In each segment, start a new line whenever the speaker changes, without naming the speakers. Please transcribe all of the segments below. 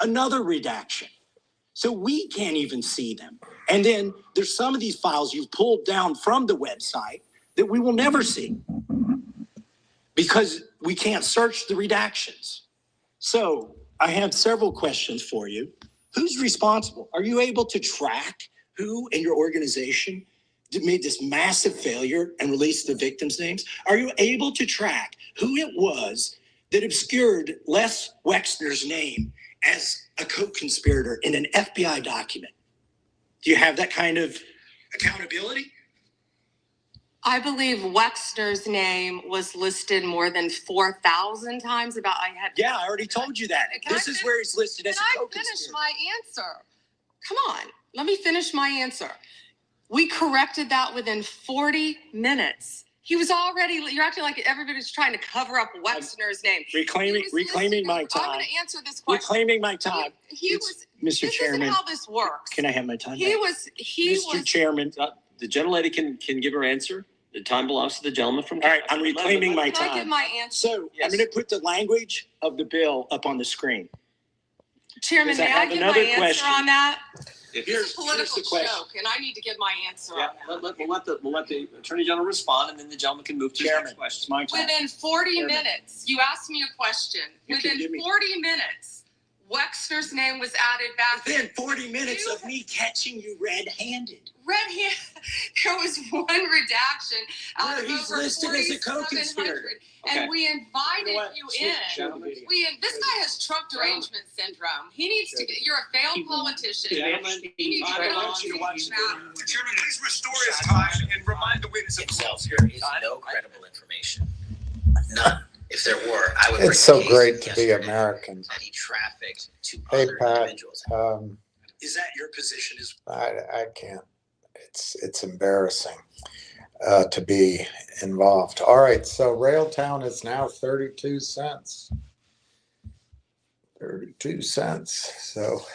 another redaction. So we can't even see them. And then there's some of these files you've pulled down from the website that we will never see because we can't search the redactions. So I have several questions for you. Who's responsible? Are you able to track who in your organization made this massive failure and released the victims' names? Are you able to track who it was that obscured Les Wexner's name as a co-conspirator in an FBI document? Do you have that kind of accountability?
I believe Wexner's name was listed more than 4,000 times.
Yeah, I already told you that. This is where he's listed as a co-conspirator.
Can I finish my answer? Come on, let me finish my answer. We corrected that within 40 minutes. He was already, you're acting like everybody's trying to cover up Wexner's name.
Reclaiming my time.
I'm going to answer this question.
Reclaiming my time. Mr. Chairman.
This isn't how this works.
Can I have my time?
Mr. Chairman, the gentlelady can give her answer. The time belongs to the gentleman from.
All right, I'm reclaiming my time.
Can I give my answer?
So yes. I'm going to put the language of the bill up on the screen.
Chairman, may I give my answer on that? It's a political joke, and I need to give my answer on that.
We'll let the Attorney General respond, and then the gentleman can move to the next question.
My time.
Within 40 minutes, you asked me a question. Within 40 minutes, Wexner's name was added back.
Within 40 minutes of me catching you red-handed.
There was one redaction out of
he's
over
listed as a co-conspirator.
And we invited you in. This guy has Trump derangement syndrome. He needs to get. You're a failed politician. You need to go on to watch now.
Chairman, please restore his time and remind the witness of the rules here.
There is no credible information. None. If there were, I would.
It's so great to be American.
That he trafficked to
other
individuals.
Is that your position?
I can't. It's embarrassing to be involved. All right, so Railtown is now 32 cents. 32 cents. So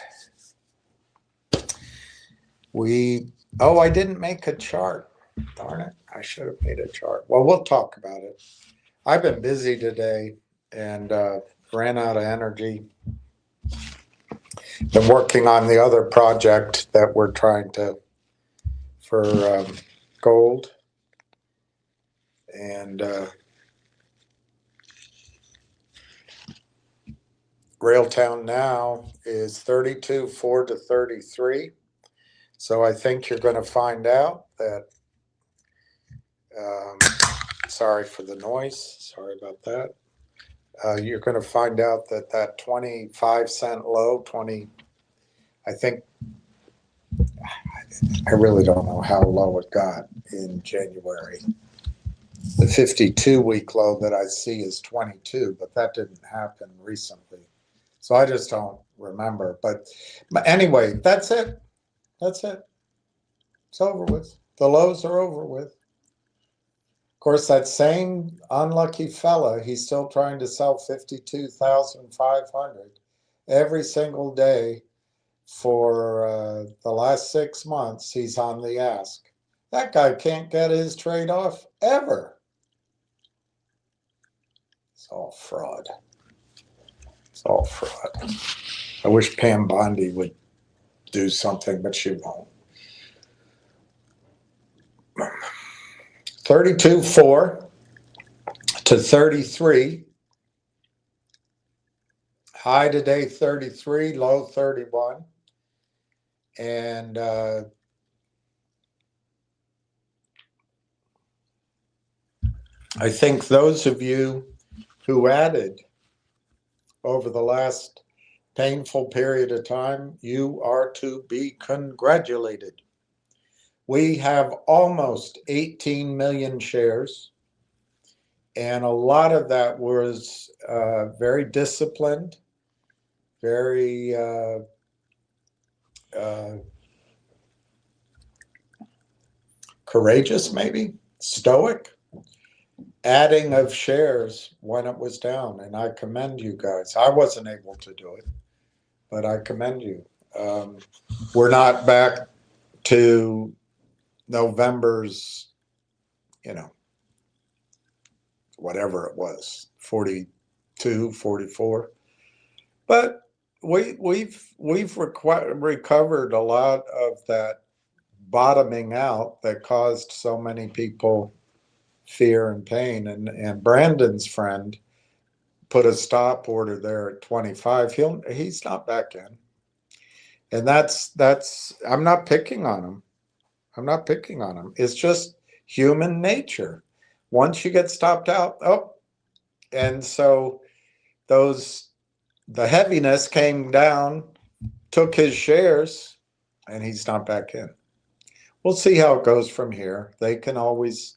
I didn't make a chart. Darn it. I should have made a chart. Well, we'll talk about it. I've been busy today and ran out of energy. Been working on the other project that we're trying to for gold, and Railtown now is 32.4 to 33. So I think you're going to find out that. Sorry for the noise. Sorry about that. You're going to find out that 25-cent low, I think. I really don't know how low it got in January. The 52-week low that I see is 22, but that didn't happen recently. So I just don't remember. But anyway, that's it. That's it. It's over with. The lows are over with. Of course, that same unlucky fella, he's still trying to sell 52,500 every single day. For the last 6 months, he's on the ask. That guy can't get his trade off ever. It's all fraud. It's all fraud. I wish Pam Bondi would do something, but she won't. 32.4 to 33. High today 33, low 31. And I think those of you who added over the last painful period of time, you are to be congratulated. We have almost 18 million shares, and a lot of that was very disciplined, very courageous, maybe stoic adding of shares when it was down, and I commend you guys. I wasn't able to do it, but I commend you. We're not back to November's, whatever it was, 42, 44, but we've recovered a lot of that bottoming out that caused so many people fear and pain. And Brandon's friend put a stop order there at 25. He's not back in. And that's I'm not picking on him. I'm not picking on him. It's just human nature. Once you get stopped out, oh, and so the heaviness came down, took his shares, and he's not back in. We'll see how it goes from here. They can always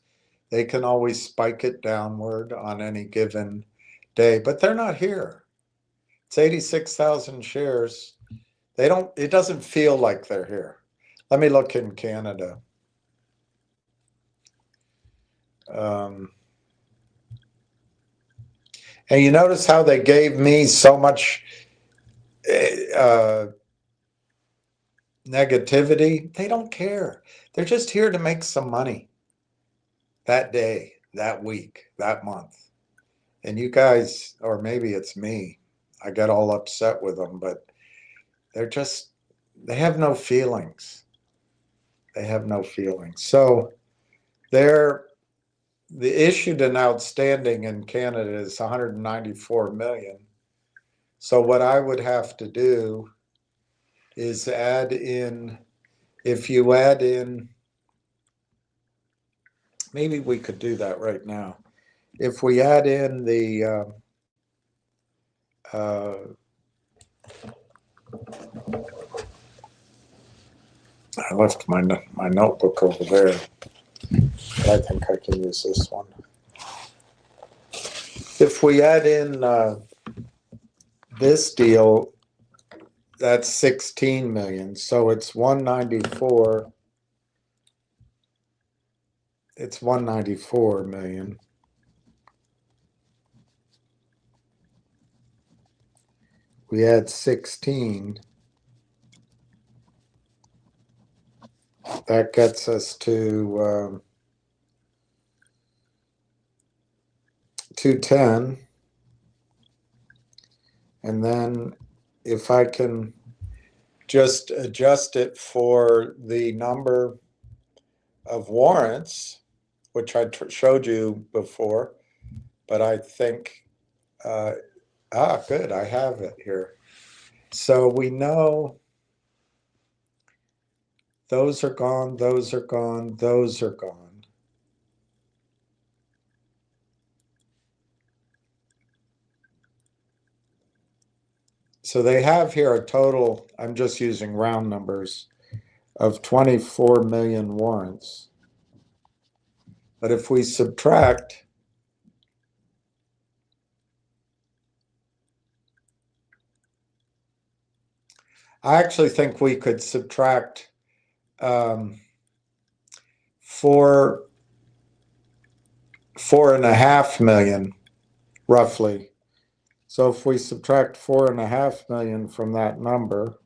spike it downward on any given day, but they're not here. It's 86,000 shares. It doesn't feel like they're here. Let me look in Canada. And you notice how they gave me so much negativity? They don't care. They're just here to make some money that day, that week, that month. And you guys, or maybe it's me, I get all upset with them, but they have no feelings. They have no feelings. So the issued and outstanding in Canada is 194 million. So what I would have to do is add in, if you add in, maybe we could do that right now. If we add in the I left my notebook over there, but I think I can use this one. If we add in this deal, that's 16 million. So it's 194. It's 194 million. We add 16. That gets us to 210. And then if I can just adjust it for the number of warrants, which I showed you before, but I think, good, I have it here. So we know those are gone, those are gone, those are gone. So they have here a total, I'm just using round numbers, of 24 million warrants. But if we subtract I actually think we could subtract 4.5 million, roughly. So if we subtract 4.5 million from that number,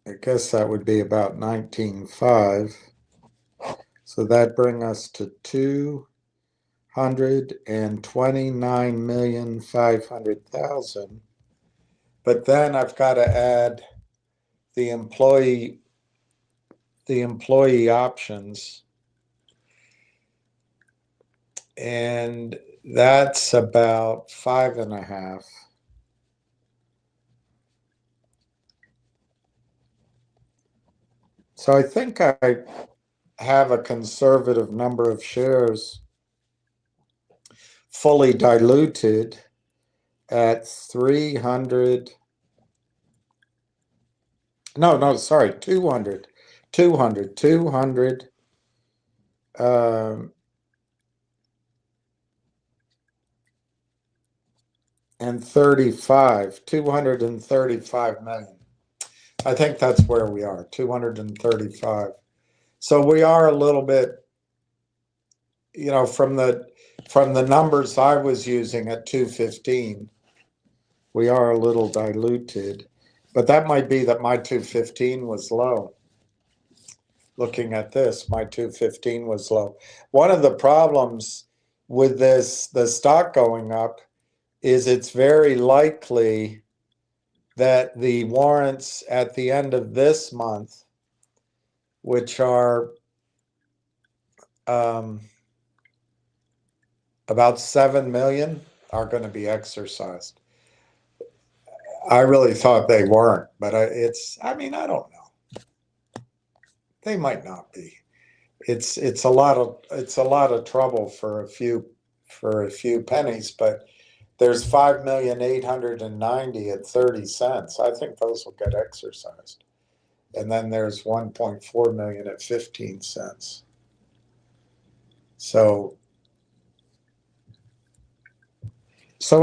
I guess that would be about 19.5. So that brings us to 229,500,000. But then I've got to add the employee options. And that's about 5.5. So I think I have a conservative number of shares fully diluted at 200, 235 million. I think that's where we are, 235. So we are a little bit, from the from the numbers I was using at 215, we are a little diluted, but that might be that my 215 was low. Looking at this, my 215 was low. One of the problems with this, the stock going up, is it's very likely that the warrants at the end of this month, which are about 7 million, are going to be exercised. I really thought they weren't, but I don't know. They might not be. It's a lot of trouble for a few pennies, but there's 5,890,000 at 30 cents. I think those will get exercised. And then there's 1.4 million at 15 cents. So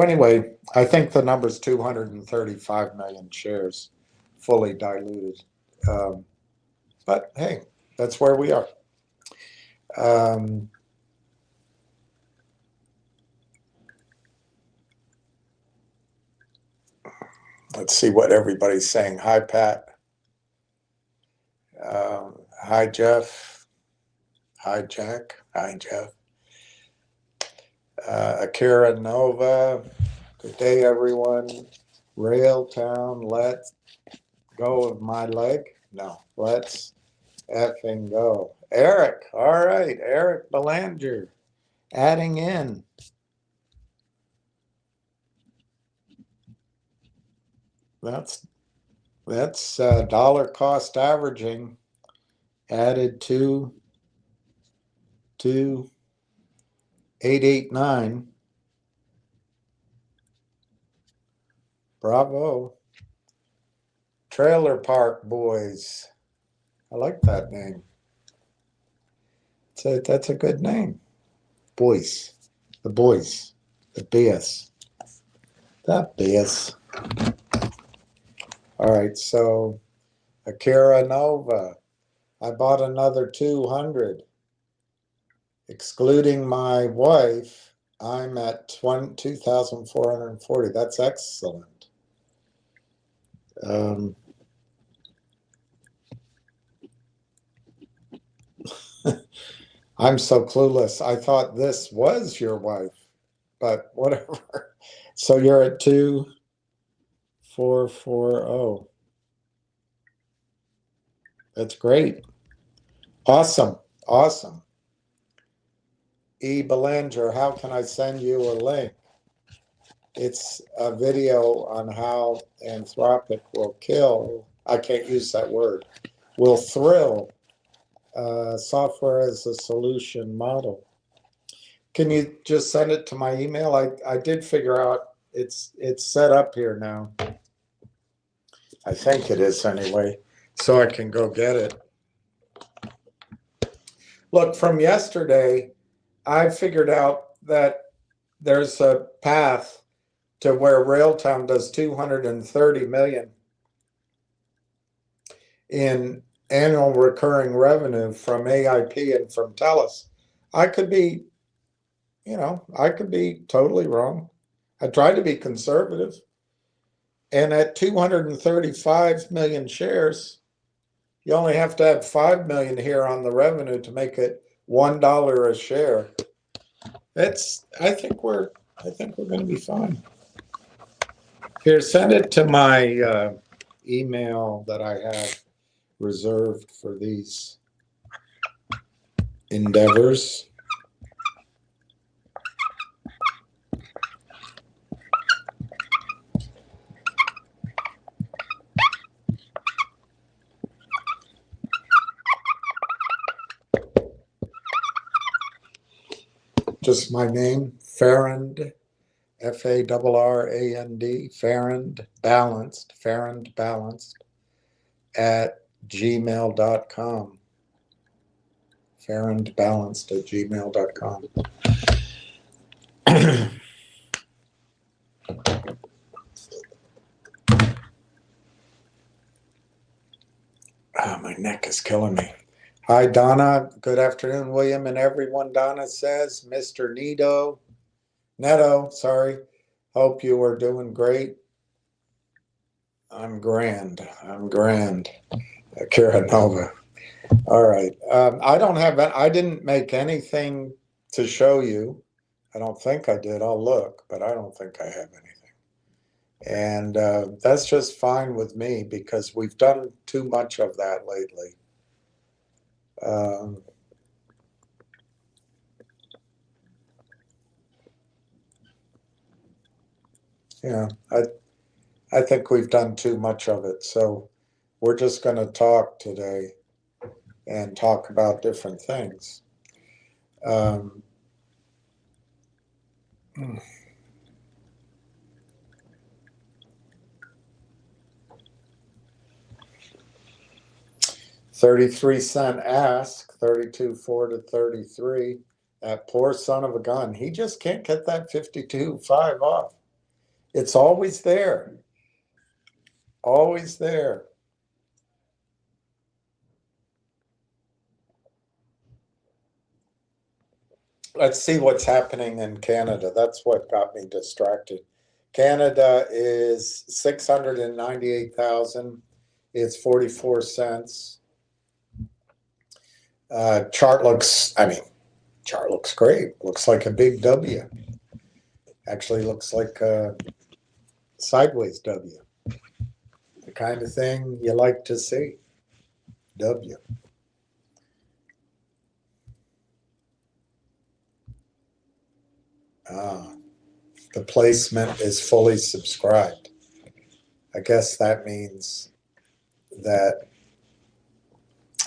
anyway, I think the number's 235 million shares, fully diluted. But hey, that's where we are. Let's see what everybody's saying. Hi, Pat. Hi, Jeff. Hi, Jack. Hi, Jeff. Akira Nova. Good day, everyone. Railtown, let's go of my leg. No, let's effing go. Eric, all right. Eric Belanger, adding in. That's dollar cost averaging added to 889. Bravo. Trailer Park Boys. I like that name. That's a good name. Boys. The boys. The BS. That BS. All right, so Akira Nova. I bought another 200. Excluding my wife, I'm at 2,440. That's excellent. I'm so clueless. I thought this was your wife, but whatever. So you're at 2,440. That's great. Awesome. Awesome. E. Belanger, how can I send you a link? It's a video on how Anthropic will kill, I can't use that word, will thrill software as a solution model. Can you just send it to my email? I did figure out it's set up here now. I think it is anyway, so I can go get it. Look, from yesterday, I figured out that there's a path to where Railtown does 230 million in annual recurring revenue from AIP and from TELUS. I could be totally wrong. I try to be conservative. And at 235 million shares, you only have to have 5 million here on the revenue to make it $1 a share. I think we're going to be fine. Here, send it to my email that I have reserved for these endeavors. Just my name, Farrand, Farrand, Farrand Balanced, at gmail.com. Farrand Balanced at gmail.com. My neck is killing me. Hi, Donna. Good afternoon, William and everyone. Donna says, Mr. Neto, sorry. Hope you are doing great. I'm grand. Kira Nova. All right. I didn't make anything to show you. I don't think I did. I'll look, but I don't think I have anything. And that's just fine with me because we've done too much of that lately. Yeah, I think we've done too much of it. So we're just going to talk today and talk about different things. 33-cent ask, 32.4 to 33. That poor son of a gun. He just can't get that 52.5 off. It's always there. Always there. Let's see what's happening in Canada. That's what got me distracted. Canada is 698,000. It's 44 cents. Chart looks great. Looks like a big W. Actually looks like a sideways W. The kind of thing you like to see. W. The placement is fully subscribed. I guess that means that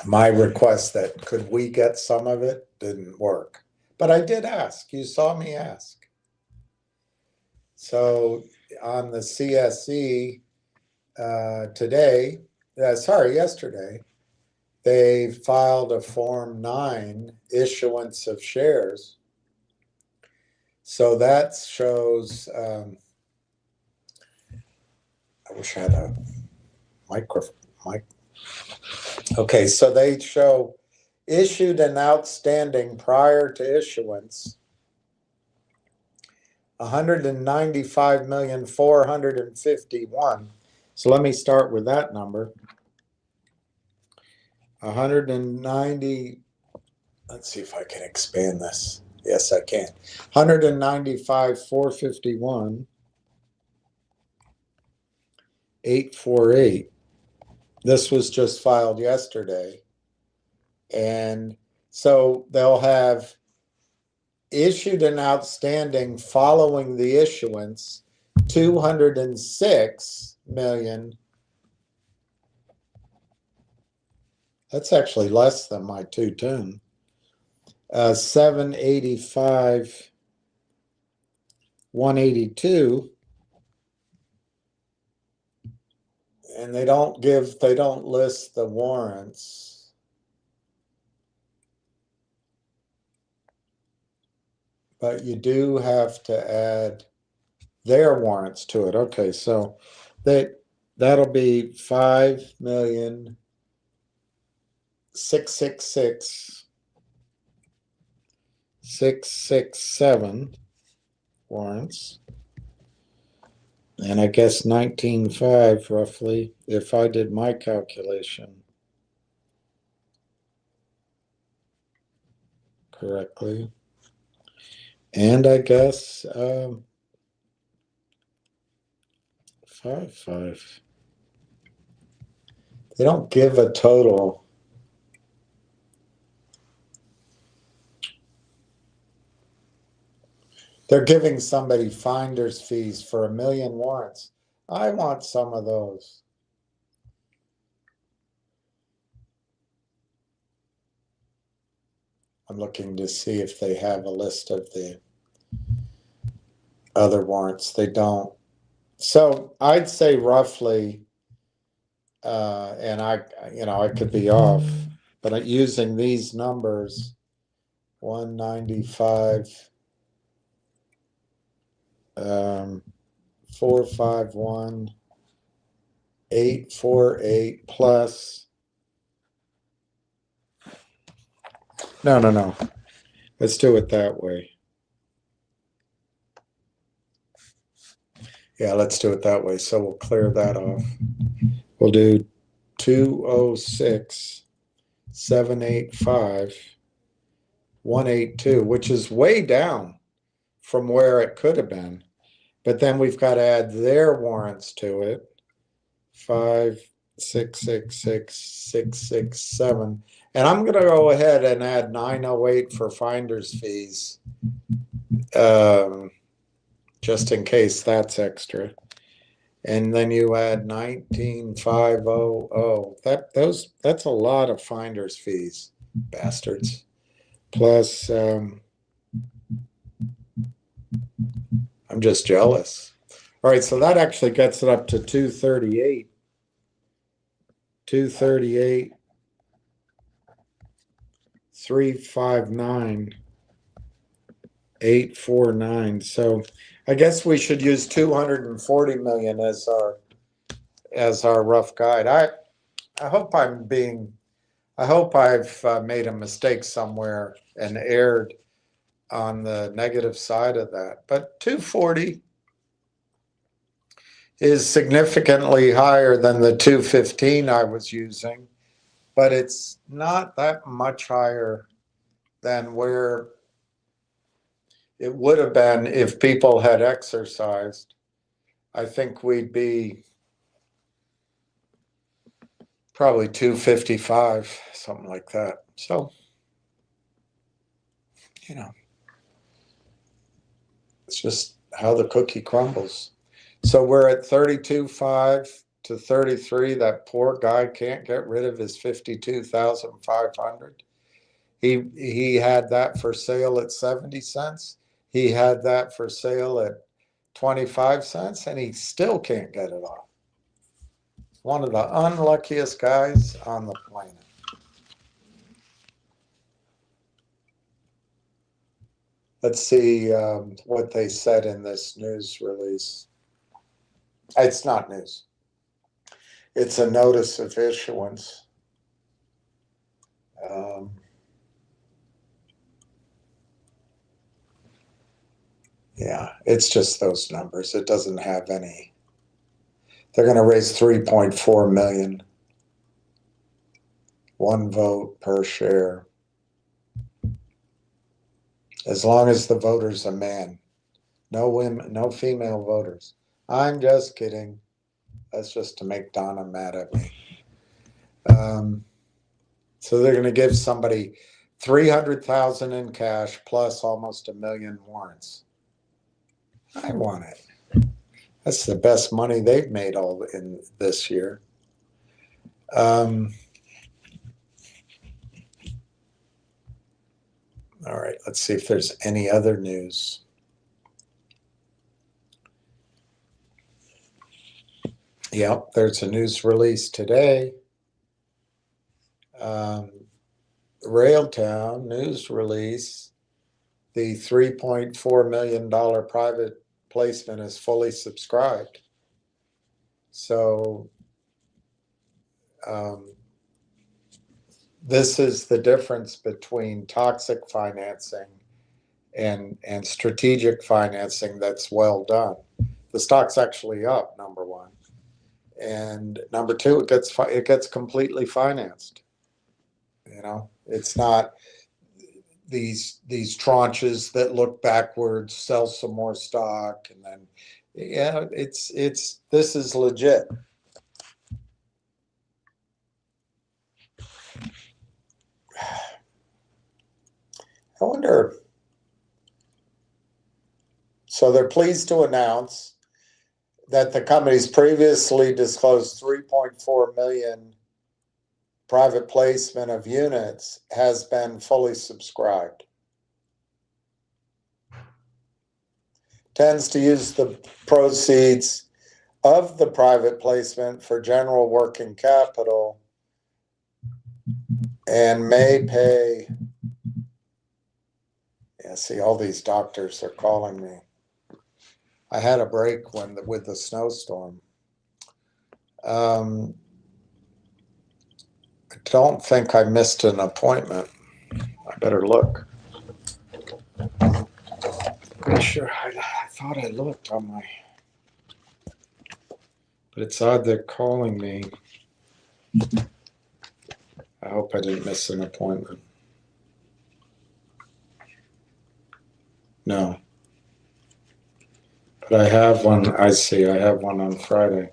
my request that could we get some of it didn't work. But I did ask. You saw me ask. So on the CSE yesterday, they filed a Form 9 issuance of shares. So that shows, I wish I had a mic. Okay, so they show issued and outstanding prior to issuance 195,451,000. So let me start with that number. 190, let's see if I can expand this. Yes, I can. 195,451,848. This was just filed yesterday. And so they'll have issued and outstanding following the issuance 206 million. That's actually less than my 210. 785 182, and they don't list the warrants. But you do have to add their warrants to it. Okay, so that'll be 5,666,667 warrants. And I guess 19.5 roughly, if I did my calculation correctly. And I guess 5. They don't give a total. They're giving somebody finder's fees for 1 million warrants. I want some of those. I'm looking to see if they have a list of the other warrants. They don't. So I'd say roughly, and I could be off, but using these numbers, 195. 451 848 plus No. Let's do it that way. Yeah, let's do it that way. So we'll clear that off. We'll do 206,785,182, which is way down from where it could have been. But then we've got to add their warrants to it. 5,666,667. And I'm going to go ahead and add 908 for finder's fees, just in case that's extra. And then you add 19,500. That's a lot of finder's fees, bastards. Plus, I'm just jealous. All right, so that actually gets it up to 238. 238, 359, 849. So I guess we should use 240 million as our rough guide. I hope I've made a mistake somewhere and erred on the negative side of that. But 240 is significantly higher than the 215 I was using, but it's not that much higher than where it would have been if people had exercised. I think we'd be probably 255, something like that. So, it's just how the cookie crumbles. So we're at 32.5 to 33. That poor guy can't get rid of his 52,500. He had that for sale at 70 cents. He had that for sale at 25 cents, and he still can't get it off. One of the unluckiest guys on the planet. Let's see what they said in this news release. It's not news. It's a notice of issuance. Yeah, it's just those numbers. It doesn't have any. They're going to raise 3.4 million. 1 vote per share. As long as the voter's a man. No women, no female voters. I'm just kidding. That's just to make Donna mad at me. So they're going to give somebody 300,000 in cash plus almost 1 million warrants. I want it. That's the best money they've made all in this year. All right, let's see if there's any other news. Yep, there's a news release today. Railtown news release. The $3.4 million private placement is fully subscribed. So this is the difference between toxic financing and strategic financing that's well done. The stock's actually up, number one. And number two, it gets completely financed. It's not these tranches that look backwards, sell some more stock, and then this is legit. I wonder. So they're pleased to announce that the company's previously disclosed 3.4 million private placement of units has been fully subscribed. Tends to use the proceeds of the private placement for general working capital and may pay. Yeah, see, all these doctors are calling me. I had a break with the snowstorm. I don't think I missed an appointment. I Better look. Pretty sure I thought I looked on my, but it's odd they're calling me. I hope I didn't miss an appointment. No. But I have one, I see, I have one on Friday.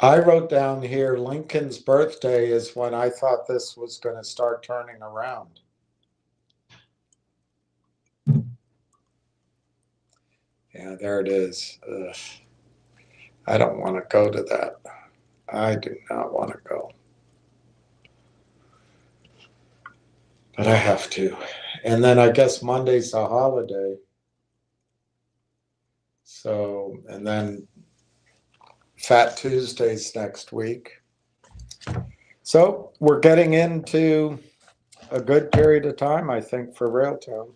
I wrote down here Lincoln's birthday is when I thought this was going to start turning around. Yeah, there it is. Ugh. I don't want to go to that. I do not want to go. But I have to. And then I guess Monday's a holiday. So, and then Fat Tuesday's next week. So we're getting into a good period of time, I think, for Railtown.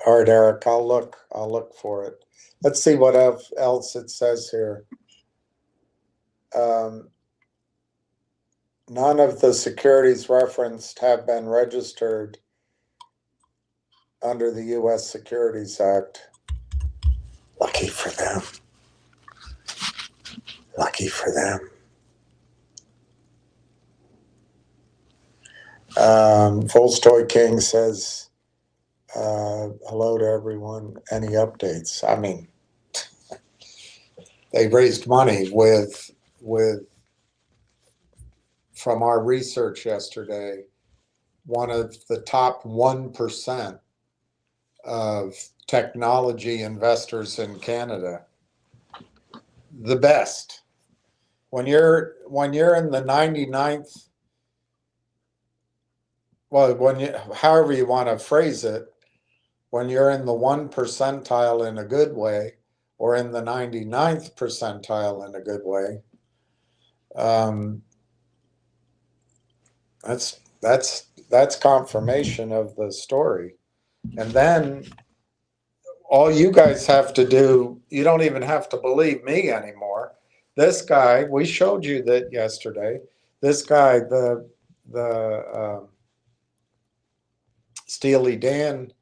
All right, Eric, I'll look for it. Let's see what else it says here. None of the securities referenced have been registered under the U.S. Securities Act. Lucky for them. Lucky for them. Volstoy King says, hello to everyone. Any updates? I mean, they raised money with from our research yesterday, one of the top 1% of technology investors in Canada. The best. When you're in the 99th, well, however you want to phrase it, when you're in the 1 percentile in a good way, or in the 99th percentile in a good way, that's confirmation of the story. And then all you guys have to do, you don't even have to believe me anymore. This guy, we showed you that yesterday. This guy, the Steely Dan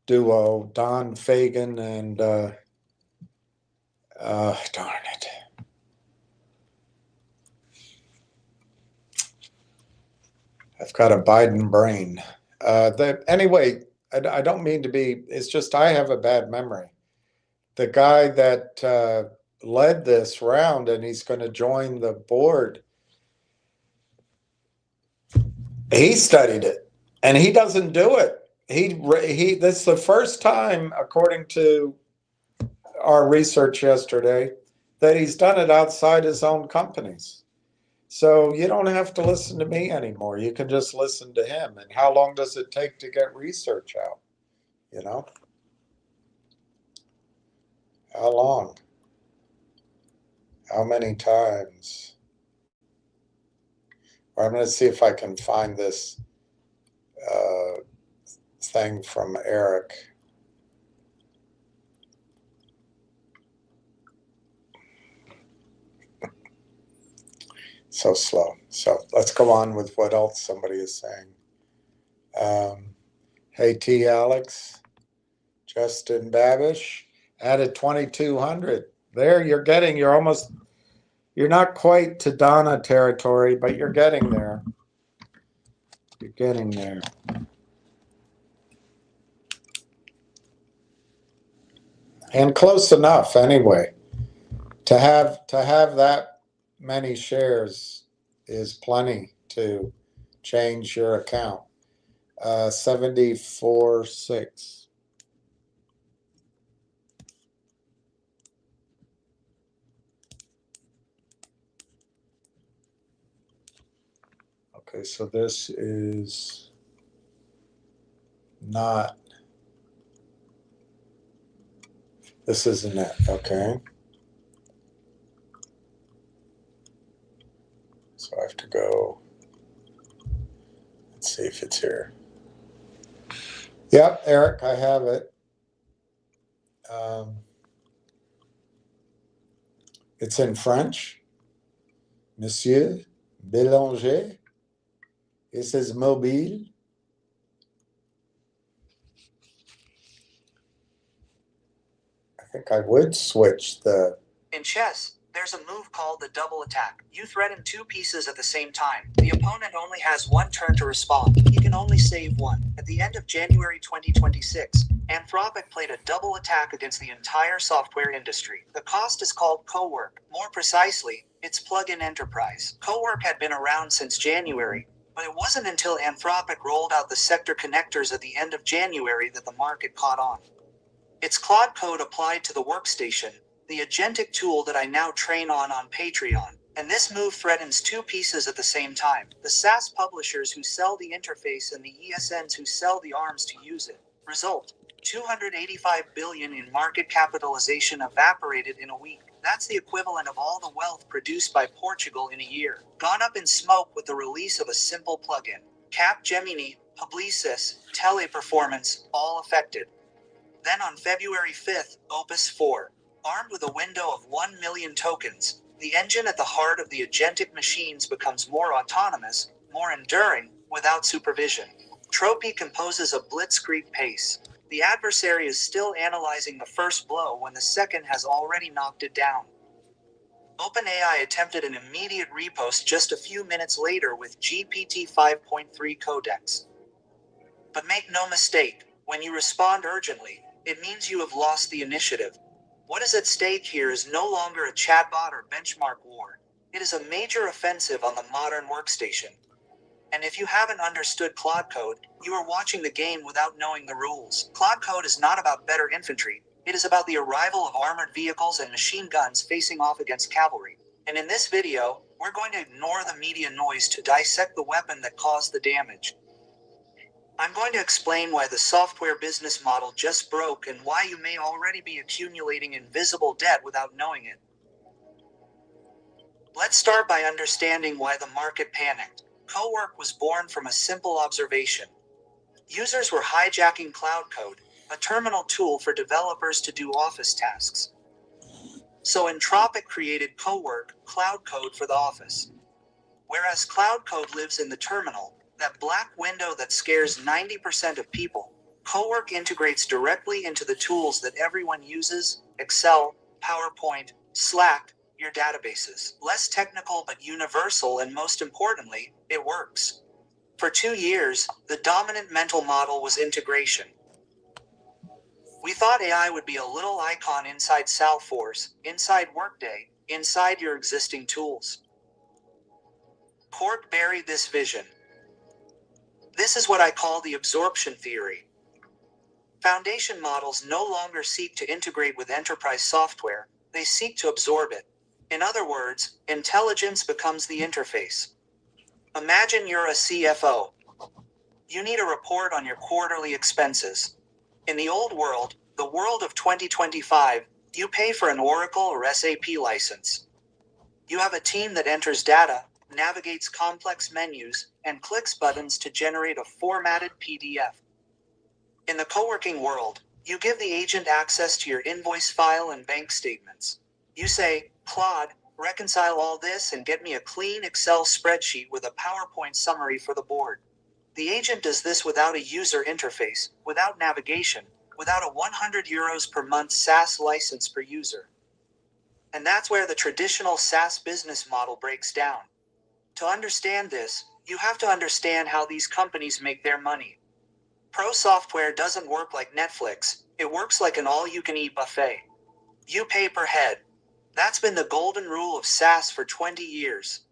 duo, Don Fagan and darn it. I've got a Biden brain. Anyway, I don't mean to be, it's just I have a bad memory. The guy that led this round, and he's going to join the board, he studied it, and he doesn't do it. This is the first time, according to our research yesterday, that he's done it outside his own companies. So you don't have to listen to me anymore. You can just listen to him. And how long does it take to get research out? You know? How long? How many times? Well, I'm going to see if I can find this thing from Eric. So slow. So let's go on with what else somebody is saying. Hey, T. Alex, Justin Babish added 2,200. There, you're not quite to Donna territory, but you're getting there. You're getting there. And close enough anyway. To have that many shares is plenty to change your account. 74.6. Okay, so this is not, this isn't it, okay. So I have to go notes here. Yep, Eric, I have it. It's in French. Monsieur Bélanger. It says mobile. I think I would switch the.
In chess, there's a move called the double attack. You threaten two pieces at the same time. The opponent only has one turn to respond. He can only save one. At the end of January 2026, Anthropic played a double attack against the entire software industry. The cost is called Cowork. More precisely, it's plug-in enterprise. Cowork had been around since January, but it wasn't until Anthropic rolled out the sector connectors at the end of January that the market caught on. It's Claude code applied to the workstation, the agentic tool that I now train on Patreon. And this move threatens two pieces at the same time: the SaaS publishers who sell the interface and the ESNs who sell the arms to use it. Result: 285 billion in market capitalization evaporated in a week. That's the equivalent of all the wealth produced by Portugal in a year. Gone up in smoke with the release of a simple plugin. Capgemini, Publicis, Teleperformance, all affected. Then on February 5th, Opus 4. Armed with a window of 1 million tokens, the engine at the heart of the agentic machines becomes more autonomous, more enduring, without supervision. Tropy composes a blitzkrieg pace. The adversary is still analyzing the first blow when the second has already knocked it down. OpenAI attempted an immediate repost just a few minutes later with GPT 5.3 codecs. But make no mistake, when you respond urgently, it means you have lost the initiative. What is at stake here is no longer a chatbot or benchmark war. It is a major offensive on the modern workstation. And if you haven't understood Claude Code, you are watching the game without knowing the rules. Claude Code is not about better infantry. It is about the arrival of armored vehicles and machine guns facing off against cavalry. And in this video, we're going to ignore the media noise to dissect the weapon that caused the damage. I'm going to explain why the software business model just broke and why you may already be accumulating invisible debt without knowing it. Let's start by understanding why the market panicked. Cowork was born from a simple observation. Users were hijacking Cloud Code, a terminal tool for developers to do office tasks. So Anthropic created Cowork, Cloud Code for the office. Whereas Cloud Code lives in the terminal, that black window that scares 90% of people, Cowork integrates directly into the tools that everyone uses: Excel, PowerPoint, Slack, your databases. Less technical but universal, and most importantly, it works. For 2 years, the dominant mental model was integration. We thought AI would be a little icon inside Salesforce, inside Workday, inside your existing tools. Quark buried this vision. This is what I call the absorption theory. Foundation models no longer seek to integrate with enterprise software, they seek to absorb it. In other words, intelligence becomes the interface. Imagine you're a CFO. You need a report on your quarterly expenses. In the old world, the world of 2025, you pay for an Oracle or SAP license. You have a team that enters data, navigates complex menus, and clicks buttons to generate a formatted PDF. In the co-working world, you give the agent access to your invoice file and bank statements. You say, "Claude, reconcile all this and get me a clean Excel spreadsheet with a PowerPoint summary for the board." The agent does this without a user interface, without navigation, without a €100 per month SaaS license per user. And that's where the traditional SaaS business model breaks down. To understand this, you have to understand how these companies make their money. Pro software doesn't work like Netflix, it works like an all-you-can-eat buffet. You pay per head. That's been the golden rule of SaaS for 20 years.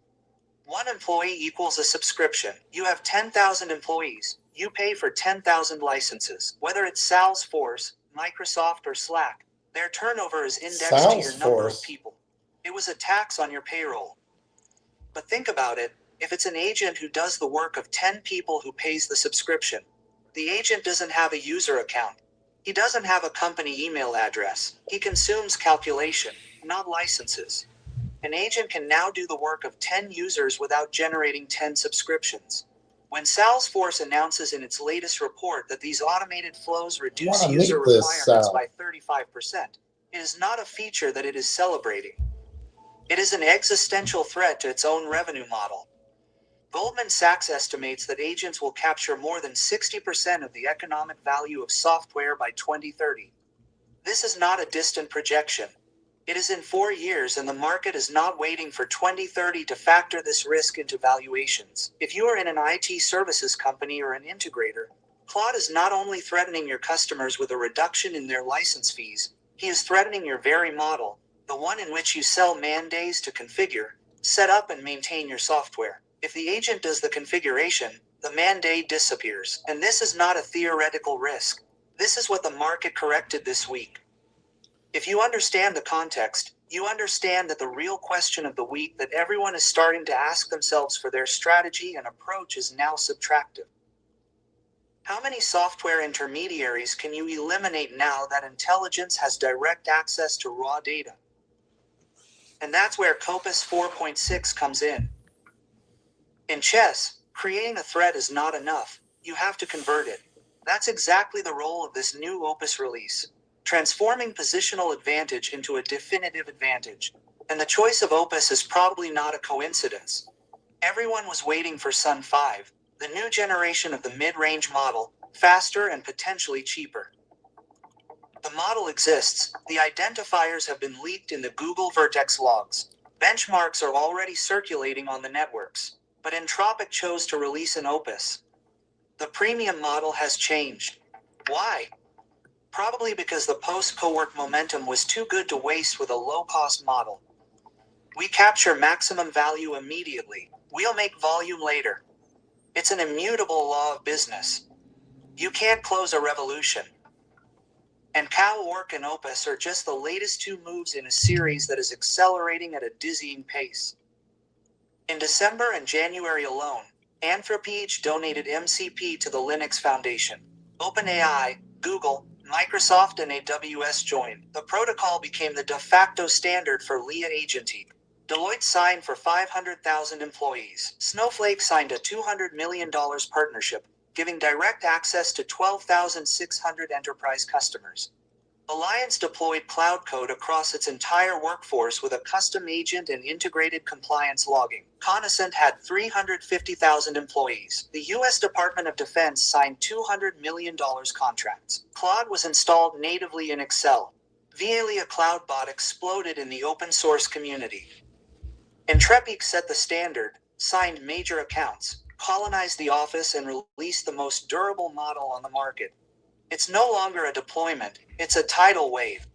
One employee equals a subscription. You have 10,000 employees. You pay for 10,000 licenses. Whether it's Salesforce, Microsoft, or Slack, their turnover is indexed to your number of people. It was a tax on your payroll. But think about it, if it's an agent who does the work of 10 people who pays the subscription, the agent doesn't have a user account. He doesn't have a company email address. He consumes calculation, not licenses. An agent can now do the work of 10 users without generating 10 subscriptions. When Salesforce announces in its latest report that these automated flows reduce
wanna
user
meet this,
requirements by 35%, it is not a feature that it is celebrating. It is an existential threat to its own revenue model. Goldman Sachs estimates that agents will capture more than 60% of the economic value of software by 2030. This is not a distant projection. It is in 4 years, and the market is not waiting for 2030 to factor this risk into valuations. If you are in an IT services company or an integrator, Claude is not only threatening your customers with a reduction in their license fees, he is threatening your very model, the one in which you sell man days to configure, set up and maintain your software. If the agent does the configuration, the man day disappears. And this is not a theoretical risk. This is what the market corrected this week. If you understand the context, you understand that the real question of the week that everyone is starting to ask themselves for their strategy and approach is now subtractive. How many software intermediaries can you eliminate now that intelligence has direct access to raw data? And that's where Copus 4.6 comes in. In chess, creating a threat is not enough. You have to convert it. That's exactly the role of this new Opus release, transforming positional advantage into a definitive advantage. And the choice of Opus is probably not a coincidence. Everyone was waiting for Sun 5, the new generation of the mid-range model, faster and potentially cheaper. The model exists. The identifiers have been leaked in the Google Vertex logs. Benchmarks are already circulating on the networks. But Anthropic chose to release an Opus. The premium model has changed. Why? Probably because the post-cowork momentum was too good to waste with a low-cost model. We capture maximum value immediately. We'll make volume later. It's an immutable law of business. You can't close a revolution. And CoWork and Opus are just the latest 2 moves in a series that is accelerating at a dizzying pace. In December and January alone, Anthropic each donated MCP to the Linux Foundation. OpenAI, Google, Microsoft, and AWS joined. The protocol became the de facto standard for LIA agentic. Deloitte signed for 500,000 employees. Snowflake signed a $200 million partnership, giving direct access to 12,600 enterprise customers. Alliance deployed Cloud Code across its entire workforce with a custom agent and integrated compliance logging. Cognizant had 350,000 employees. The U.S. Department of Defense signed $200 million contracts. Claude was installed natively in Excel. Veolia CloudBot exploded in the open source community. Anthropic set the standard, signed major accounts, colonized the office, and released the most durable model on the market. It's no longer a deployment, it's a tidal wave.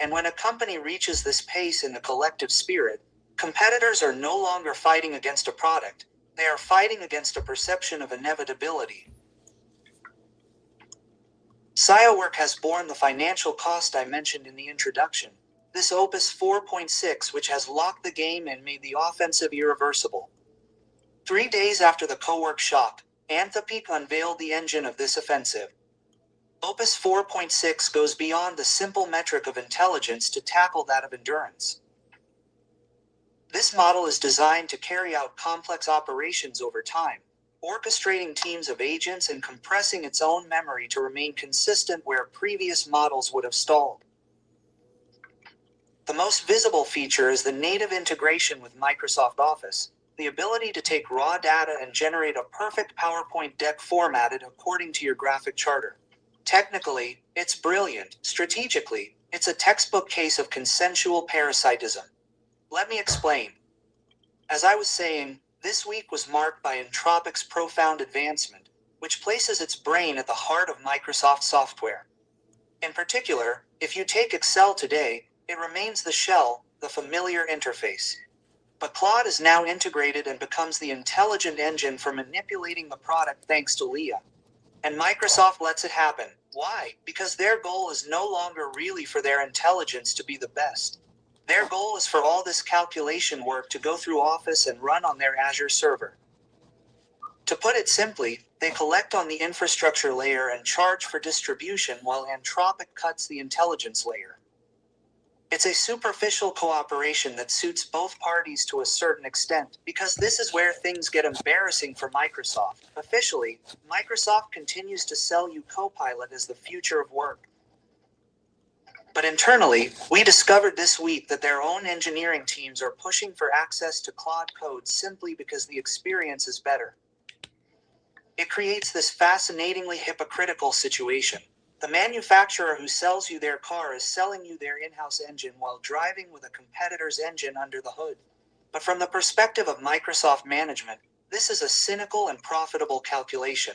And when a company reaches this pace in the collective spirit, competitors are no longer fighting against a product, they are fighting against a perception of inevitability. CioWork has borne the financial cost I mentioned in the introduction. This Opus 4.6, which has locked the game and made the offensive irreversible. 3 days after the CoWork shock, Anthropic unveiled the engine of this offensive. Opus 4.6 goes beyond the simple metric of intelligence to tackle that of endurance. This model is designed to carry out complex operations over time, orchestrating teams of agents and compressing its own memory to remain consistent where previous models would have stalled. The most visible feature is the native integration with Microsoft Office, the ability to take raw data and generate a perfect PowerPoint deck formatted according to your graphic charter. Technically, it's brilliant. Strategically, it's a textbook case of consensual parasitism. Let me explain. As I was saying, this week was marked by Anthropic's profound advancement, which places its brain at the heart of Microsoft software. In particular, if you take Excel today, it remains the shell, the familiar interface. But Claude is now integrated and becomes the intelligent engine for manipulating the product thanks to LIA. And Microsoft lets it happen. Why? Because their goal is no longer really for their intelligence to be the best. Their goal is for all this calculation work to go through Office and run on their Azure server. To put it simply, they collect on the infrastructure layer and charge for distribution while Anthropic cuts the intelligence layer. It's a superficial cooperation that suits both parties to a certain extent, because this is where things get embarrassing for Microsoft. Officially, Microsoft continues to sell you Copilot as the future of work. But internally, we discovered this week that their own engineering teams are pushing for access to Claude Code simply because the experience is better. It creates this fascinatingly hypocritical situation. The manufacturer who sells you their car is selling you their in-house engine while driving with a competitor's engine under the hood. But from the perspective of Microsoft management, this is a cynical and profitable calculation.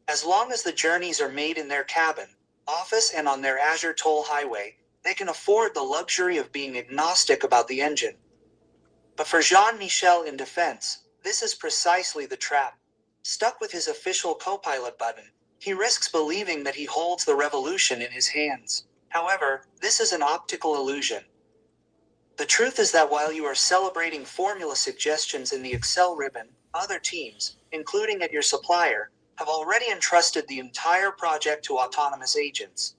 As long as the journeys are made in their cabin, office, and on their Azure toll highway, they can afford the luxury of being agnostic about the engine. But for Jean-Michel in defense, this is precisely the trap. Stuck with his official Copilot button, he risks believing that he holds the revolution in his hands. However, this is an optical illusion. The truth is that while you are celebrating formula suggestions in the Excel ribbon, other teams, including at your supplier, have already entrusted the entire project to autonomous agents.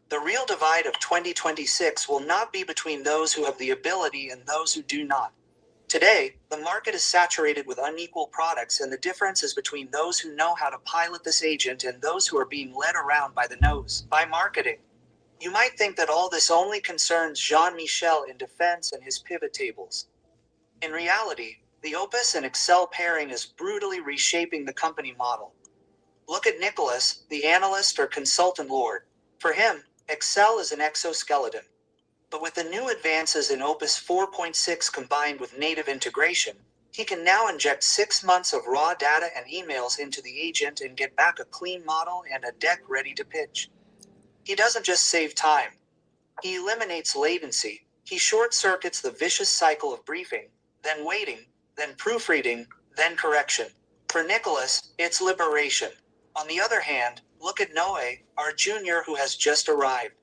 The real divide of 2026 will not be between those who have the ability and those who do not. Today, the market is saturated with unequal products, and the difference is between those who know how to pilot this agent and those who are being led around by the nose, by marketing. You might think that all this only concerns Jean-Michel in defense and his pivot tables. In reality, the Opus and Excel pairing is brutally reshaping the company model. Look at Nicholas, the analyst or consultant lord. For him, Excel is an exoskeleton. But with the new advances in Opus 4.6 combined with native integration, he can now inject 6 months of raw data and emails into the agent and get back a clean model and a deck ready to pitch. He doesn't just save time. He eliminates latency. He short-circuits the vicious cycle of briefing, then waiting, then proofreading, then correction. For Nicholas, it's liberation. On the other hand, look at Noe, our junior who has just arrived.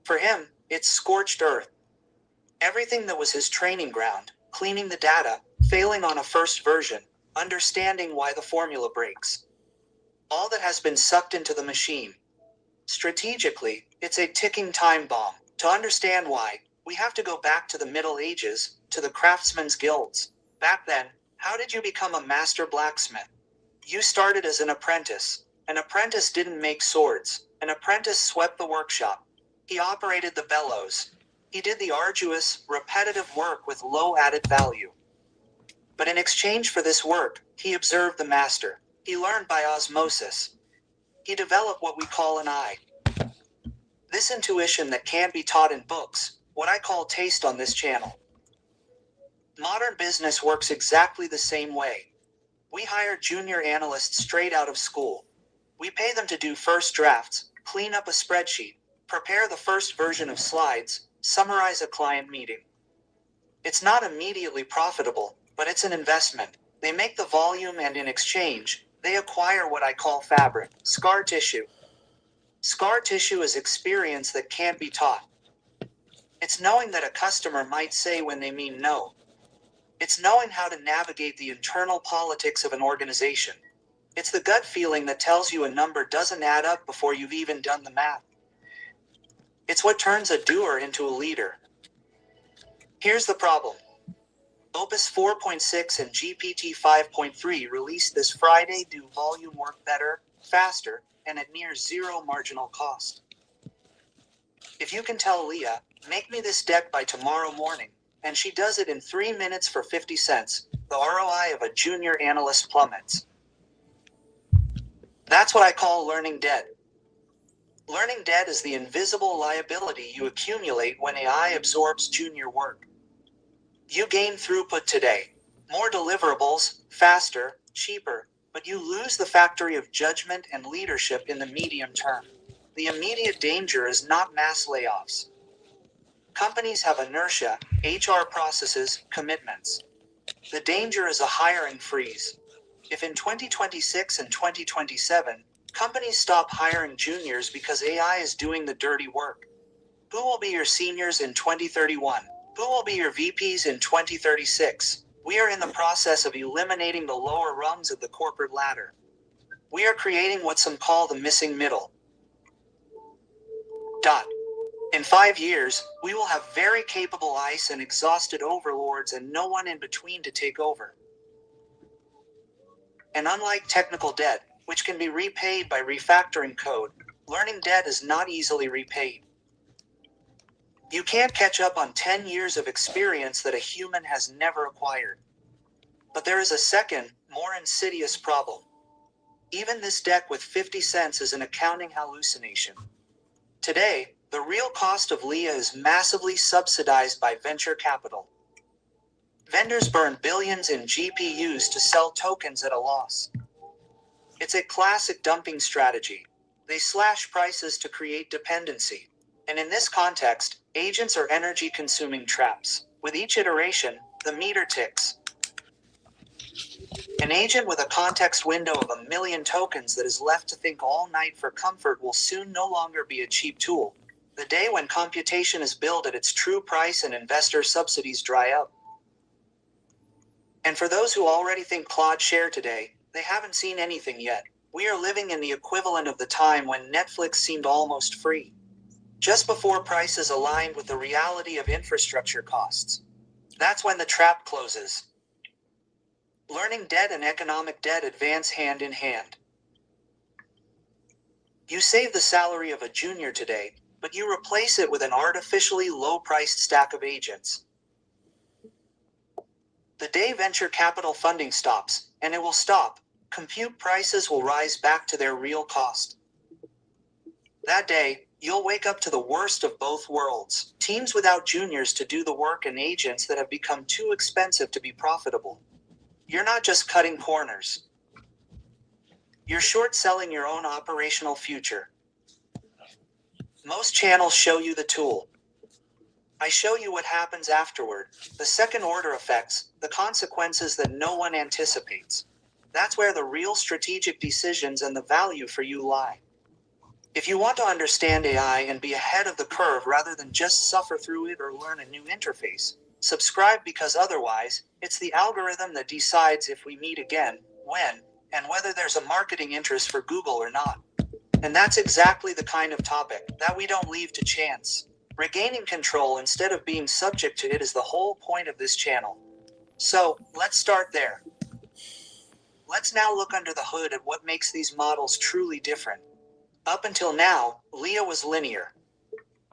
For him, it's scorched earth. Everything that was his training ground, cleaning the data, failing on a first version, understanding why the formula breaks. All that has been sucked into the machine. Strategically, it's a ticking time bomb. To understand why, we have to go back to the Middle Ages, to the craftsmen's guilds. Back then, how did you become a master blacksmith? You started as an apprentice. An apprentice didn't make swords. An apprentice swept the workshop. He operated the bellows. He did the arduous, repetitive work with low added value. But in exchange for this work, he observed the master. He learned by osmosis. He developed what we call an eye. This intuition that can't be taught in books, what I call taste on this channel. Modern business works exactly the same way. We hire junior analysts straight out of school. We pay them to do first drafts, clean up a spreadsheet, prepare the first version of slides, summarize a client meeting. It's not immediately profitable, but it's an investment. They make the volume, and in exchange, they acquire what I call fabric, scar tissue. Scar tissue is experience that can't be taught. It's knowing that a customer might say when they mean no. It's knowing how to navigate the internal politics of an organization. It's the gut feeling that tells you a number doesn't add up before you've even done the math. It's what turns a doer into a leader. Here's the problem. Opus 4.6 and GPT 5.3 released this Friday do volume work better, faster, and at near zero marginal cost. If you can tell Leah, make me this deck by tomorrow morning, and she does it in 3 minutes for 50 cents, the ROI of a junior analyst plummets. That's what I call learning debt. Learning debt is the invisible liability you accumulate when AI absorbs junior work. You gain throughput today, more deliverables, faster, cheaper, but you lose the factory of judgment and leadership in the medium term. The immediate danger is not mass layoffs. Companies have inertia, HR processes, commitments. The danger is a hiring freeze. If in 2026 and 2027, companies stop hiring juniors because AI is doing the dirty work, who will be your seniors in 2031? Who will be your VPs in 2036? We are in the process of eliminating the lower rungs of the corporate ladder. We are creating what some call the missing middle. In In 5 years, we will have very capable ICE and exhausted overlords and no one in between to take over. And unlike technical debt, which can be repaid by refactoring code, learning debt is not easily repaid. You can't catch up on 10 years of experience that a human has never acquired. But there is a second, more insidious problem. Even this deck with 50 cents is an accounting hallucination. Today, the real cost of LEA is massively subsidized by venture capital. Vendors burn billions in GPUs to sell tokens at a loss. It's a classic dumping strategy. They slash prices to create dependency. And in this context, agents are energy-consuming traps. With each iteration, the meter ticks. An agent with a context window of 1 million tokens that is left to think all night for comfort will soon no longer be a cheap tool. The day when computation is billed at its true price and investor subsidies dry up. And for those who already think Claude share today, they haven't seen anything yet. We are living in the equivalent of the time when Netflix seemed almost free. Just before prices aligned with the reality of infrastructure costs. That's when the trap closes. Learning debt and economic debt advance hand in hand. You save the salary of a junior today, but you replace it with an artificially low-priced stack of agents. The day venture capital funding stops, and it will stop, compute prices will rise back to their real cost. That day, you'll wake up to the worst of both worlds. Teams without juniors to do the work and agents that have become too expensive to be profitable. You're not just cutting corners. You're short-selling your own operational future. Most channels show you the tool. I show you what happens afterward, the second-order effects, the consequences that no one anticipates. That's where the real strategic decisions and the value for you lie. If you want to understand AI and be ahead of the curve rather than just suffer through it or learn a new interface, subscribe, because otherwise, it's the algorithm that decides if we meet again, when, and whether there's a marketing interest for Google or not. And that's exactly the kind of topic that we don't leave to chance. Regaining control instead of being subject to it is the whole point of this channel. So, let's start there. Let's now look under the hood at what makes these models truly different. Up until now, LEA was linear.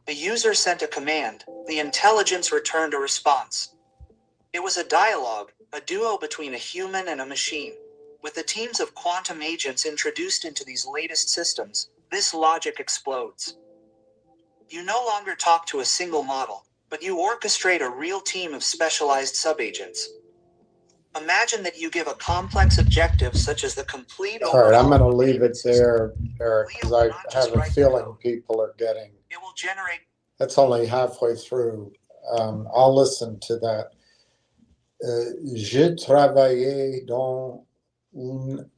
The user sent a command, the intelligence returned a response. It was a dialogue, a duo between a human and a machine. With the teams of quantum agents introduced into these latest systems, this logic explodes. You no longer talk to a single model, but you orchestrate a real team of specialized subagents. Imagine that you give a complex objective such as the complete
All right, I'm going to
overhaul
leave it there, Eric,
LEA
because
will
I
not just
have a
write the
feeling
code.
people are getting,
It will generate.
that's only halfway through. I'll listen to that. J'ai travaillé dans une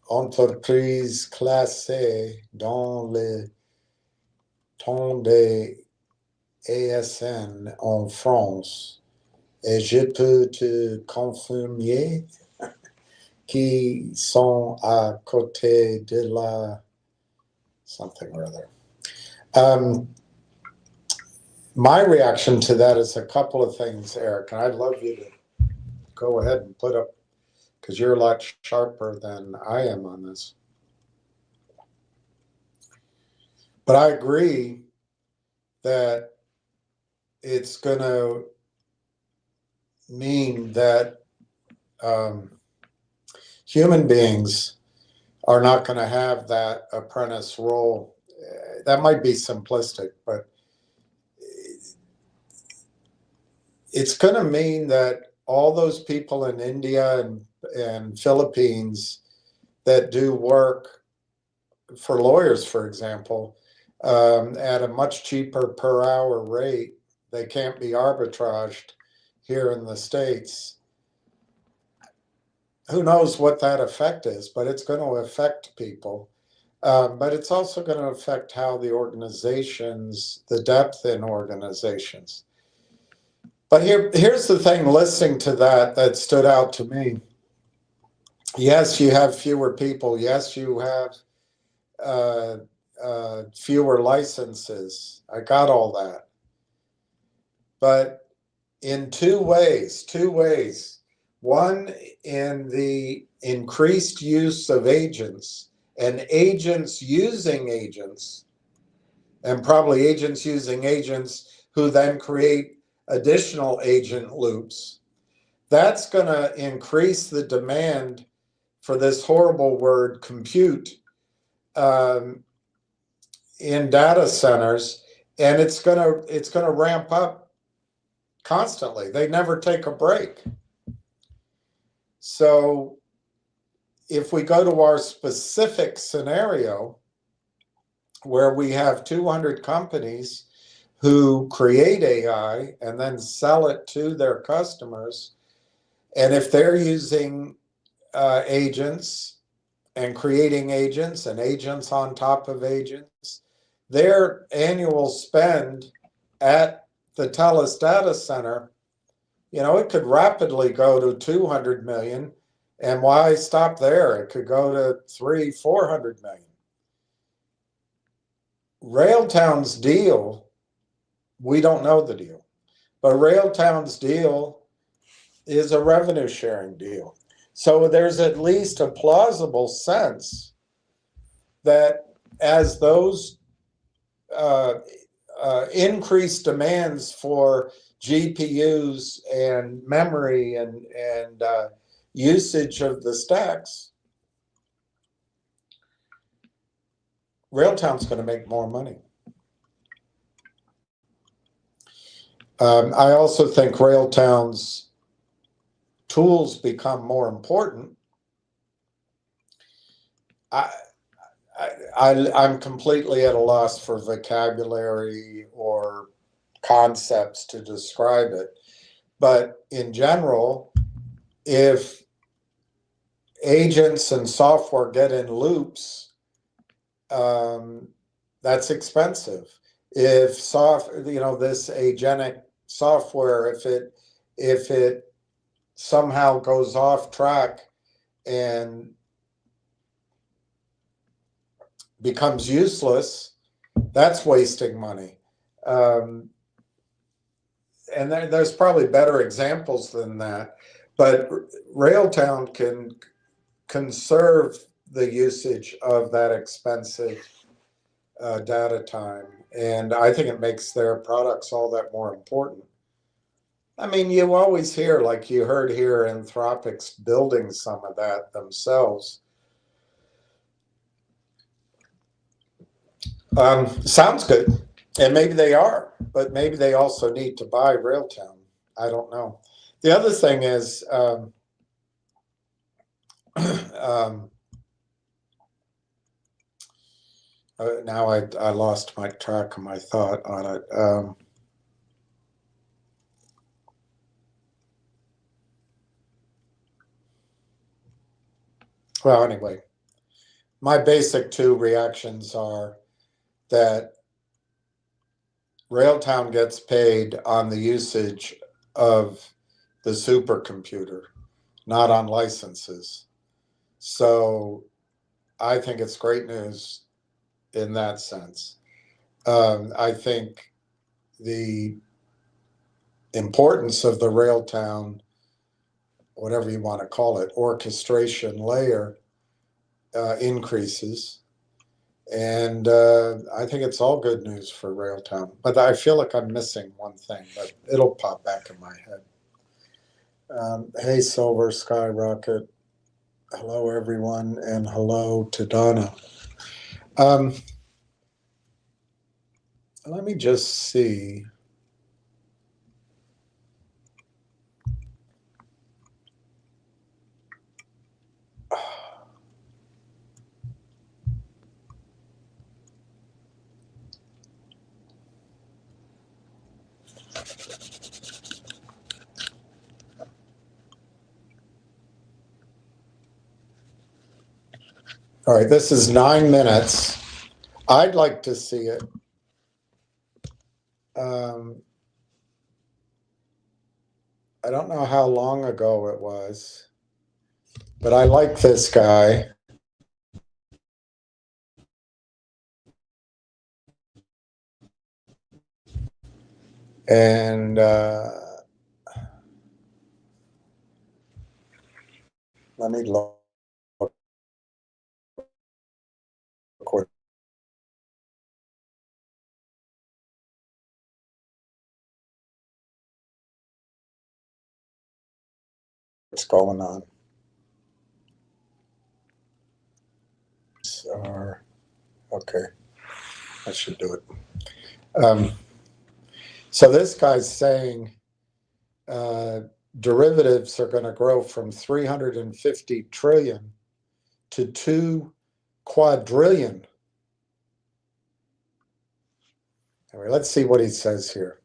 entreprise classée dans le temps des ASN en France. Et je peux te confirmer qu'ils sont à côté de la something or other. My reaction to that is a couple of things, Eric, and I'd love you to go ahead and put up, because you're a lot sharper than I am on this. But I agree that it's going to mean that human beings are not going to have that apprentice role. That might be simplistic, but it's going to mean that all those people in India and Philippines that do work for lawyers, for example, at a much cheaper per hour rate, they can't be arbitraged here in the States. Who knows what that effect is, but it's going to affect people. But it's also going to affect how the organizations, the depth in organizations. But here's the thing, listening to that stood out to me. Yes, you have fewer people. Yes, you have fewer licenses. I got all that. But in two ways. One, in the increased use of agents and agents using agents, and probably agents using agents who then create additional agent loops. That's going to increase the demand for this horrible word compute in data centers, and it's gonna ramp up constantly. They never take a break. So if we go to our specific scenario where we have 200 companies who create AI and then sell it to their customers, and if they're using agents and creating agents and agents on top of agents, their annual spend at the TELUS data center, it could rapidly go to 200 million. And why stop there? It could go to 300-400 million. Railtown's deal, we don't know the deal, but Railtown's deal is a revenue sharing deal. So there's at least a plausible sense that as those increased demands for GPUs and memory and usage of the stacks, Railtown's going to make more money. I also think Railtown's tools become more important. I'm completely at a loss for vocabulary or concepts to describe it. But in general, if agents and software get in loops, that's expensive. If this agentic software, if it somehow goes off track and becomes useless, that's wasting money. And there's probably better examples than that. But Railtown can conserve the usage of that expensive data time. And I think it makes their products all that more important. I mean, you always hear, like you heard here, Anthropic's building some of that themselves. Sounds good. And maybe they are, but maybe they also need to buy Railtown. I don't know. The other thing is, now I lost my track of my thought on it. Well, anyway, my basic two reactions are that Railtown gets paid on the usage of the supercomputer, not on licenses. So I think it's great news in that sense. I think the importance of the Railtown, whatever you want to call it, orchestration layer increases. And I think it's all good news for Railtown. But I feel like I'm missing one thing, but it'll pop back in my head. Hey, Silver Skyrocket. Hello, everyone, and hello to Donna. Let me just see. All right, this is 9 minutes. I'd like to see it. I don't know how long ago it was, but I like this guy. And let me look what's going on. Okay, I should do it. So this guy's saying derivatives are going to grow from 350 trillion to 2 quadrillion. Anyway, let's see what he says here.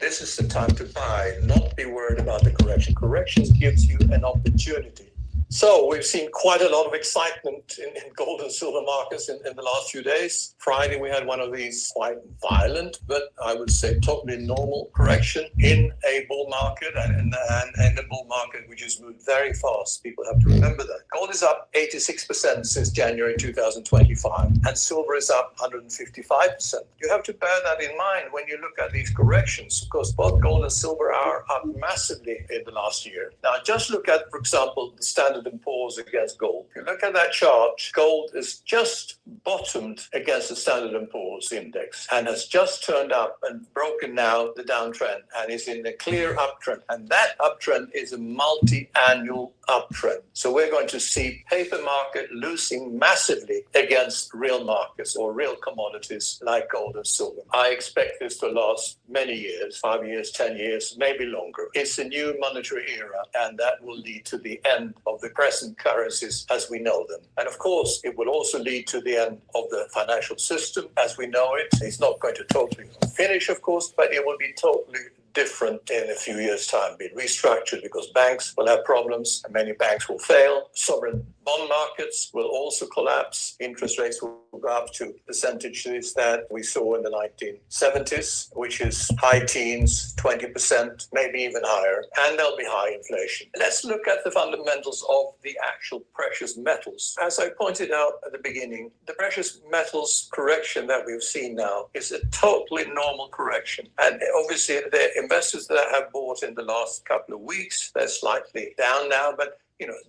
This is the time to buy, not be worried about the correction. Corrections gives you an opportunity. So we've seen quite a lot of excitement in gold and silver markets in the last few days. Friday, we had one of these quite violent, but I would say totally normal correction in a bull market. And the bull market, we just moved very fast. People have to remember that. Gold is up 86% since January 2025, and silver is up 155%. You have to bear that in mind when you look at these corrections, because both gold and silver are up massively in the last year. Now, just look at, for example, the Standard & Poor's against gold. If you look at that chart, gold is just bottomed against the Standard & Poor's index and has just turned up and broken now the downtrend and is in a clear uptrend. And that uptrend is a multi-annual uptrend. So we're going to see paper market losing massively against real markets or real commodities like gold and silver. I expect this to last many years, 5 years, 10 years, maybe longer. It's a new monetary era, and that will lead to the end of the present currencies as we know them. And of course, it will also lead to the end of the financial system as we know it. It's not going to totally finish, of course, but it will be totally different in a few years' time, be restructured, because banks will have problems and many banks will fail. Sovereign bond markets will also collapse. Interest rates will go up to percentages that we saw in the 1970s, which is high teens, 20%, maybe even higher, and there'll be high inflation. Let's look at the fundamentals of the actual precious metals. As I pointed out at the beginning, the precious metals correction that we've seen now is a totally normal correction. And obviously, the investors that have bought in the last couple of weeks, they're slightly down now, but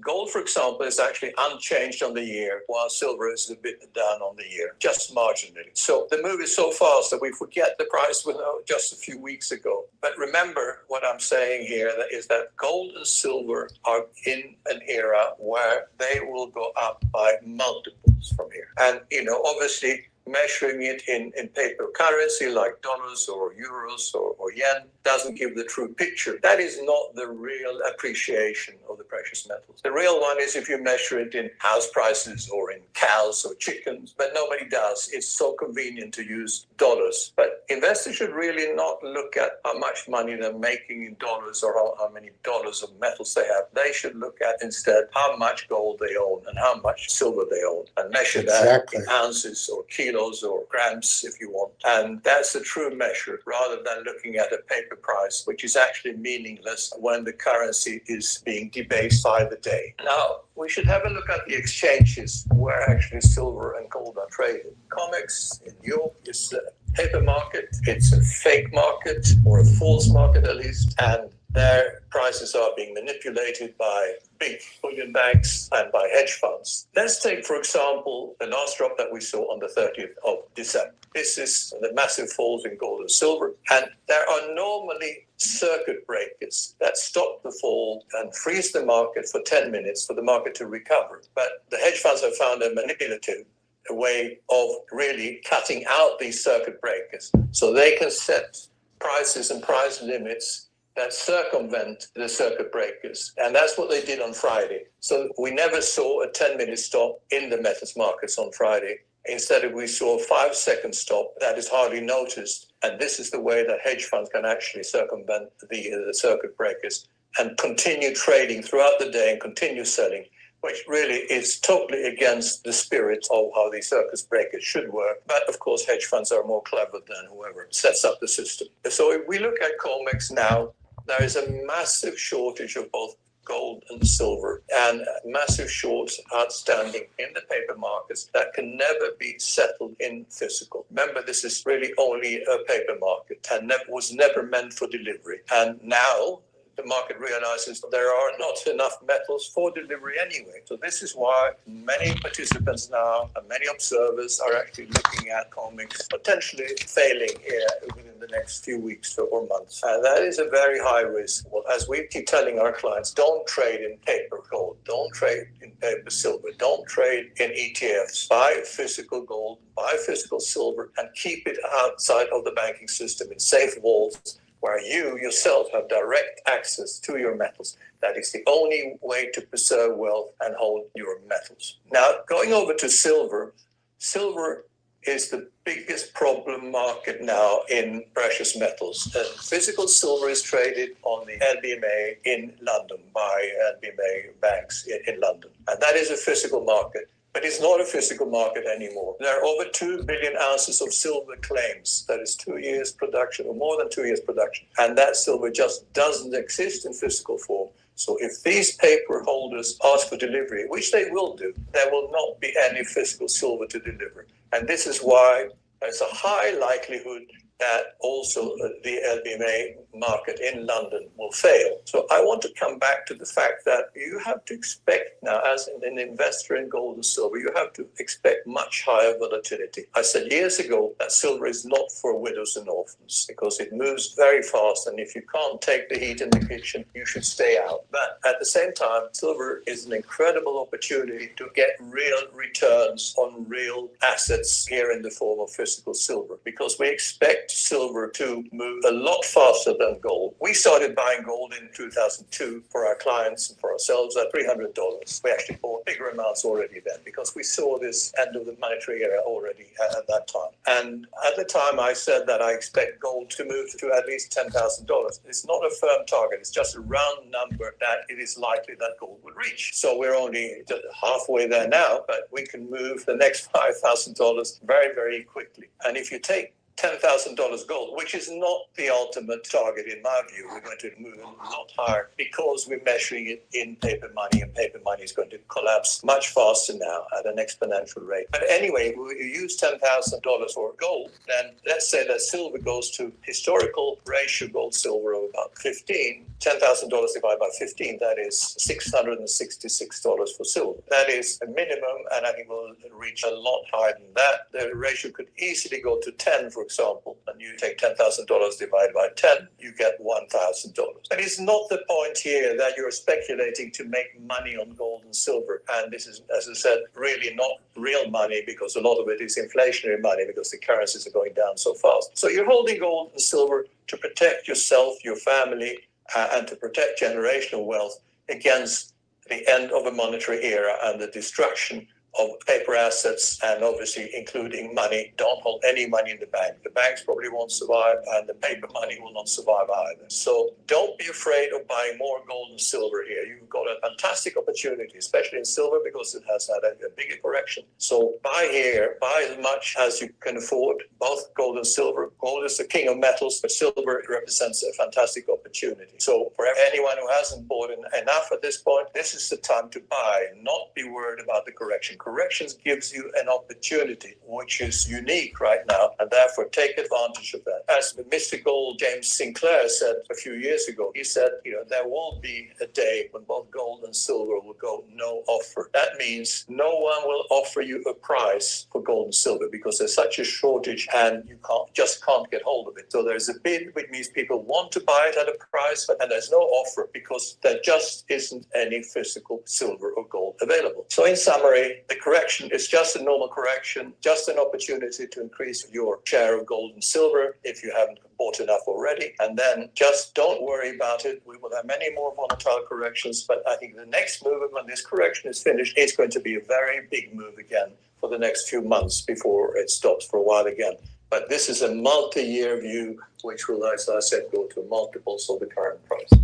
gold, for example, is actually unchanged on the year, while silver is a bit down on the year, just marginally. So the move is so fast that we forget the price was just a few weeks ago. But remember what I'm saying here is that gold and silver are in an era where they will go up by multiples from here. And, obviously, measuring it in paper currency like dollars or euros or yen doesn't give the true picture. That is not the real appreciation of the precious metals. The real one is if you measure it in house prices or in cows or chickens, but nobody does. It's so convenient to use dollars. But investors should really not look at how much money they're making in dollars or how many dollars of metals they have. They should look at instead how much gold they own and how much silver they own and measure that in ounces or kilos or grams if you want. And that's the true measure rather than looking at a paper price, which is actually meaningless when the currency is being debased by the day. Now, we should have a look at the exchanges where actually silver and gold are traded. COMEX in New York is a paper market. It's a fake market, or a false market at least, and their prices are being manipulated by big bullion banks and by hedge funds. Let's take, for example, the last drop that we saw on the 30th of December. This is the massive falls in gold and silver. And there are normally circuit breakers that stop the fall and freeze the market for 10 minutes for the market to recover. But the hedge funds have found a manipulative way of really cutting out these circuit breakers so they can set prices and price limits that circumvent the circuit breakers. And that's what they did on Friday. So we never saw a 10-minute stop in the metals markets on Friday. Instead, we saw a 5-second stop that is hardly noticed. And this is the way that hedge funds can actually circumvent the circuit breakers and continue trading throughout the day and continue selling, which really is totally against the spirit of how these circuit breakers should work. But of course, hedge funds are more clever than whoever sets up the system. So if we look at COMEX now, there is a massive shortage of both gold and silver, and massive shorts outstanding in the paper markets that can never be settled in physical. Remember, this is really only a paper market and was never meant for delivery. And now the market realizes there are not enough metals for delivery anyway. So this is why many participants now and many observers are actually looking at COMEX potentially failing here within the next few weeks or months. And that is a very high risk. Well, as we keep telling our clients, don't trade in paper gold, don't trade in paper silver, don't trade in ETFs. Buy physical gold, buy physical silver, and keep it outside of the banking system in safe vaults, where you yourself have direct access to your metals. That is the only way to preserve wealth and hold your metals. Now, going over to silver, silver is the biggest problem market now in precious metals. Physical silver is traded on the LBMA in London by LBMA banks in London. And that is a physical market. But it's not a physical market anymore. There are over 2 billion ounces of silver claims. That is 2 years production, or more than 2 years production. And that silver just doesn't exist in physical form. So if these paper holders ask for delivery, which they will do, there will not be any physical silver to deliver. And this is why there's a high likelihood that also the LBMA market in London will fail. So I want to come back to the fact that you have to expect now, as an investor in gold and silver, you have to expect much higher volatility. I said years ago that silver is not for widows and orphans because it moves very fast, and if you can't take the heat in the kitchen, you should stay out. But at the same time, silver is an incredible opportunity to get real returns on real assets here in the form of physical silver, because we expect silver to move a lot faster than gold. We started buying gold in 2002 for our clients and for ourselves at $300. We actually bought bigger amounts already then because we saw this end of the monetary era already at that time. And at the time I said that I expect gold to move to at least $10,000. It's not a firm target. It's just a round number that it is likely that gold will reach. So we're only halfway there now, but we can move the next $5,000 very, very quickly. And if you take $10,000 gold, which is not the ultimate target in my view. We're going to move a lot higher because we're measuring it in paper money, and paper money is going to collapse much faster now at an exponential rate. But anyway, we use $10,000 for gold, then let's say that silver goes to historical ratio gold-silver of about 15. $10,000 divided by 15, that is $666 for silver. That is a minimum, and I think we'll reach a lot higher than that. The ratio could easily go to 10, for example, and you take $10,000 divided by 10, you get $1,000. But it's not the point here that you're speculating to make money on gold and silver. And this is, as I said, really not real money, because a lot of it is inflationary money because the currencies are going down so fast. So you're holding gold and silver to protect yourself, your family, and to protect generational wealth against the end of a monetary era and the destruction of paper assets, and obviously including money. Don't hold any money in the bank. The banks probably won't survive, and the paper money will not survive either. So don't be afraid of buying more gold and silver here. You've got a fantastic opportunity, especially in silver, because it has had a bigger correction. So buy here, buy as much as you can afford, both gold and silver. Gold is the king of metals, but silver represents a fantastic opportunity. So for anyone who hasn't bought enough at this point, this is the time to buy, not be worried about the correction. Corrections gives you an opportunity, which is unique right now, and therefore take advantage of that. As Mr. Gold, James Sinclair, said a few years ago, he said, there will be a day when both gold and silver will go no offer. That means no one will offer you a price for gold and silver because there's such a shortage and you just can't get hold of it. So there's a bid, which means people want to buy it at a price, and there's no offer because there just isn't any physical silver or gold available. So in summary, the correction is just a normal correction, just an opportunity to increase your share of gold and silver if you haven't bought enough already. And then just don't worry about it. We will have many more volatile corrections, but I think the next move, when this correction is finished, is going to be a very big move again for the next few months before it stops for a while again. But this is a multi-year view, which will, as I said, go to multiples of the current prices.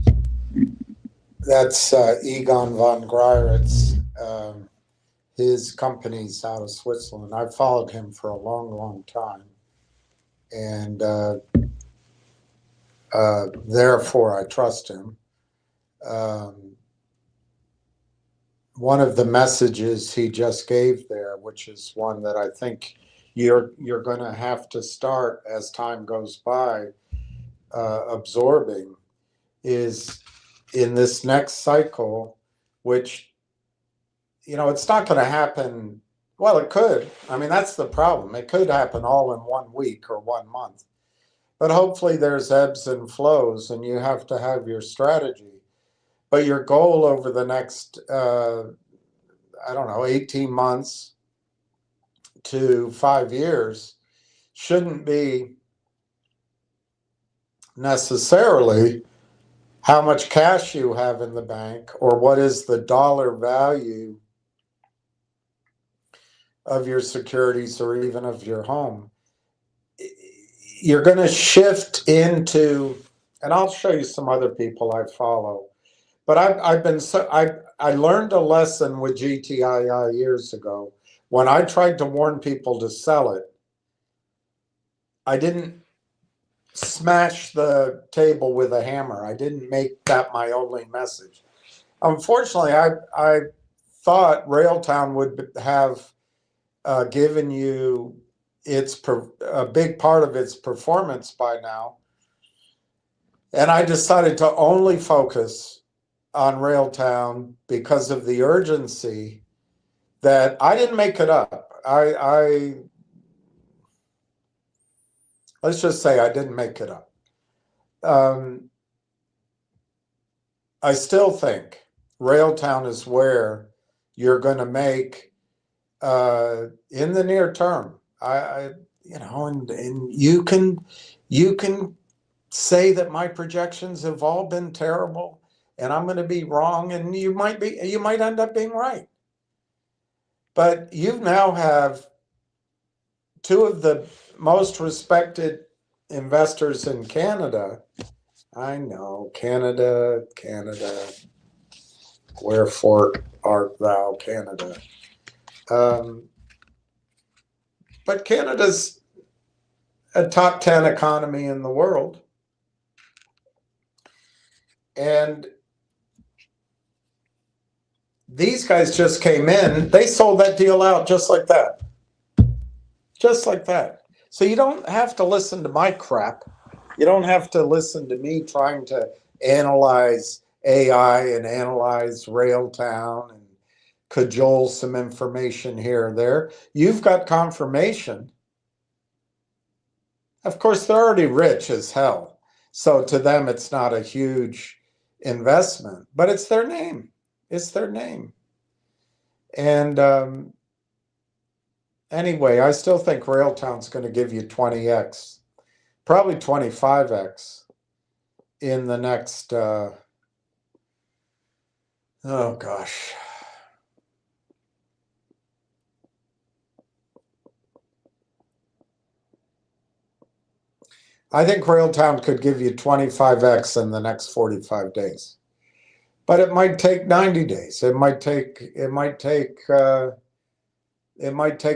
That's Egon von Greyerz. His company's out of Switzerland. I've followed him for a long, long time. And therefore, I trust him. one of the messages he just gave there, which is one that I think you're going to have to start as time goes by absorbing, is in this next cycle, which, you know, it's not going to happen. Well, it could. I mean, that's the problem. It could happen all in 1 week or 1 month. But hopefully there's ebbs and flows, and you have to have your strategy. But your goal over the next, I don't know, 18 months to 5 years shouldn't be necessarily how much cash you have in the bank or what is the dollar value of your securities or even of your home. You're going to shift into, and I'll show you some other people I follow, but I learned a lesson with GTII years ago. When I tried to warn people to sell it, I didn't smash the table with a hammer. I didn't make that my only message. Unfortunately, I thought Railtown would have given you a big part of its performance by now. And I decided to only focus on Railtown because of the urgency that I didn't make it up. Let's just say I didn't make it up. I still think Railtown is where you're going to make in the near term. And you can say that my projections have all been terrible, and I'm going to be wrong, and you might end up being right. But you now have two of the most respected investors in Canada. I know, Canada, wherefore art thou, Canada? But Canada's a top 10 economy in the world. And these guys just came in, they sold that deal out just like that. Just like that. So you don't have to listen to my crap. You don't have to listen to me trying to analyze AI and analyze Railtown and cajole some information here or there. You've got confirmation. Of course, they're already rich as hell. So to them, it's not a huge investment, but it's their name. It's their name. And anyway, I still think Railtown's going to give you 20x, probably 25x in the next, oh gosh. I think Railtown could give you 25x in the next 45 days. But it might take 90 days. It might take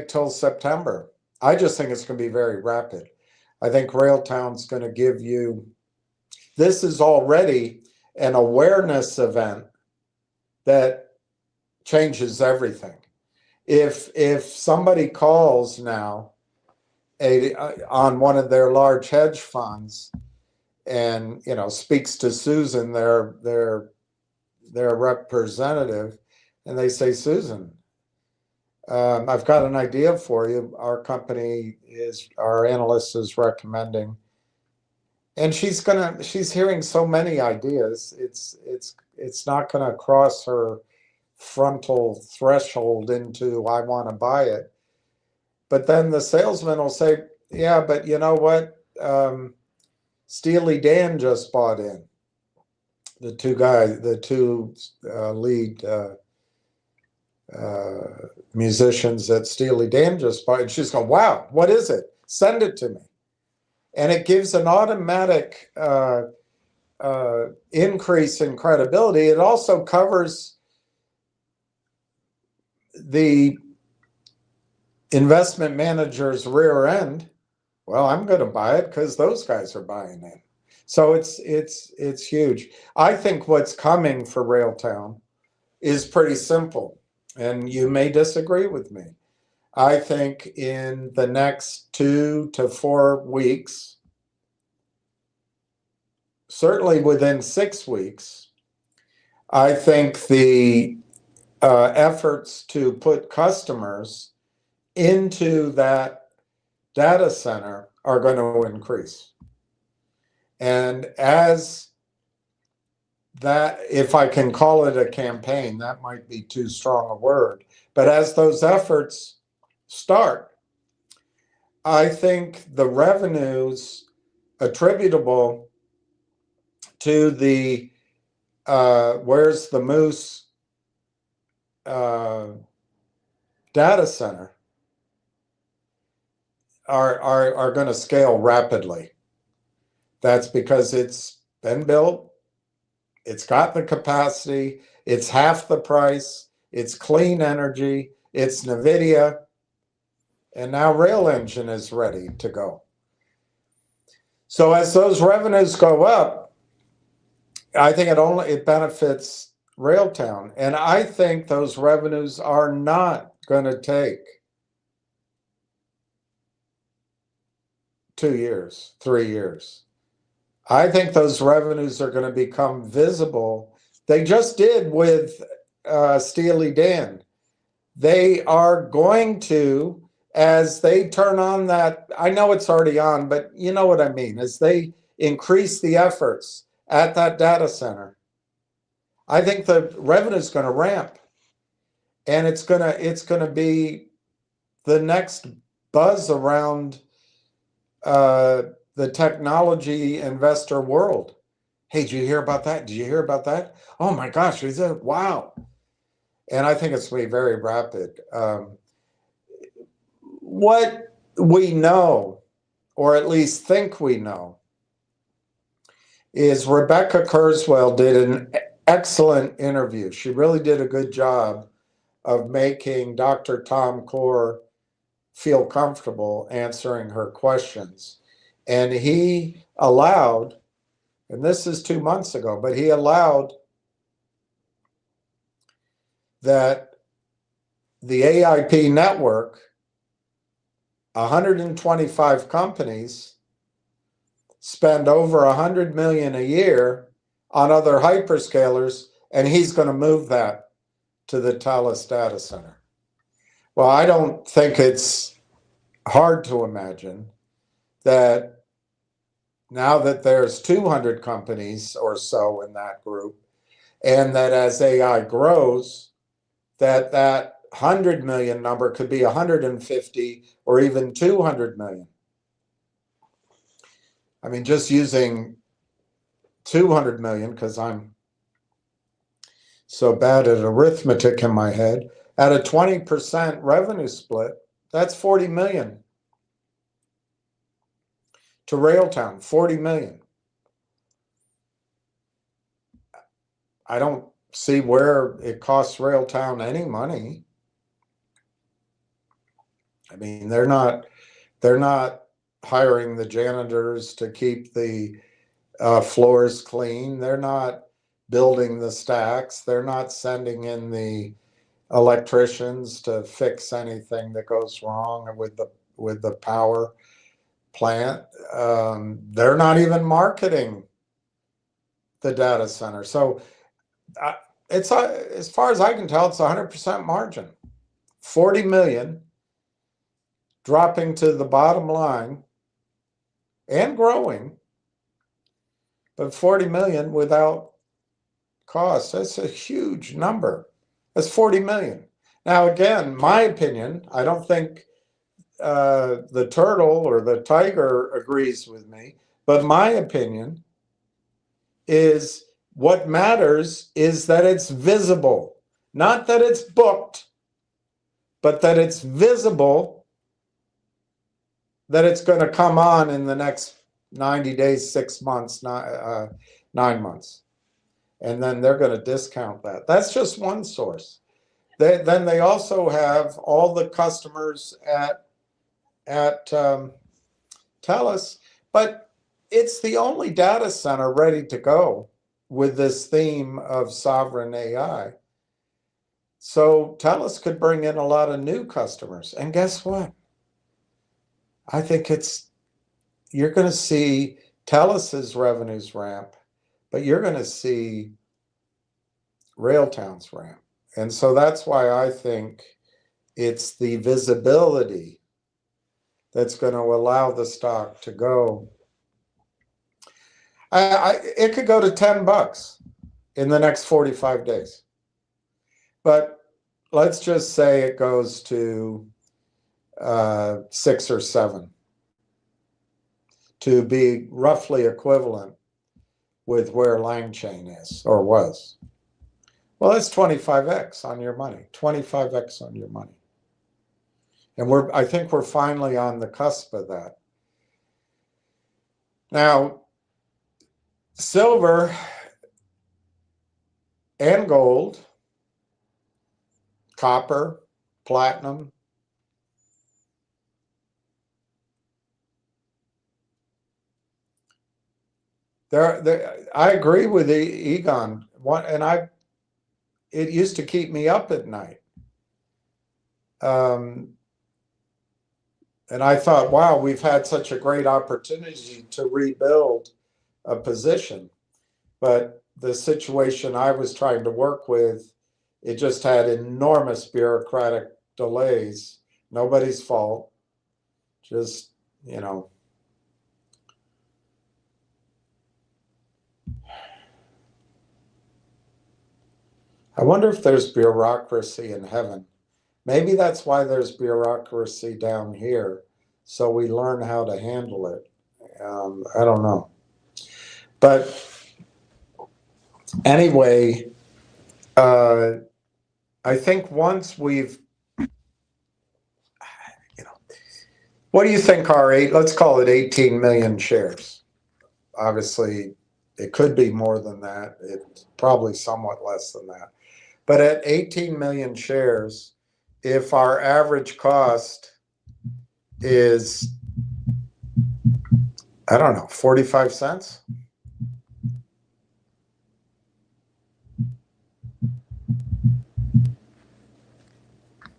till September. I just think it's going to be very rapid. I think Railtown's going to give you, this is already an awareness event that changes everything. If somebody calls now on one of their large hedge funds and speaks to Susan, their representative, and they say, Susan, I've got an idea for you. Our analyst is recommending, and she's hearing so many ideas. It's not going to cross her frontal threshold into I want to buy it. But then the salesman will say, yeah, but you know what? Steely Dan just bought in. The two lead musicians at Steely Dan just bought, and she's going, wow, what is it? Send it to me. And it gives an automatic increase in credibility. It also covers the investment manager's rear end. Well, I'm going to buy it because those guys are buying it. So it's huge. I think what's coming for Railtown is pretty simple, and you may disagree with me. I think in the next 2 to 4 weeks, certainly within 6 weeks, I think the efforts to put customers into that data center are going to increase. And as that, if I can call it a campaign, that might be too strong a word, but as those efforts start, I think the revenues attributable to the Where's the Moose data center are going to scale rapidly. That's because it's been built, it's got the capacity, it's half the price, it's clean energy, it's NVIDIA, and now Rail Engine is ready to go. So as those revenues go up, I think it benefits Railtown. And I think those revenues are not going to take 2 years, 3 years. I think those revenues are going to become visible. They just did with Steely Dan. They are going to, as they turn on that, I know it's already on, but you know what I mean, as they increase the efforts at that data center, I think the revenue is going to ramp, and it's going to be the next buzz around the technology investor world. Hey, did you hear about that? Did you hear about that? Oh my gosh, is it? Wow. And I think it's going to be very rapid. What we know, or at least think we know, is Rebecca Kurzweil did an excellent interview. She really did a good job of making Dr. Tom Core feel comfortable answering her questions. And he allowed, and this is 2 months ago, but he allowed that the AIP network, 125 companies, spend over $100 million a year on other hyperscalers, and he's going to move that to the Thales data center. Well, I don't think it's hard to imagine that now that there's 200 companies or so in that group, and that as AI grows, that 100 million number could be 150 or even 200 million. I mean, just using 200 million, because I'm so bad at arithmetic in my head, at a 20% revenue split, that's 40 million to Railtown, 40 million. I don't see where it costs Railtown any money. I mean, they're not hiring the janitors to keep the floors clean. They're not building the stacks. They're not sending in the electricians to fix anything that goes wrong with the power plant. They're not even marketing the data center. So it's as far as I can tell, it's 100% margin. 40 million dropping to the bottom line and growing, but 40 million without cost. That's a huge number. That's 40 million. Now, again, my opinion, I don't think the turtle or the tiger agrees with me, but my opinion is what matters is that it's visible, not that it's booked, but that it's visible, that it's going to come on in the next 90 days, 6 months, 9 months. And then they're going to discount that. That's just one source. Then they also have all the customers at Thales, but it's the only data center ready to go with this theme of sovereign AI. So TELUS could bring in a lot of new customers. And guess what? I think you're going to see TELUS's revenues ramp, but you're going to see Railtown's ramp. And so that's why I think it's the visibility that's going to allow the stock to go. It could go to $10 in the next 45 days. But let's just say it goes to 6 or 7 to be roughly equivalent with where Langchain is or was. Well, that's 25x on your money, 25x on your money. And I think we're finally on the cusp of that. Now, silver and gold, copper, platinum, I agree with Egon. It used to keep me up at night. And I thought, wow, we've had such a great opportunity to rebuild a position. But the situation I was trying to work with, it just had enormous bureaucratic delays. Nobody's fault. Just, I wonder if there's bureaucracy in heaven. Maybe that's why there's bureaucracy down here, so we learn how to handle it. I don't know. But anyway, I think once we've, what do you think let's call it 18 million shares. Obviously, it could be more than that. It's probably somewhat less than that. But at 18 million shares, if our average cost is, I don't know, 45 cents?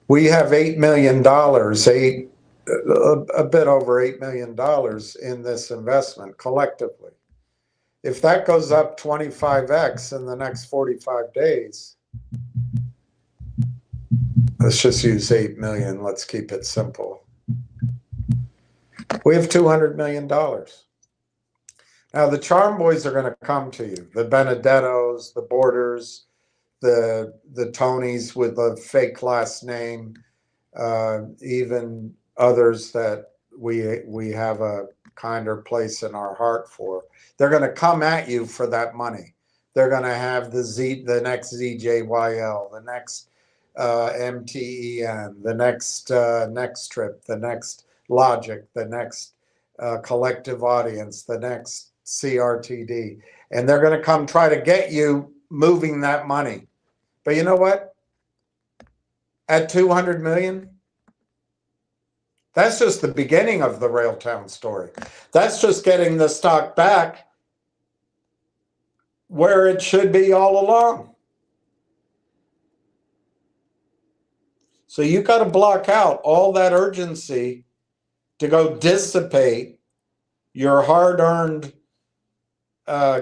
We have $8 million, a bit over $8 million in this investment collectively. If that goes up 25x in the next 45 days, let's just use 8 million. Let's keep it simple. We have $200 million. Now, the Charm Boys are going to come to you. The Benedettos, the Borders, the Tonys with a fake last name, even others that we have a kinder place in our heart for. They're going to come at you for that money. They're going to have the next ZJYL, the next MTEN, the next Next Trip, the next Logic, the next Collective Audience, the next CRTD. And they're going to come try to get you moving that money. But you know what? At 200 million, that's just the beginning of the Railtown story. That's just getting the stock back where it should be all along. So you got to block out all that urgency to go dissipate your hard-earned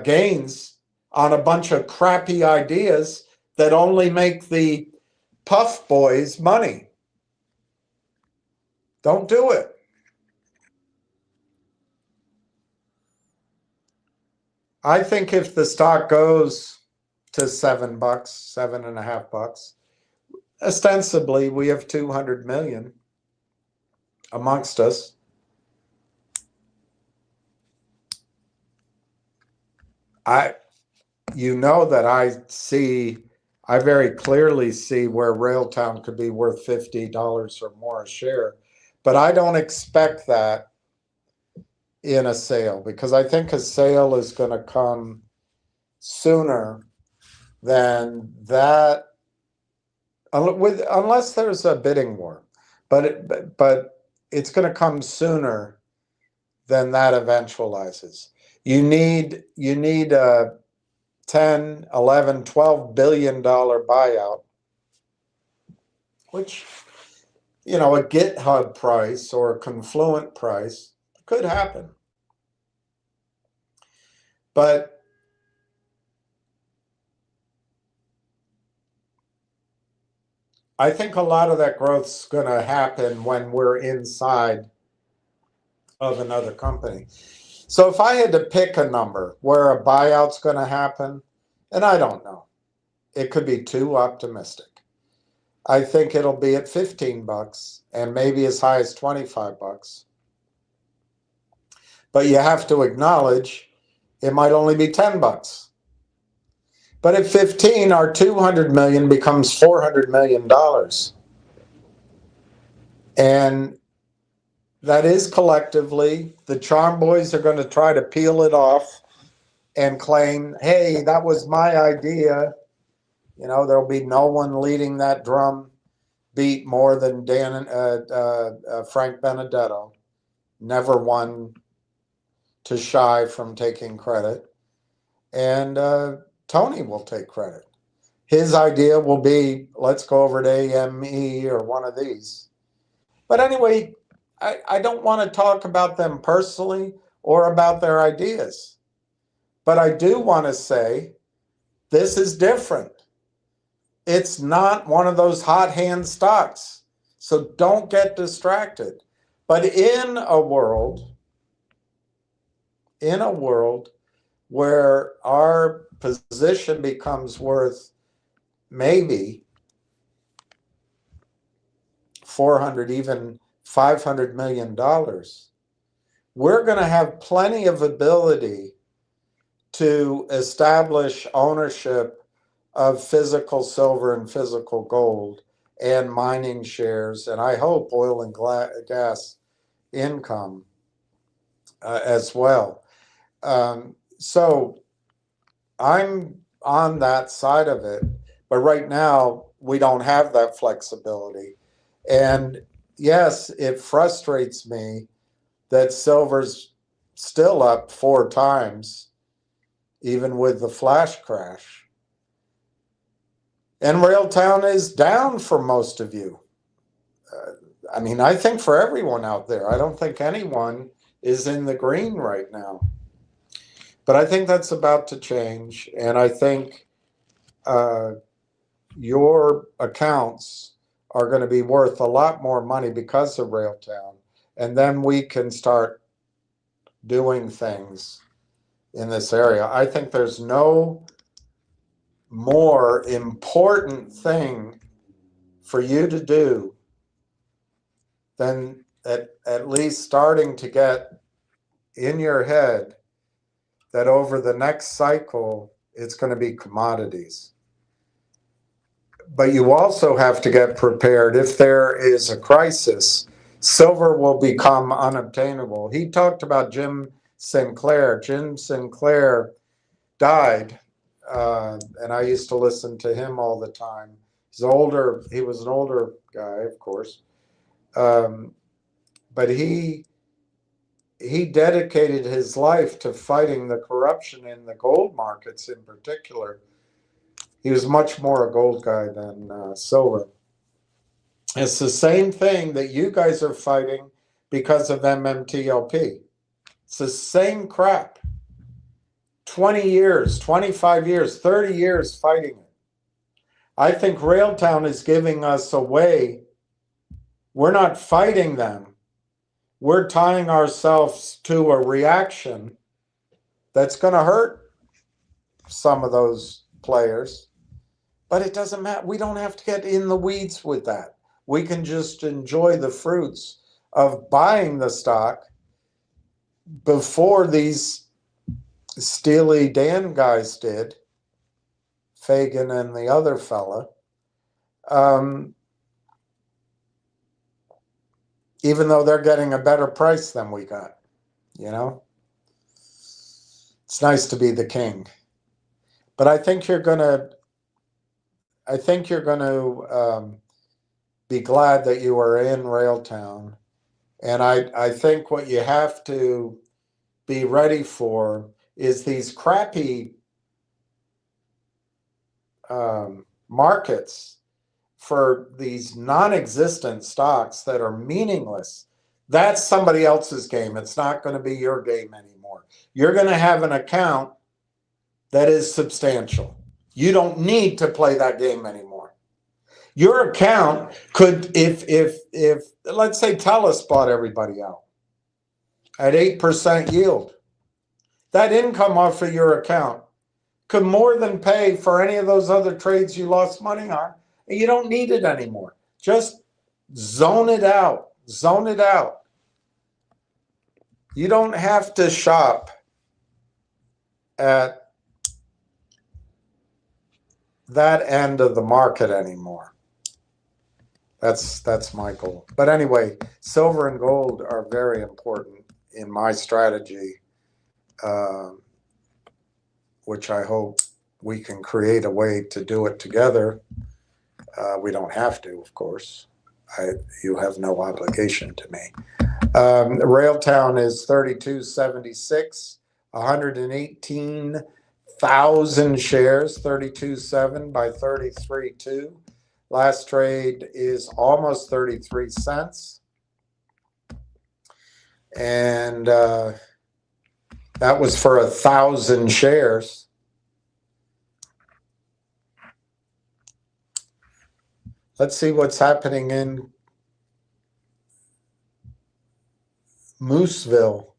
gains on a bunch of crappy ideas that only make the puff boys money. Don't do it. I think if the stock goes to $7, $7.50, ostensibly we have 200 million amongst us. That I very clearly see where Railtown could be worth $50 or more a share, but I don't expect that in a sale, because I think a sale is going to come sooner than that, unless there's a bidding war. But it's going to come sooner than that eventualizes. You need a $10, $11, $12 billion buyout which, you know, a GitHub price or a Confluent price could happen. But I think a lot of that growth's going to happen when we're inside of another company. So if I had to pick a number where a buyout's going to happen, and I don't know, it could be too optimistic. I think it'll be at $15 and maybe as high as $25. But you have to acknowledge it might only be $10. But at 15, our 200 million becomes $400 million. And that is collectively, the Charm Boys are going to try to peel it off and claim, hey, that was my idea. You know, there'll be no one leading that drum beat more than Frank Benedetto. Never one to shy from taking credit. And Tony will take credit. His idea will be, let's go over to AME or one of these. But anyway, I don't want to talk about them personally or about their ideas. But I do want to say this is different. It's not one of those hot hand stocks. So don't get distracted. But in a world where our position becomes worth maybe 400, even $500 million, we're going to have plenty of ability to establish ownership of physical silver and physical gold and mining shares, and I hope oil and gas income as well. So I'm on that side of it, but right now we don't have that flexibility. And yes, it frustrates me that silver's still up 4 times, even with the flash crash. And Railtown is down for most of you. I mean, I think for everyone out there, I don't think anyone is in the green right now. But I think that's about to change. And I think your accounts are going to be worth a lot more money because of Railtown. And then we can start doing things in this area. I think there's no more important thing for you to do than at least starting to get in your head that over the next cycle, it's going to be commodities. But you also have to get prepared. If there is a crisis, silver will become unobtainable. He talked about Jim Sinclair. Jim Sinclair died, and I used to listen to him all the time. He was an older guy, of course. But he dedicated his life to fighting the corruption in the gold markets in particular. He was much more a gold guy than silver. It's the same thing that you guys are fighting because of MMTLP. It's the same crap. 20 years, 25 years, 30 years fighting it. I think Railtown is giving us a way. We're not fighting them. We're tying ourselves to a reaction that's going to hurt some of those players. But it doesn't matter. We don't have to get in the weeds with that. We can just enjoy the fruits of buying the stock before these Steely Dan guys did, Fagan and the other fella. Even though they're getting a better price than we got, you know? It's nice to be the king. But I think you're going to be glad that you are in Railtown. And I think what you have to be ready for is these crappy markets for these non-existent stocks that are meaningless, that's somebody else's game. It's not going to be your game anymore. You're going to have an account that is substantial. You don't need to play that game anymore. Your account could, if let's say Telus bought everybody out at 8% yield, that income off of your account could more than pay for any of those other trades you lost money on. And you don't need it anymore. Just zone it out. Zone it out. You don't have to shop at that end of the market anymore. That's my goal. But anyway, silver and gold are very important in my strategy, which I hope we can create a way to do it together. We don't have to, of course. You have no obligation to me. Railtown is 3276, 118,000 shares, 32.7 by 33.2. Last trade is almost 33 cents. And that was for 1,000 shares. Let's see what's happening in Mooseville.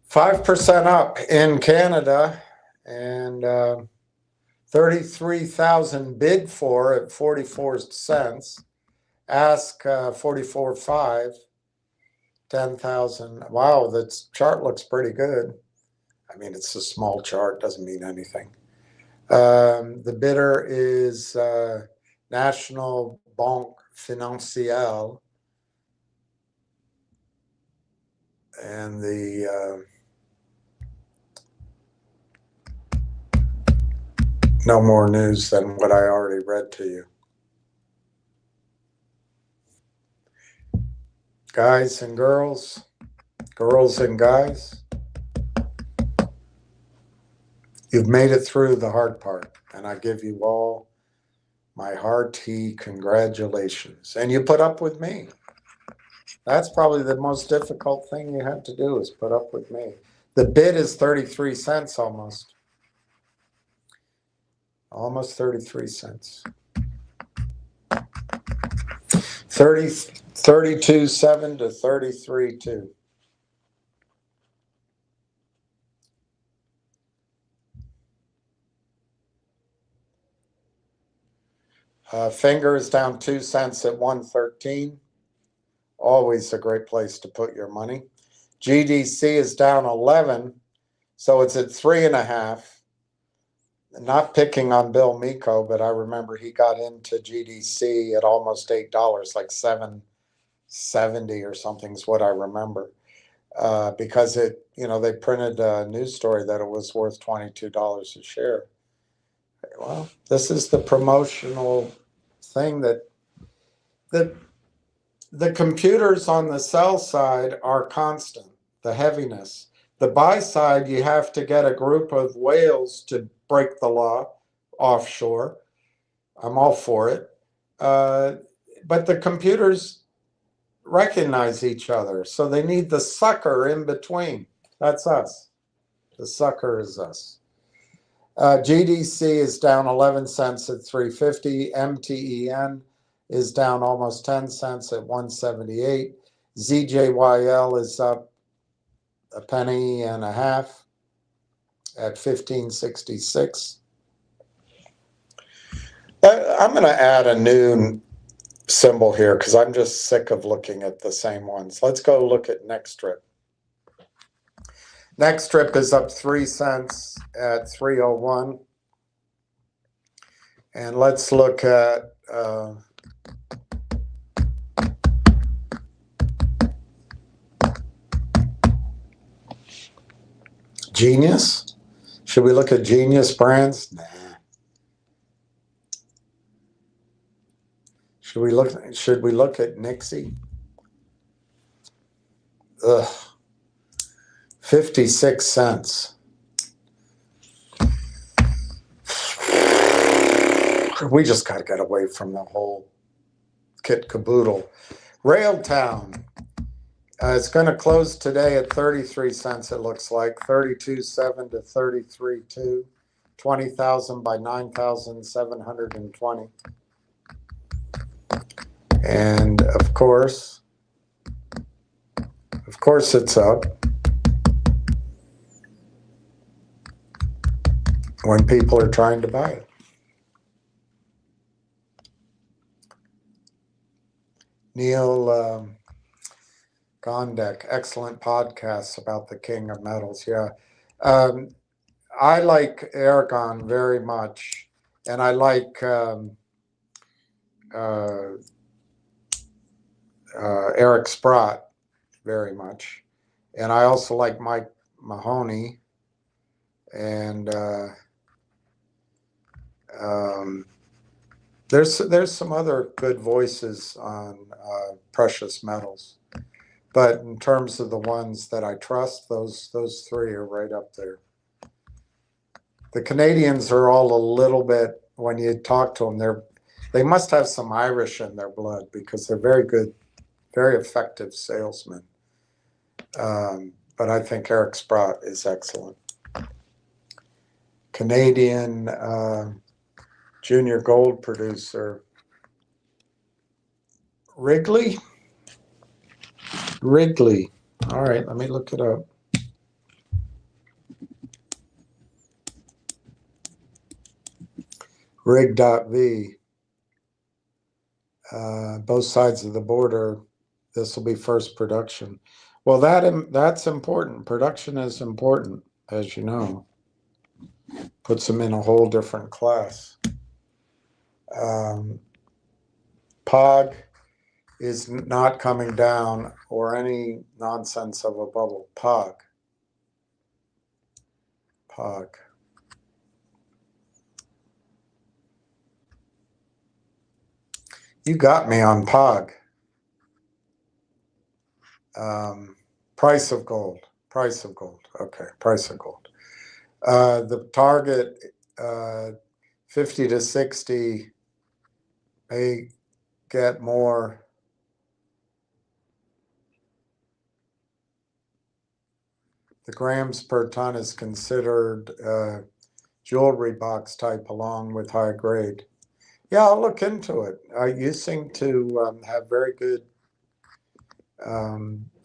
%5 up in Canada, and 33,000 bid for at 44 cents. Ask 44.5, 10,000. Wow, the chart looks pretty good. I mean, it's a small chart, doesn't mean anything. The bidder is National Banque Financière, and the no more news than what I already read to you. Guys and girls, girls and guys, you've made it through the hard part, and I give you all my hearty congratulations. And you put up with me. That's probably the most difficult thing you have to do, is put up with me. The bid is 33 cents almost. Almost 33 cents. 32.7 to 33.2. Finger is down 2 cents at 113. Always a great place to put your money. GDC is down 11, so it's at 3.5. Not picking on Bill Miko, but I remember he got into GDC at almost $8, like $7.70 or something is what I remember. Because it, they printed a news story that it was worth $22 a share. Well, this is the promotional thing that the computers on the sell side are constant, the heaviness. The buy side, you have to get a group of whales to break the law offshore. I'm all for it. But the computers recognize each other, so they need the sucker in between. That's us. The sucker is us. GDC is down 11 cents at 350. MTEN is down almost 10 cents at 178. ZJYL is up a penny and a half at 1566. I'm going to add a new symbol here because I'm just sick of looking at the same ones. Let's go look at Next Strip. Next Strip is up 3 cents at 301. And let's look at Genius. Should we look at Genius Brands? Nah. Should we look at Nixie? Ugh, 56 cents. We just got to get away from the whole kit caboodle. Railtown. It's going to close today at 33 cents, it looks like. 32.7 to 33.2. 20,000 by 9,720. And of course it's up when people are trying to buy it. Neil Gondek, excellent podcasts about the King of Metals. Yeah. I like Aragon very much, and I like Eric Sprott very much, and I also like Mike Mahoney, and there's some other good voices on precious metals, but in terms of the ones that I trust, those three are right up there. The Canadians are all a little bit, when you talk to them, they must have some Irish in their blood because they're very good, very effective salesmen. But I think Eric Sprott is excellent. Canadian junior gold producer, Wrigley. All right, let me look it up. Rig.V. Both sides of the border, this will be first production. Well, that's important. Production is important, as you know. Puts them in a whole different class. POG is not coming down or any nonsense of a bubble. POG. You got me on POG. Price of gold. Okay, price of gold. The target 50 to 60 may get more. The grams per ton is considered jewelry box type along with high grade. Yeah, I'll look into it. You seem to have very good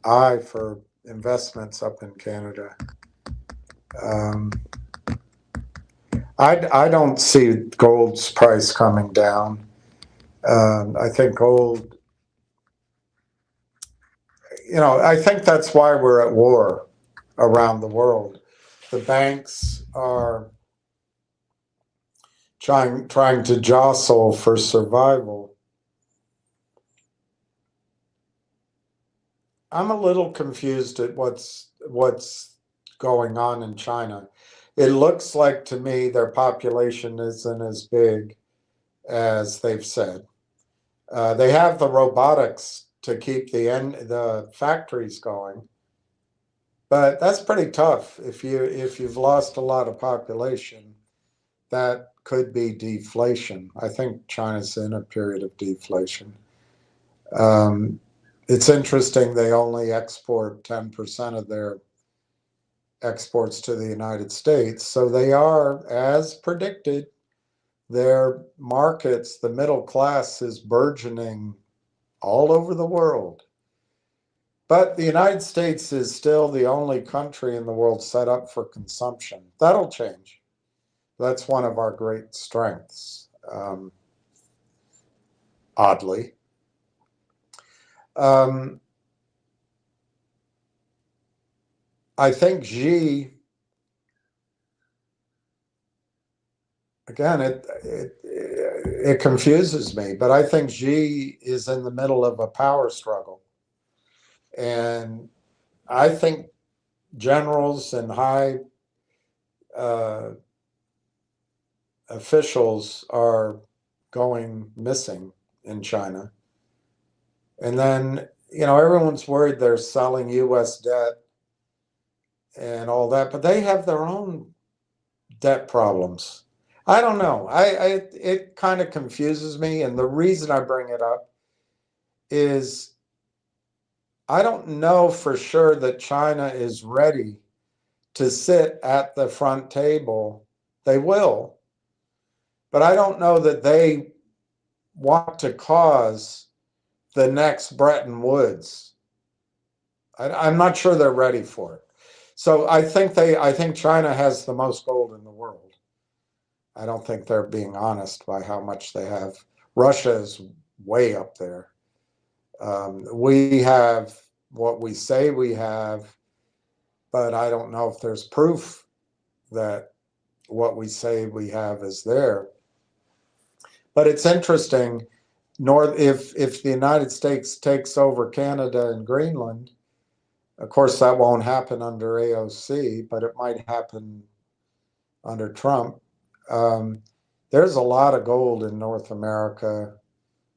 eye for investments up in Canada. I don't see gold's price coming down. I think gold, I think that's why we're at war around the world. The banks are trying to jostle for survival. I'm a little confused at what's going on in China. It looks like to me their population isn't as big as they've said. They have the robotics to keep the factories going, but that's pretty tough. If you've lost a lot of population, that could be deflation. I think China's in a period of deflation. It's interesting they only export 10% of their exports to the United States. So they are, as predicted, their markets, the middle class is burgeoning all over the world. But the United States is still the only country in the world set up for consumption. That'll change. That's one of our great strengths, oddly. I think Xi, again, it confuses me, but I think Xi is in the middle of a power struggle. And I think generals and high officials are going missing in China. And then everyone's worried they're selling U.S. debt and all that, but they have their own debt problems. I don't know. It kind of confuses me, and the reason I bring it up is I don't know for sure that China is ready to sit at the front table. They will, but I don't know that they want to cause the next Bretton Woods. I'm not sure they're ready for it. So I think China has the most gold in the world. I don't think they're being honest by how much they have. Russia is way up there. We have what we say we have, but I don't know if there's proof that what we say we have is there. But it's interesting, if the United States takes over Canada and Greenland, of course that won't happen under AOC, but it might happen under Trump. There's a lot of gold in North America,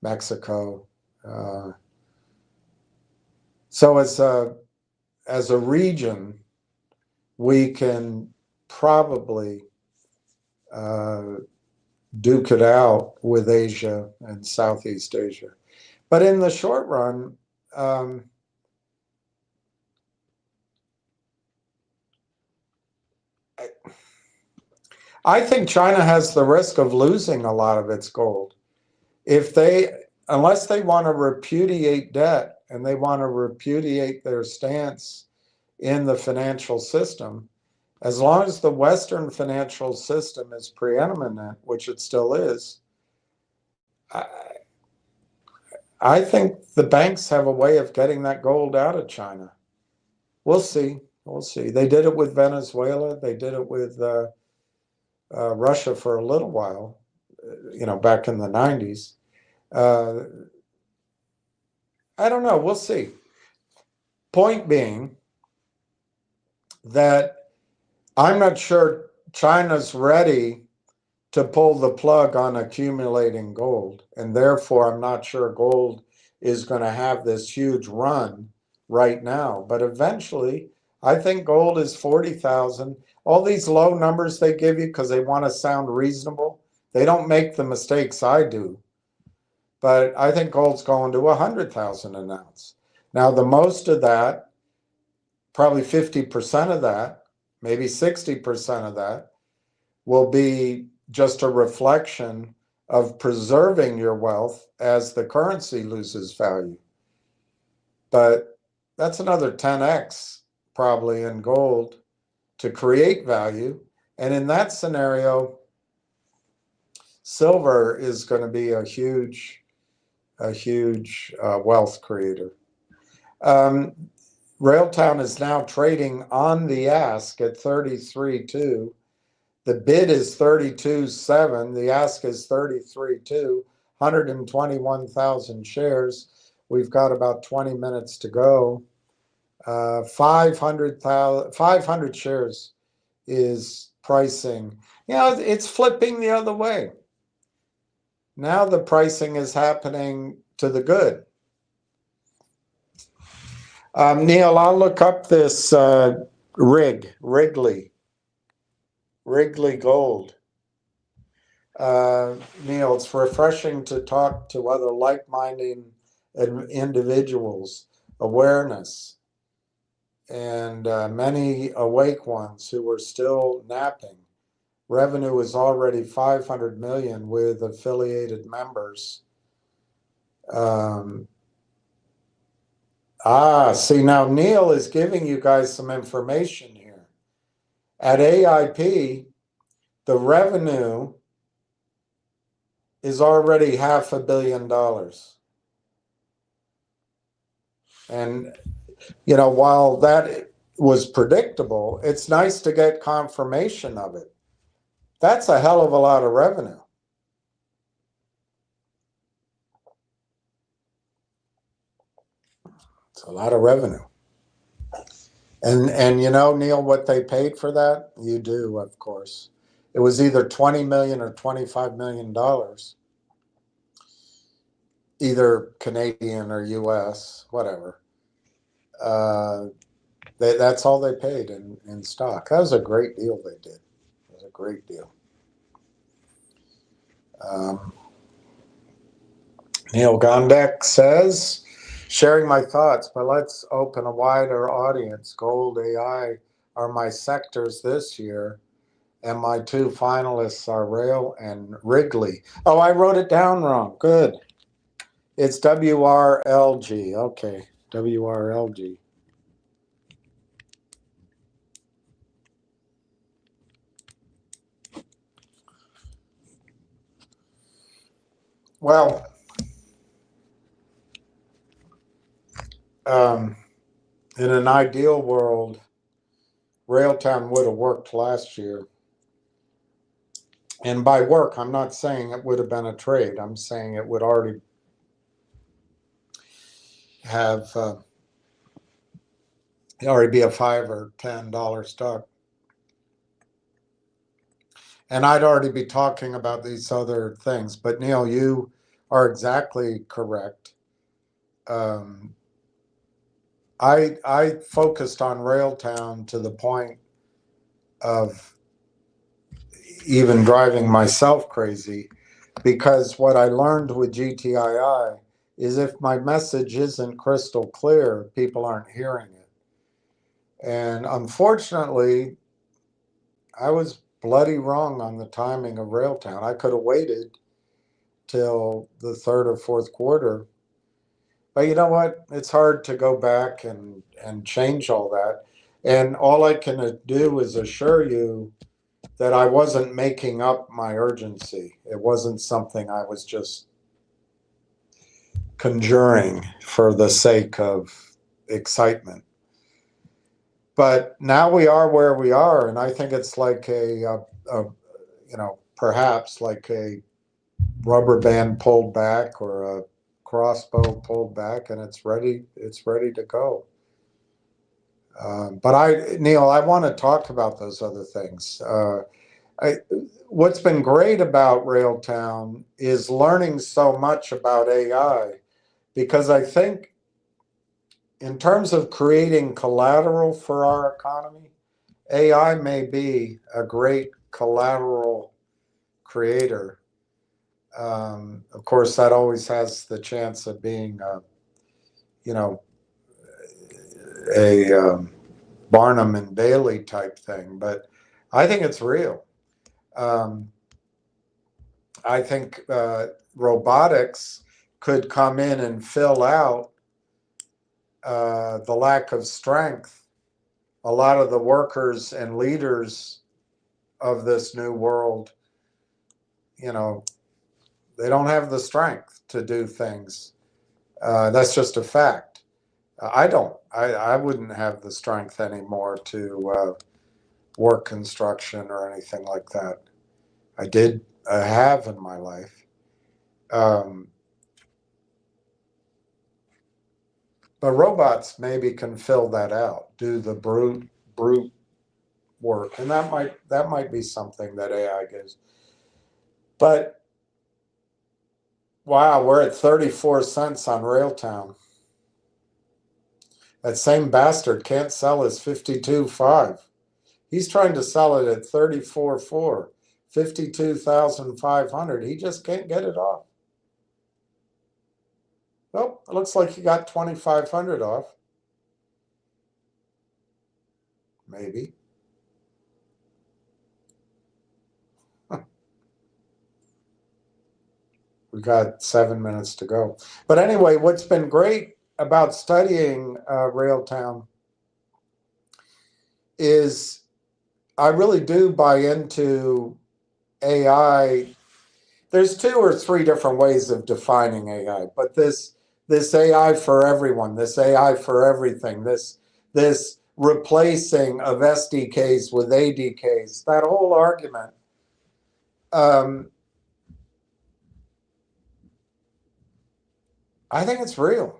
Mexico. So as a region, we can probably duke it out with Asia and Southeast Asia. But in the short run, I think China has the risk of losing a lot of its gold. Unless they want to repudiate debt and they want to repudiate their stance in the financial system, as long as the Western financial system is preeminent, which it still is, I think the banks have a way of getting that gold out of China. We'll see. We'll see. They did it with Venezuela. They did it with Russia for a little while, back in the 90s. I don't know. We'll see. Point being that I'm not sure China's ready to pull the plug on accumulating gold. And therefore, I'm not sure gold is going to have this huge run right now. But eventually, I think gold is 40,000. All these low numbers they give you because they want to sound reasonable, they don't make the mistakes I do. But I think gold's going to 100,000 an ounce. Now, the most of that, probably 50% of that, maybe 60% of that, will be just a reflection of preserving your wealth as the currency loses value. But that's another 10x probably in gold to create value. And in that scenario, silver is going to be a huge wealth creator. Railtown is now trading on the ask at 33.2. The bid is 32.7. The ask is 33.2. 121,000 shares. We've got about 20 minutes to go. 500 shares is pricing. It's flipping the other way. Now the pricing is happening to the good. Neil, I'll look up this Wrigley Gold. Neil, it's refreshing to talk to other like-minded individuals, awareness, and many awake ones who were still napping. Revenue is already 500 million with affiliated members. See, now Neil is giving you guys some information here. At AIP, the revenue is already $500 million. And, while that was predictable, it's nice to get confirmation of it. That's a hell of a lot of revenue. It's a lot of revenue. And Neil, what they paid for that? You do, of course. It was either $20 million or $25 million. either Canadian or US, whatever. That's all they paid in stock. That was a great deal they did. It was a great deal. Neil Gondek says, sharing my thoughts, but let's open a wider audience. Gold, AI are my sectors this year, and my two finalists are Rail and Wrigley. Oh, I wrote it down wrong. Good. It's WRLG. Okay, WRLG. Well, in an ideal world, Railtown would have worked last year. And by work, I'm not saying it would have been a trade. I'm saying it would already have already be a $5 or $10 stock. And I'd already be talking about these other things. But Neil, you are exactly correct. I focused on Railtown to the point of even driving myself crazy, because what I learned with GTII is if my message isn't crystal clear, people aren't hearing it. And unfortunately, I was bloody wrong on the timing of Railtown. I could have waited till the third or fourth quarter. But you know what? It's hard to go back and change all that. And all I can do is assure you that I wasn't making up my urgency. It wasn't something I was just conjuring for the sake of excitement. But now we are where we are, and I think it's like perhaps like a rubber band pulled back or a crossbow pulled back, and it's ready to go. But Neil, I want to talk about those other things. What's been great about Railtown is learning so much about AI, because I think in terms of creating collateral for our economy, AI may be a great collateral creator. Of course, that always has the chance of being, a Barnum and Bailey type thing, but I think it's real. I think robotics could come in and fill out the lack of strength. A lot of the workers and leaders of this new world, they don't have the strength to do things. That's just a fact. I wouldn't have the strength anymore to work construction or anything like that. I did have in my life. But robots maybe can fill that out, do the brute work, and that might be something that AI gives. But wow, we're at 34 cents on Railtown. That same bastard can't sell his 52.5. He's trying to sell it at 34.4, 52,500. He just can't get it off. Well, it looks like he got 2,500 off. Maybe. We got 7 minutes to go. But anyway, what's been great about studying Railtown is I really do buy into AI. There's 2 or 3 different ways of defining AI, but this AI for everyone, this AI for everything, this replacing of SDKs with ADKs, that whole argument. I think it's real.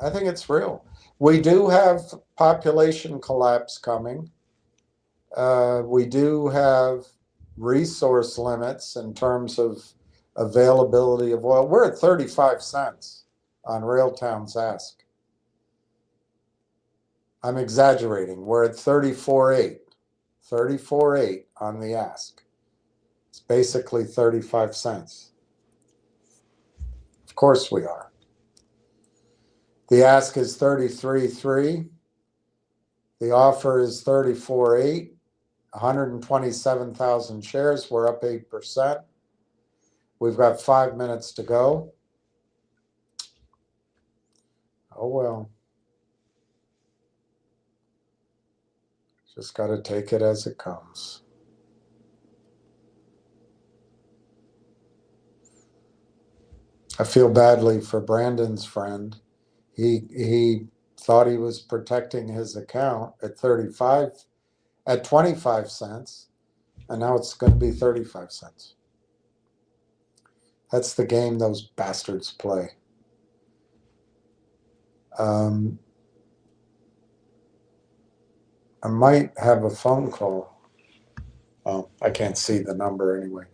I think it's real. We do have population collapse coming. We do have resource limits in terms of availability of oil. We're at 35 cents on Railtown's ask. I'm exaggerating. We're at 34.8. 34.8 on the ask. It's basically 35 cents. Of course we are. The ask is 33.3. The offer is 34.8. 127,000 shares. We're up 8%. We've got 5 minutes to go. Oh well. Just got to take it as it comes. I feel badly for Brandon's friend. He thought he was protecting his account at 25 cents, and now it's going to be 35 cents. That's the game those bastards play. I might have a phone call. Oh, I can't see the number anyway.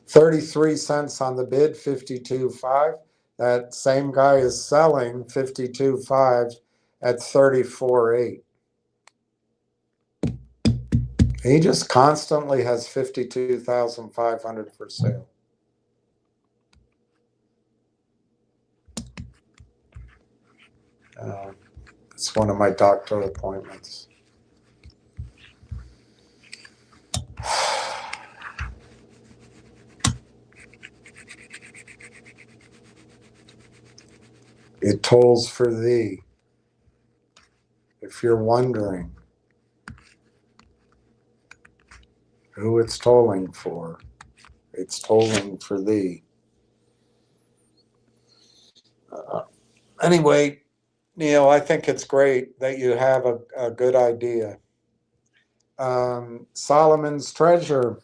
33 cents on the bid, 52.5. That same guy is selling 52.5 at 34.8. He just constantly has 52,500 for sale. It's one of my doctor appointments. It tolls for thee. If you're wondering who it's tolling for thee. Anyway, Neil, I think it's great that you have a good idea. Solomon's Treasure.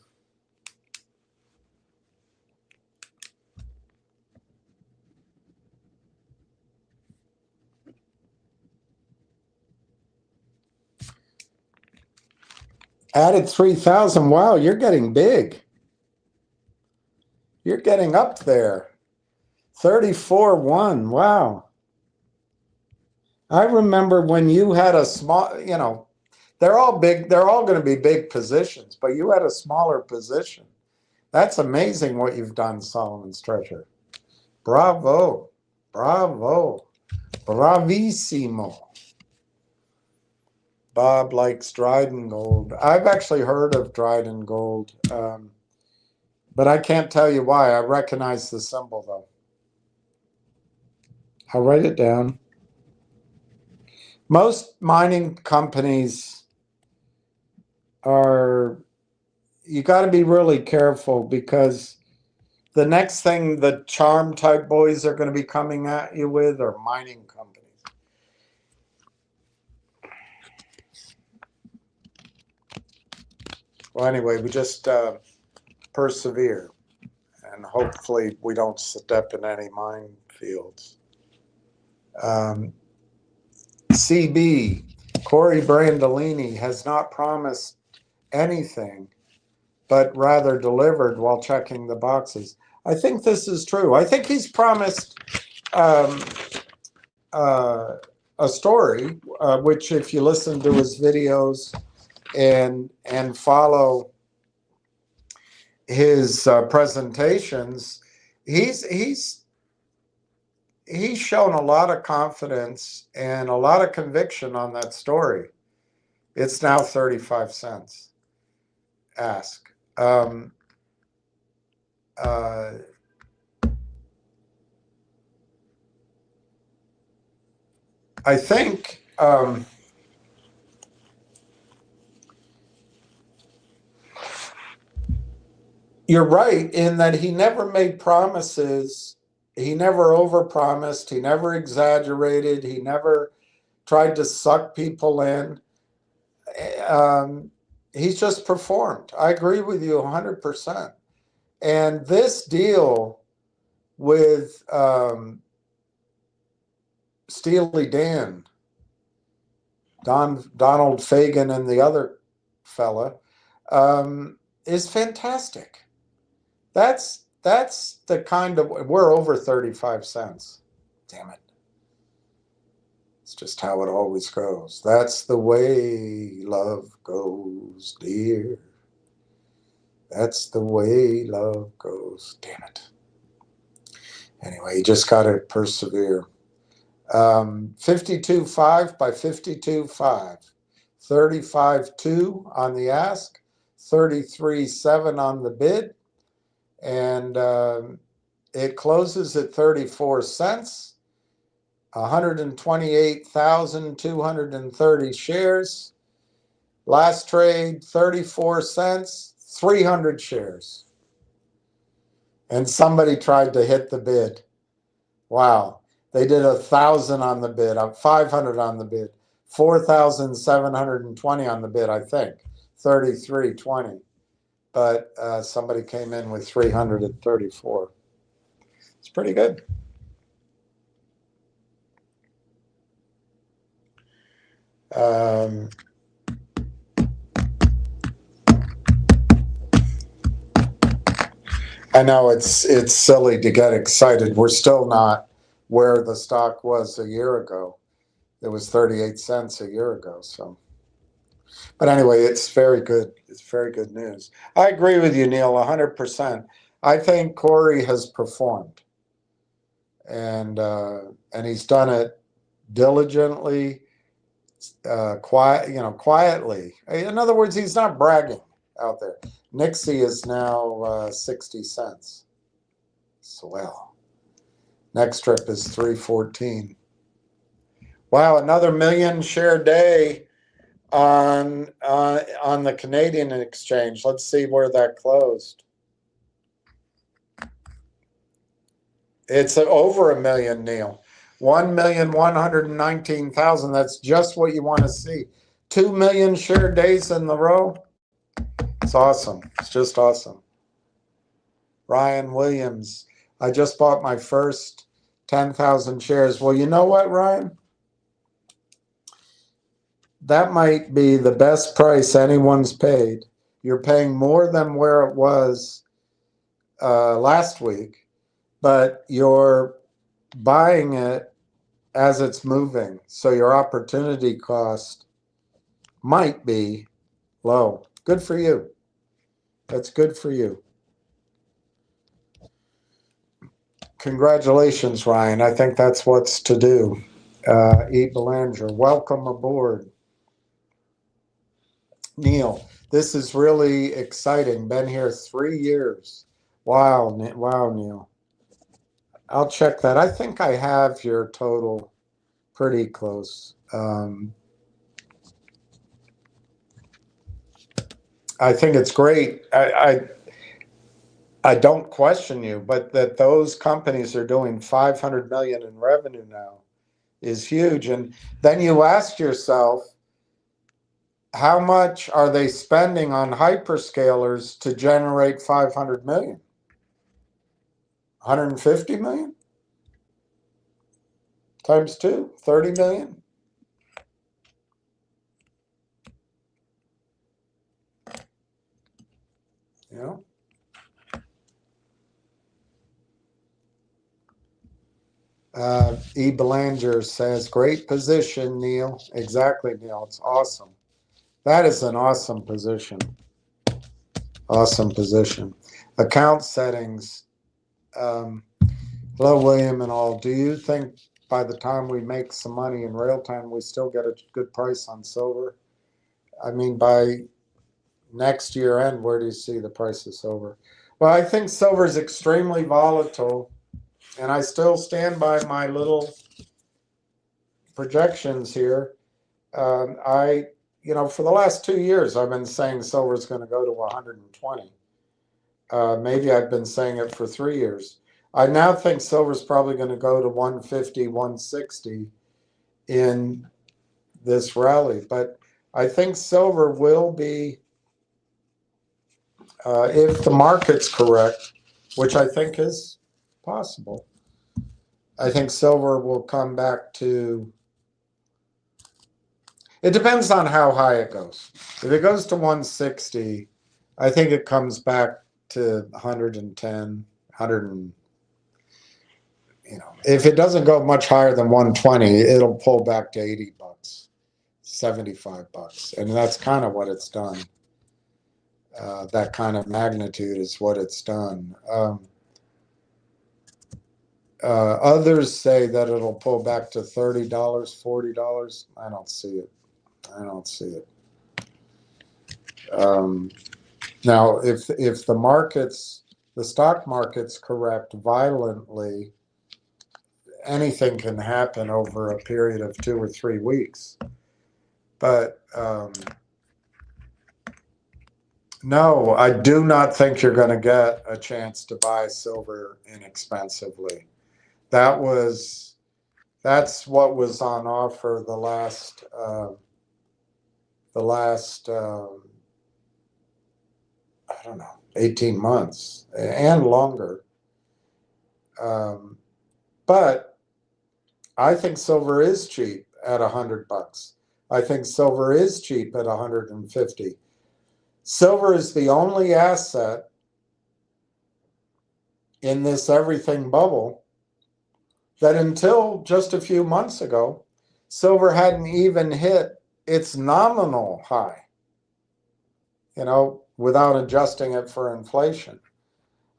Added 3,000. Wow, you're getting big. You're getting up there. 34.1. Wow. I remember when you had a small, they're all big. They're all going to be big positions, but you had a smaller position. That's amazing what you've done, Solomon's Treasure. Bravo. Bravo. Bravissimo. Bob likes Dryden Gold. I've actually heard of Dryden Gold, but I can't tell you why. I recognize the symbol, though. I'll write it down. Most mining companies you got to be really careful, because the next thing the charm type boys are going to be coming at you with are mining companies. Well, anyway, we just persevere, and hopefully we don't step in any minefields. CB, Corey Brandolini has not promised anything, but rather delivered while checking the boxes. I think this is true. I think he's promised a story, which if you listen to his videos and follow his presentations, he's shown a lot of confidence and a lot of conviction on that story. It's now 35 cents. Ask. I think you're right in that he never made promises. He never overpromised. He never exaggerated. He never tried to suck people in. He's just performed. I agree with you 100%. And this deal with Steely Dan, Donald Fagen, and the other fella is fantastic. That's that's the kind of, we're over 35 cents. Damn it. It's just how it always goes. That's the way love goes, dear. That's the way love goes. Damn it. Anyway, you just got to persevere. 52.5 by 52.5. 35.2 on the ask. 33.7 on the bid. And it closes at 34 cents. 128,230 shares. Last trade, 34 cents, 300 shares. And somebody tried to hit the bid. Wow. They did 1,000 on the bid, 500 on the bid, 4,720 on the bid, I think, 33.20. But somebody came in with 334. It's pretty good. I know it's silly to get excited. We're still not where the stock was a year ago. It was 38 cents a year ago. So, but anyway, it's very good. It's very good news. I agree with you, Neil, 100%. I think Corey has performed, and he's done it diligently, quietly. In other words, he's not bragging out there. Nixie is now 60 cents. Swell. Next trip is 314. Wow, another million share day on the Canadian exchange. Let's see where that closed. It's over a million, Neil. 1,119,000. That's just what you want to see. 2 million share days in the row. It's awesome. It's just awesome. Ryan Williams. I just bought my first 10,000 shares. Well, you know what, Ryan? That might be the best price anyone's paid. You're paying more than where it was last week, but you're buying it as it's moving. So your opportunity cost might be low. Good for you. That's good for you. Congratulations, Ryan. I think that's what's to do. E. Belanger, welcome aboard. Neil, this is really exciting. Been here 3 years. Wow, wow, Neil. I'll check that. I think I have your total pretty close. I think it's great. I don't question you, but that those companies are doing 500 million in revenue now is huge. And then you ask yourself, how much are they spending on hyperscalers to generate 500 million? 150 million? Times 2, 30 million? You know? E. Belanger says, great position, Neil. Exactly, Neil. It's awesome. That is an awesome position. Awesome position. Account settings. Hello, William and all. Do you think by the time we make some money in real time, we still get a good price on silver? I mean, by next year end, where do you see the price of silver? Well, I think silver is extremely volatile, and I still stand by my little projections here. For the last 2 years, I've been saying silver is going to go to 120. Maybe I've been saying it for 3 years. I now think silver is probably going to go to 150, 160 in this rally. But I think silver will be, if the market's correct, which I think is possible, I think silver will come back to, it depends on how high it goes. If it goes to 160, I think it comes back to 110, if it doesn't go much higher than 120, it'll pull back to $80, $75, and that's kind of what it's done. That kind of magnitude is what it's done. Others say that it'll pull back to $30, $40. I don't see it. Now, if the stock markets correct violently, anything can happen over a period of 2 or 3 weeks. But no, I do not think you're going to get a chance to buy silver inexpensively. That's what was on offer the last I don't know, 18 months and longer. But I think silver is cheap at $100. I think silver is cheap at 150. Silver is the only asset in this everything bubble that until just a few months ago, silver hadn't even hit its nominal high, without adjusting it for inflation.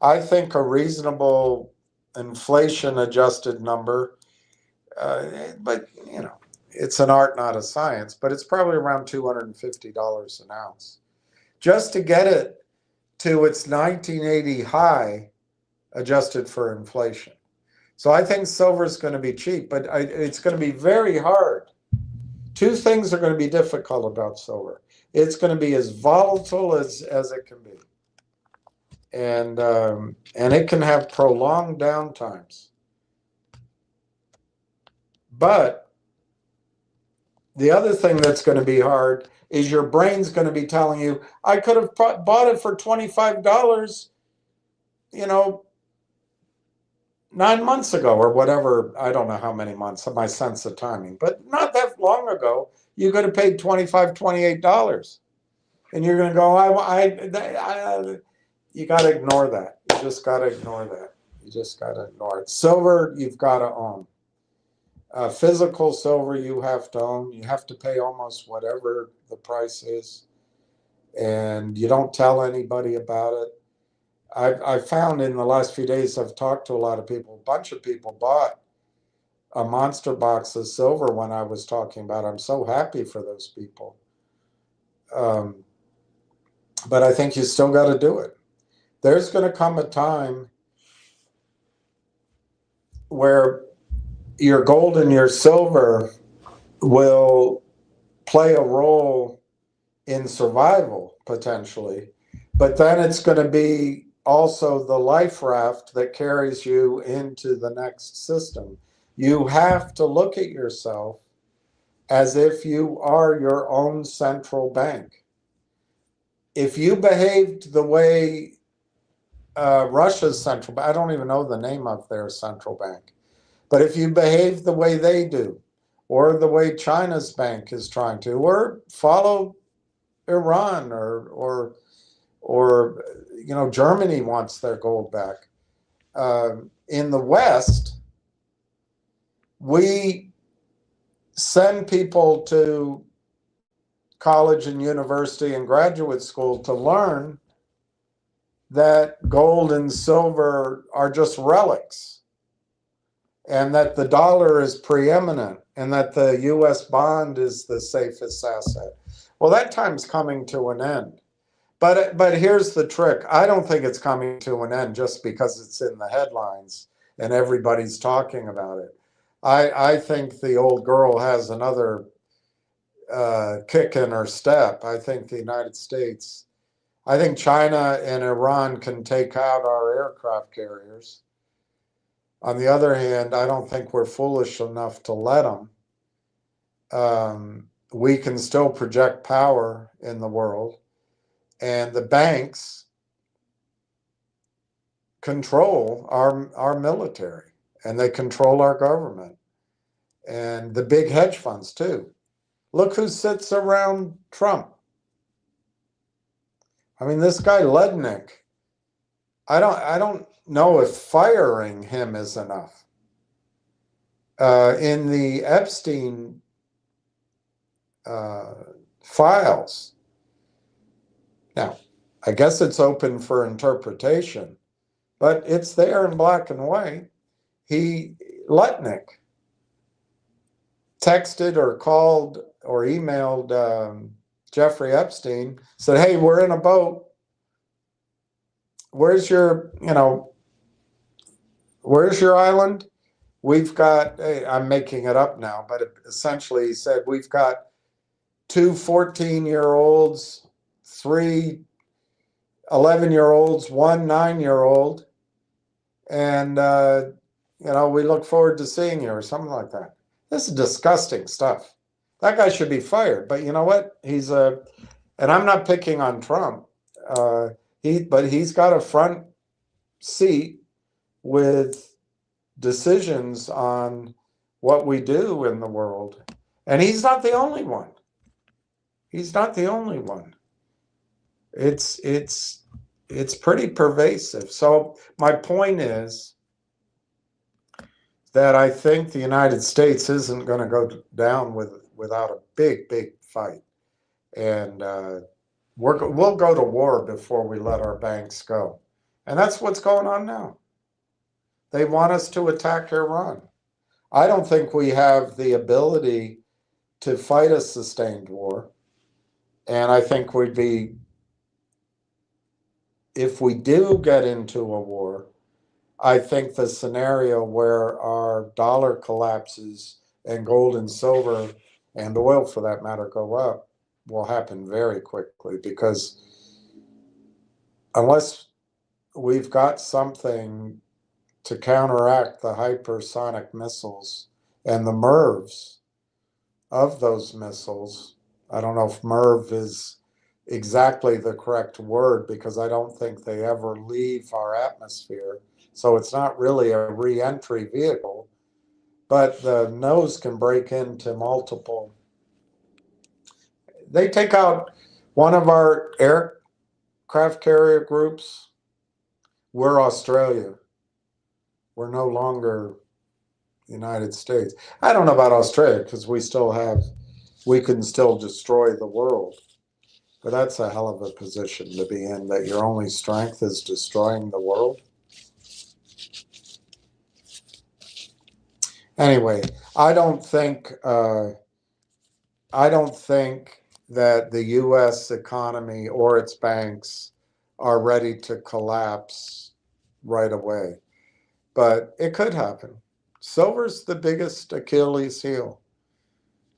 I think a reasonable inflation adjusted number, but it's an art, not a science, but it's probably around $250 an ounce. Just to get it to its 1980 high adjusted for inflation. So I think silver is going to be cheap, but it's going to be very hard. Two things are going to be difficult about silver. It's going to be as volatile as it can be. And it can have prolonged downtimes. But the other thing that's going to be hard is your brain's going to be telling you, I could have bought it for $25, 9 months ago or whatever. I don't know how many months, my sense of timing, but not that long ago, you could have paid $25, $28. And you're going to go, you got to ignore that. You just got to ignore that. You just got to ignore it. Silver, you've got to own. Physical silver, you have to own. You have to pay almost whatever the price is. And you don't tell anybody about it. I found in the last few days, I've talked to a lot of people. A bunch of people bought a monster box of silver when I was talking about it. I'm so happy for those people. But I think you still got to do it. There's going to come a time where your gold and your silver will play a role in survival, potentially. But then it's going to be also the life raft that carries you into the next system. You have to look at yourself as if you are your own central bank. If you behaved the way Russia's central bank, I don't even know the name of their central bank, but if you behave the way they do, or the way China's bank is trying to, or follow Iran, or Germany wants their gold back. In the West, we send people to college and university and graduate school to learn that gold and silver are just relics, and that the dollar is preeminent, and that the US bond is the safest asset. Well, that time's coming to an end. But here's the trick. I don't think it's coming to an end just because it's in the headlines and everybody's talking about it. I think the old girl has another kick in her step. I think the United States, I think China and Iran can take out our aircraft carriers. On the other hand, I don't think we're foolish enough to let them. We can still project power in the world. And the banks control our military, and they control our government, and the big hedge funds too. Look who sits around Trump. I mean, this guy Lednick. I don't know if firing him is enough. In the Epstein files, now, I guess it's open for interpretation, but it's there in black and white. Lutnick texted or called or emailed Jeffrey Epstein, said, hey, we're in a boat. Where's your island? We've got, I'm making it up now, but essentially he said, we've got 2 14-year-olds, 3 11-year-olds, 1 9-year-old, and we look forward to seeing you, or something like that. This is disgusting stuff. That guy should be fired. But you know what? And I'm not picking on Trump. But he's got a front seat with decisions on what we do in the world. And he's not the only one. He's not the only one. It's pretty pervasive. So my point is that I think the United States isn't going to go down without a big, big fight. And we'll go to war before we let our banks go. And that's what's going on now. They want us to attack Iran. I don't think we have the ability to fight a sustained war. And I think if we do get into a war, I think the scenario where our dollar collapses and gold and silver and oil, for that matter, go up will happen very quickly, because unless we've got something to counteract the hypersonic missiles and the MIRVs of those missiles, I don't know if MIRV is exactly the correct word, because I don't think they ever leave our atmosphere. So it's not really a re-entry vehicle, but the nose can break into multiple. They take out one of our aircraft carrier groups. We're Australia. We're no longer the United States. I don't know about Australia, because we can still destroy the world. But that's a hell of a position to be in, that your only strength is destroying the world. Anyway, I don't think that the U.S. economy or its banks are ready to collapse right away, but it could happen. Silver's the biggest Achilles heel.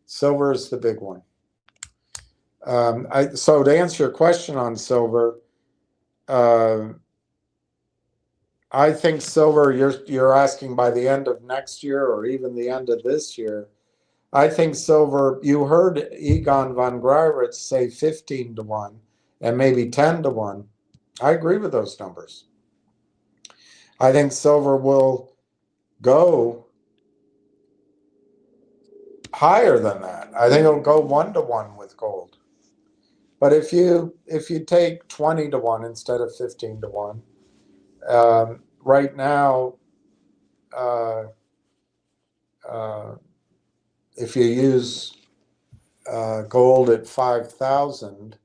Silver is the big one. So to answer your question on silver, I think silver, you're asking by the end of next year or even the end of this year. I think silver, you heard Egon von Greyerz say 15 to 1 and maybe 10 to 1. I agree with those numbers. I think silver will go higher than that. I think it'll go 1 to 1 with gold. But if you take 20 to 1 instead of 15 to 1, right now, if you use gold at 5,000,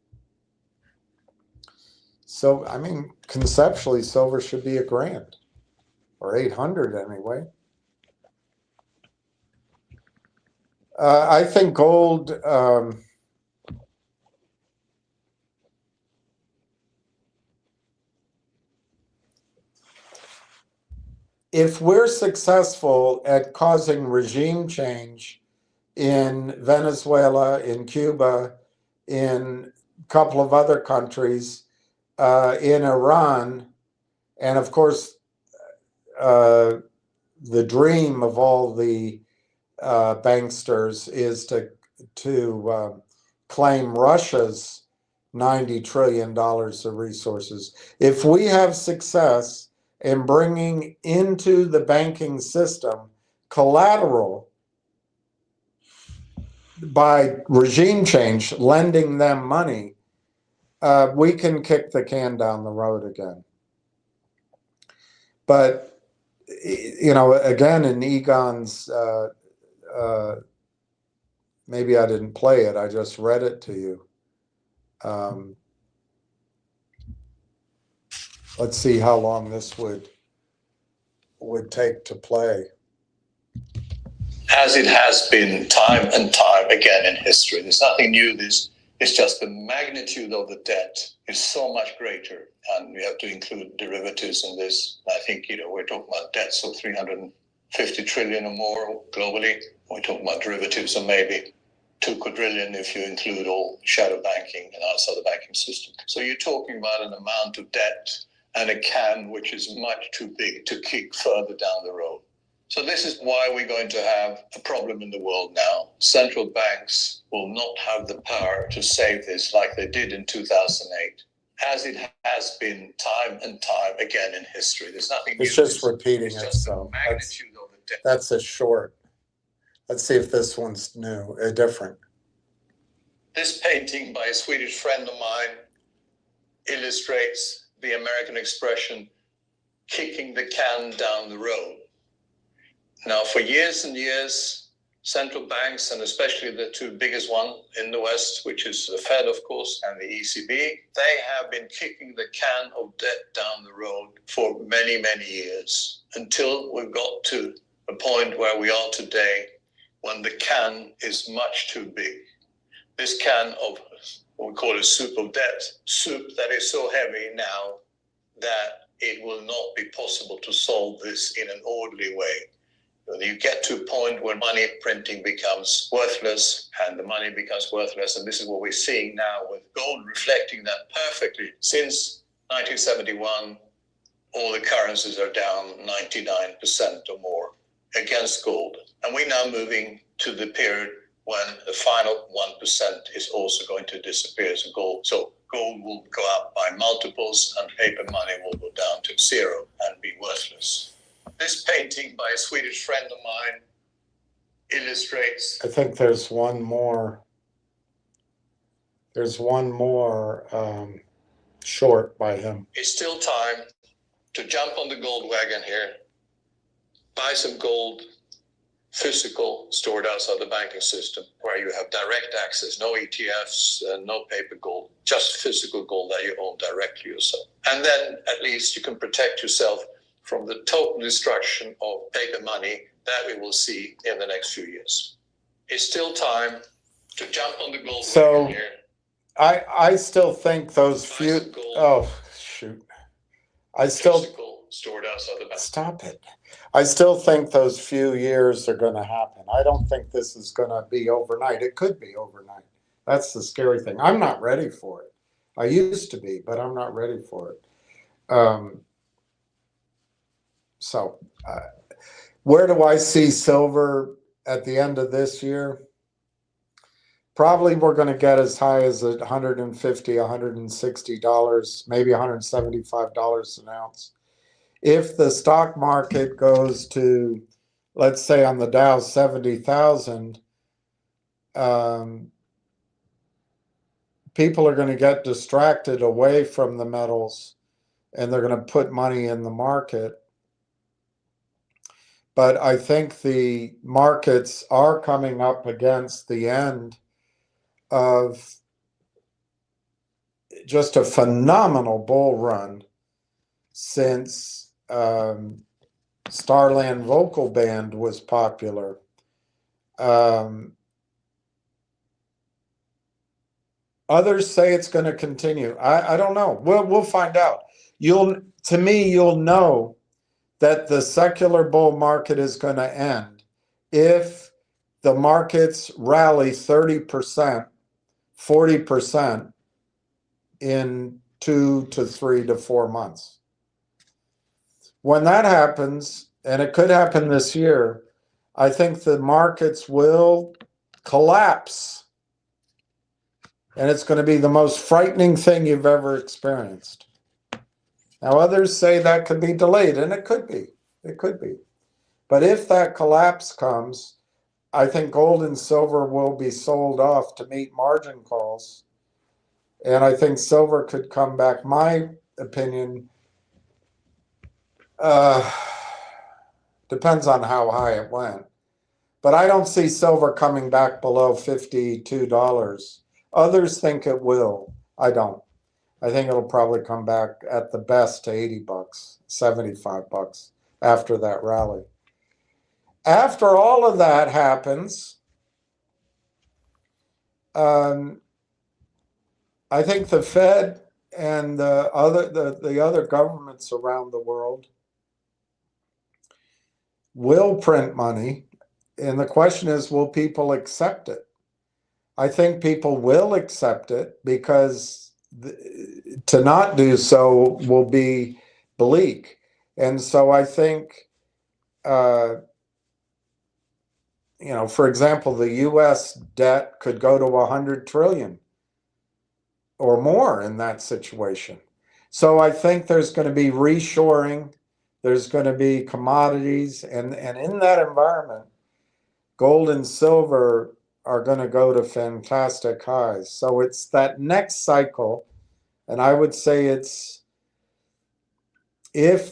so I mean, conceptually, silver should be $1,000 or 800 anyway. I think gold. If we're successful at causing regime change in Venezuela, in Cuba, in a couple of other countries, in Iran, and of course, the dream of all the banksters is to claim Russia's $90 trillion of resources. If we have success in bringing into the banking system collateral by regime change, lending them money, we can kick the can down the road again. But, you know, again, in Egon's, maybe I didn't play it, I just read it to you. Let's see how long this would take to play.
As it has been time and time again in history. There's nothing new. It's just the magnitude of the debt is so much greater, and we have to include derivatives in this. I think, you know, we're talking about debts of 350 trillion or more globally. We're talking about derivatives of maybe 2 quadrillion if you include all shadow banking and outside the banking system. So you're talking about an amount of debt and a can which is much too big to kick further down the road. So this is why we're going to have a problem in the world now. Central banks will not have the power to save this like they did in 2008, as it has been time and time again in history. There's nothing new.
It's just repeating
it's just
itself.
the magnitude of the debt.
That's a short. Let's see if this one's new, different.
This painting by a Swedish friend of mine illustrates the American expression, kicking the can down the road. Now, for years and years, central banks, and especially the two biggest ones in the West, which is the Fed, of course, and the ECB, they have been kicking the can of debt down the road for many, many years, until we've got to a point where we are today, when the can is much too big. This can of what we call a soup of debt, soup that is so heavy now that it will not be possible to solve this in an orderly way. You get to a point where money printing becomes worthless, and the money becomes worthless, and this is what we're seeing now, with gold reflecting that perfectly. Since 1971, all the currencies are down 99% or more against gold. And we're now moving to the period when the final 1% is also going to disappear as gold. So gold will go up by multiples, and paper money will go down to zero and be worthless. This painting by a Swedish friend of mine illustrates.
I think there's one more. There's one more short by him.
It's still time to jump on the gold wagon here, buy some gold, physical, stored outside the banking system, where you have direct access, no ETFs, no paper gold, just physical gold that you own directly yourself. And then at least you can protect yourself from the total destruction of paper money that we will see in the next few years. It's still time to jump on the gold wagon here.
I still think those few. Oh shoot! I still.
Physical, stored outside the bank.
Stop it! I still think those few years are going to happen. I don't think this is going to be overnight. It could be overnight. That's the scary thing. I'm not ready for it. I used to be, but I'm not ready for it. So, where do I see silver at the end of this year? Probably we're going to get as high as $150, $160, maybe $175 an ounce. If the stock market goes to, let's say on the Dow, 70,000, people are going to get distracted away from the metals, and they're going to put money in the market. But I think the markets are coming up against the end of just a phenomenal bull run since Starland Vocal Band was popular. Others say it's going to continue. I don't know. We'll find out. You'll know that the secular bull market is going to end if the markets rally 30%, 40% in 2 to 3 to 4 months. When that happens, and it could happen this year, I think the markets will collapse. And it's going to be the most frightening thing you've ever experienced. Now, others say that could be delayed, and it could be. It could be. But if that collapse comes, I think gold and silver will be sold off to meet margin calls. And I think silver could come back. My opinion, Depends on how high it went. But I don't see silver coming back below $52. Others think it will. I don't. I think it'll probably come back at the best to $80, $75 after that rally. After all of that happens, I think the Fed and the other governments around the world will print money. And the question is, will people accept it? I think people will accept it because to not do so will be bleak. And so I think, for example, the US debt could go to 100 trillion or more in that situation. So I think there's going to be reshoring, there's going to be commodities, and in that environment, gold and silver are going to go to fantastic highs. So it's that next cycle, and I would say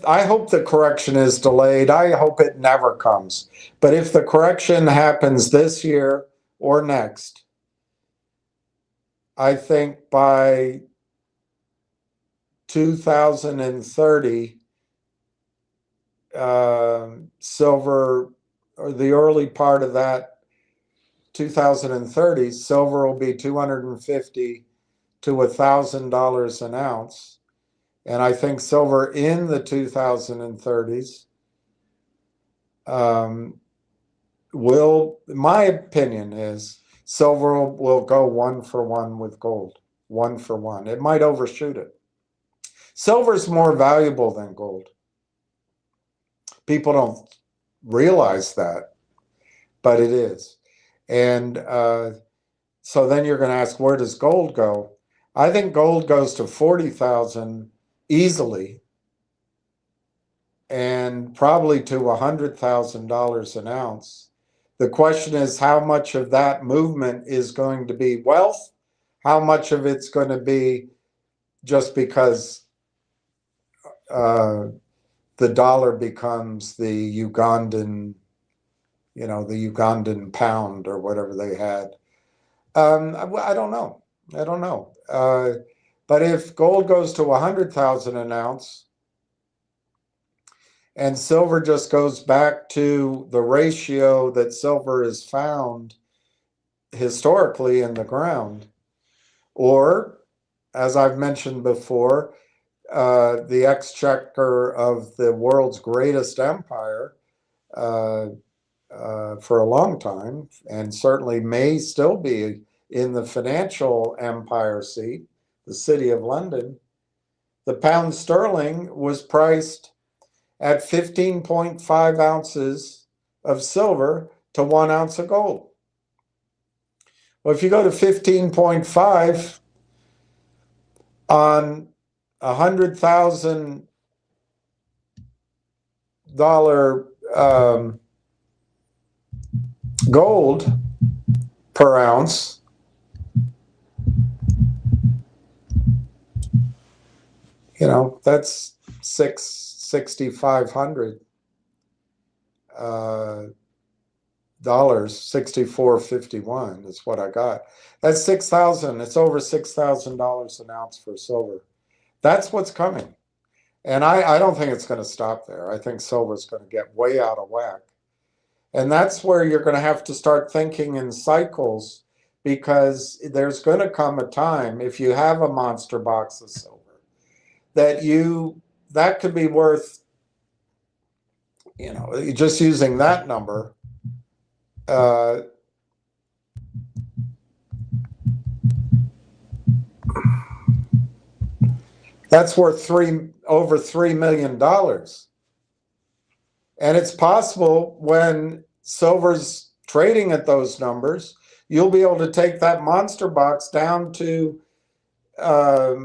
I hope the correction is delayed. I hope it never comes. But if the correction happens this year or next, I think by 2030, silver, or the early part of that 2030, silver will be $250 to $1,000 an ounce. And I think silver in the 2030s my opinion is silver will go 1-for-1 with gold, 1-for-1. It might overshoot it. Silver's more valuable than gold. People don't realize that, but it is. And so then you're going to ask, where does gold go? I think gold goes to 40,000 easily, and probably to $100,000 an ounce. The question is, how much of that movement is going to be wealth? How much of it's going to be just because the dollar becomes the Ugandan, the Ugandan pound or whatever they had? I don't know. But if gold goes to 100,000 an ounce, and silver just goes back to the ratio that silver is found historically in the ground, or, as I've mentioned before, the exchequer of the world's greatest empire for a long time, and certainly may still be in the financial empire seat, the City of London, the pound sterling was priced at 15.5 ounces of silver to 1 ounce of gold. Well, if you go to 15.5 on $100,000 gold per ounce, that's $6,500 $64.51 is what I got. That's $6,000. It's over $6,000 an ounce for silver. That's what's coming, and I don't think it's going to stop there. I think silver's going to get way out of whack, and that's where you're going to have to start thinking in cycles, because there's going to come a time, if you have a monster box of silver, that could be worth, just using that number, that's worth over $3 million. And it's possible when silver's trading at those numbers, you'll be able to take that monster box down to a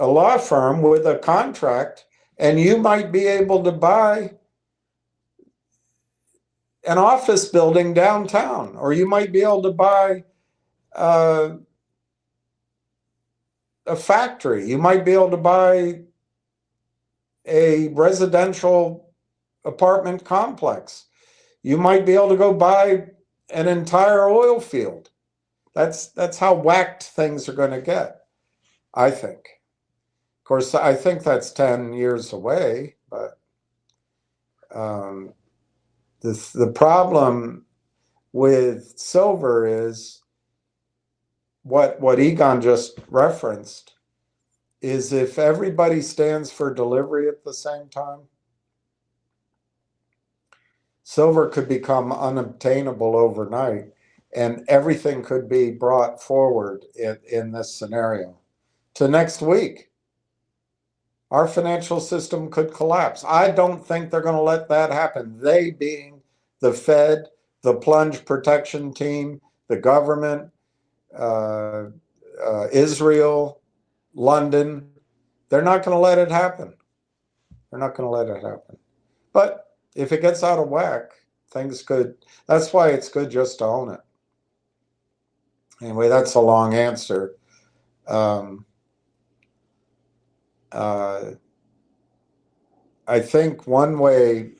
law firm with a contract, and you might be able to buy an office building downtown, or you might be able to buy a factory. You might be able to buy a residential apartment complex. You might be able to go buy an entire oil field. That's how whacked things are going to get, I think. Of course, I think that's 10 years away, but the problem with silver is what Egon just referenced, is if everybody stands for delivery at the same time, silver could become unobtainable overnight, and everything could be brought forward in this scenario to next week. Our financial system could collapse. I don't think they're going to let that happen. They being the Fed, the plunge protection team, the government, Israel, London. They're not going to let it happen. They're not going to let it happen. But if it gets out of whack, things could. That's why it's good just to own it. Anyway, that's a long answer. I think one way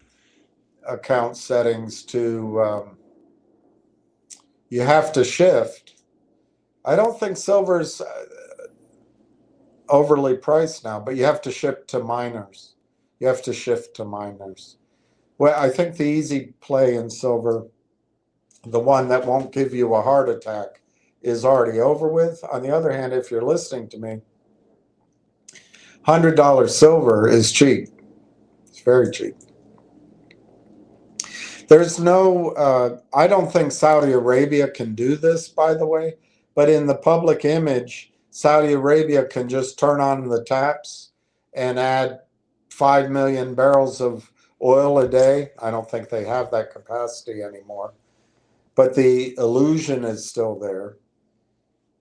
account settings to you have to shift. I don't think silver's overly priced now, but you have to shift to miners. You have to shift to miners. Well, I think the easy play in silver, the one that won't give you a heart attack, is already over with. On the other hand, if you're listening to me, $100 silver is cheap. It's very cheap. There's no, I don't think Saudi Arabia can do this, by the way, but in the public image, Saudi Arabia can just turn on the taps and add 5 million barrels of oil a day. I don't think they have that capacity anymore, but the illusion is still there.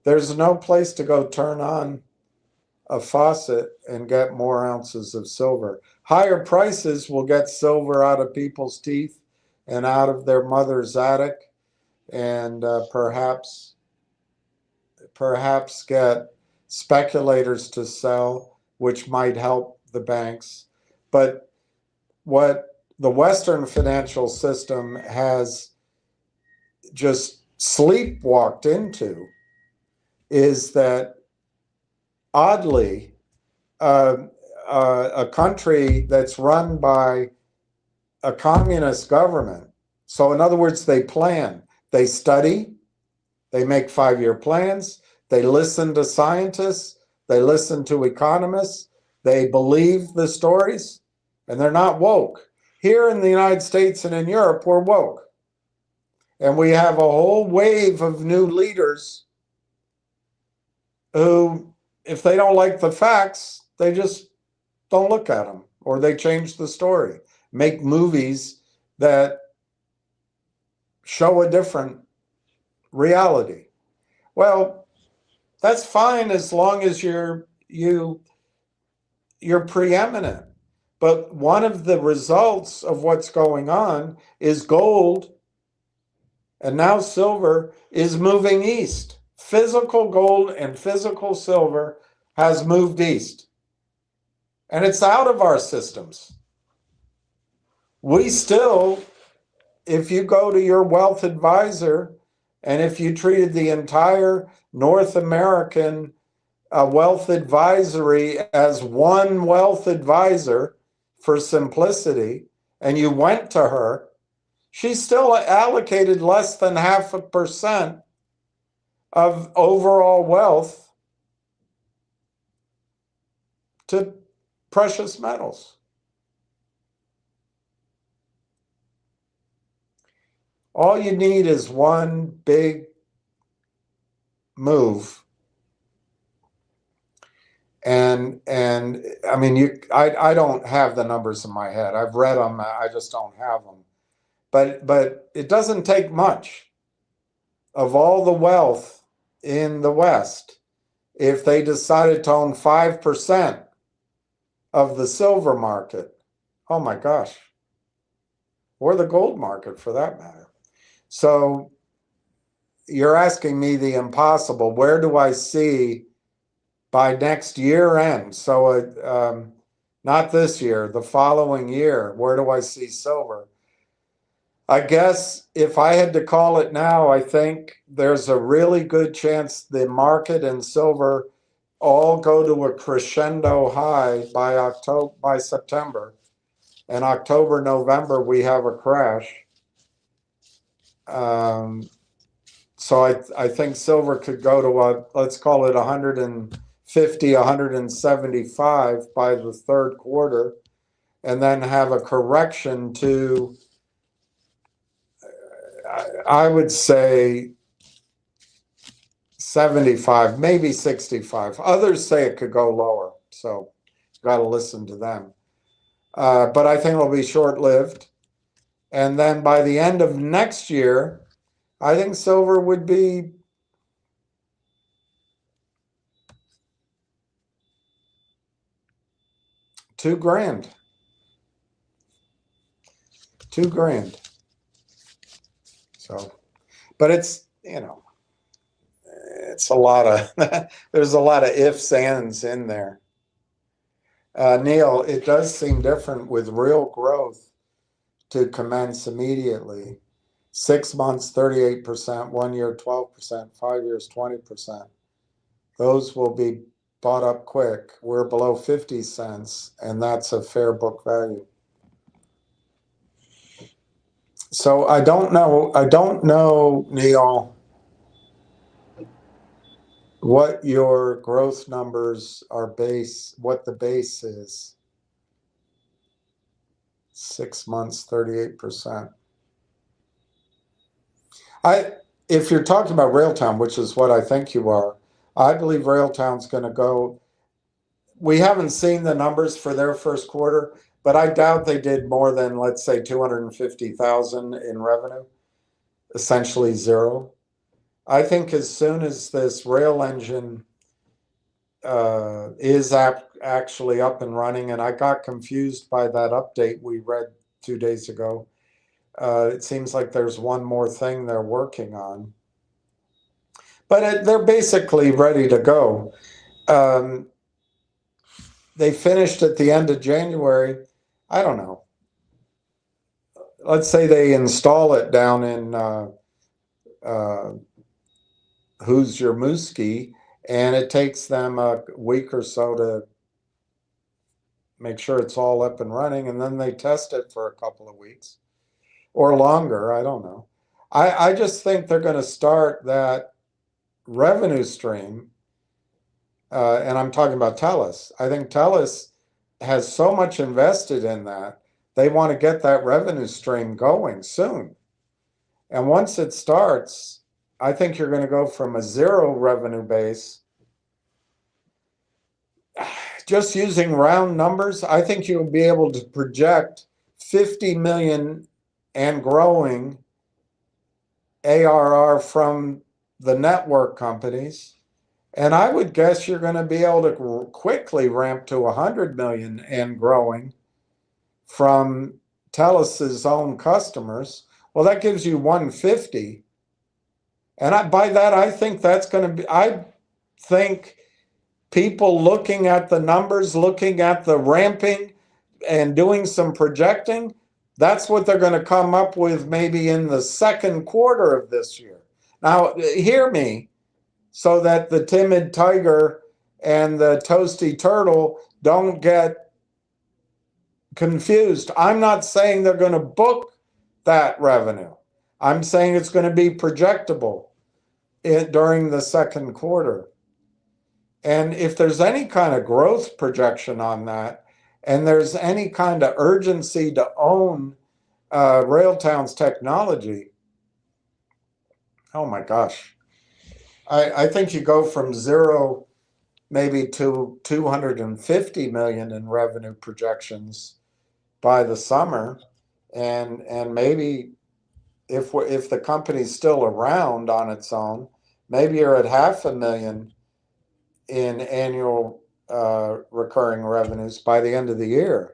There's no place to go turn on a faucet and get more ounces of silver. Higher prices will get silver out of people's teeth and out of their mother's attic, and perhaps get speculators to sell, which might help the banks. But what the Western financial system has just sleepwalked into is that, oddly, a country that's run by a communist government. So in other words, they plan, they study, they make 5-year plans, they listen to scientists, they listen to economists, they believe the stories, and they're not woke. Here in the United States and in Europe, we're woke. And we have a whole wave of new leaders who, if they don't like the facts, they just don't look at them, or they change the story, make movies that show a different reality. Well, that's fine as long as you're preeminent. But one of the results of what's going on is gold, and now silver, is moving east. Physical gold and physical silver has moved east. And it's out of our systems. We still, if you go to your wealth advisor, and if you treated the entire North American wealth advisory as one wealth advisor for simplicity, and you went to her, she still allocated less than 0.5% of overall wealth to precious metals. All you need is one big move. And I mean, I don't have the numbers in my head. I've read them. I just don't have them. But it doesn't take much of all the wealth in the West if they decided to own 5% of the silver market. Oh my gosh. Or the gold market, for that matter. So you're asking me the impossible. Where do I see by next year end? So Not this year, the following year. Where do I see silver? I guess if I had to call it now, I think there's a really good chance the market and silver all go to a crescendo high by September. And October, November, we have a crash. So I think silver could go to let's call it 150, 175 by the third quarter, and then have a correction to, I would say, 75, maybe 65. Others say it could go lower, so got to listen to them. But I think it'll be short-lived. And then by the end of next year, I think silver would be $2,000. $2,000. So, but it's, it's a lot of, there's a lot of ifs, ands in there. Neil, it does seem different with real growth to commence immediately. 6 months, 38%, 1 year, 12%, 5 years, 20%. Those will be bought up quick. We're below 50 cents, and that's a fair book value. So I don't know, Neil, what your growth numbers are what the base is. 6 months, 38%. If you're talking about Railtown, which is what I think you are, I believe Railtown's going to go. We haven't seen the numbers for their first quarter, but I doubt they did more than, let's say, 250,000 in revenue, essentially zero. I think as soon as this rail engine is actually up and running, and I got confused by that update we read 2 days ago. It seems like there's one more thing they're working on. But they're basically ready to go. They finished at the end of January. I don't know. Let's say they install it down in Mooski, and it takes them a week or so to make sure it's all up and running, and then they test it for a couple of weeks or longer. I don't know. I just think they're going to start that revenue stream, and I'm talking about TELUS. I think TELUS has so much invested in that, they want to get that revenue stream going soon. And once it starts, I think you're going to go from a zero revenue base. Just using round numbers, I think you'll be able to project 50 million and growing ARR from the network companies. And I would guess you're going to be able to quickly ramp to 100 million and growing from TELUS's own customers. Well, that gives you 150. And by that, I think that's going to be, I think people looking at the numbers, looking at the ramping and doing some projecting, that's what they're going to come up with maybe in the second quarter of this year. Now, hear me, so that the timid tiger and the toasty turtle don't get confused. I'm not saying they're going to book that revenue. I'm saying it's going to be projectable during the second quarter. And if there's any kind of growth projection on that, and there's any kind of urgency to own Railtown's technology, oh my gosh. I think you go from zero maybe to 250 million in revenue projections by the summer, and maybe if the company's still around on its own, maybe you're at 500,000 in annual recurring revenues by the end of the year.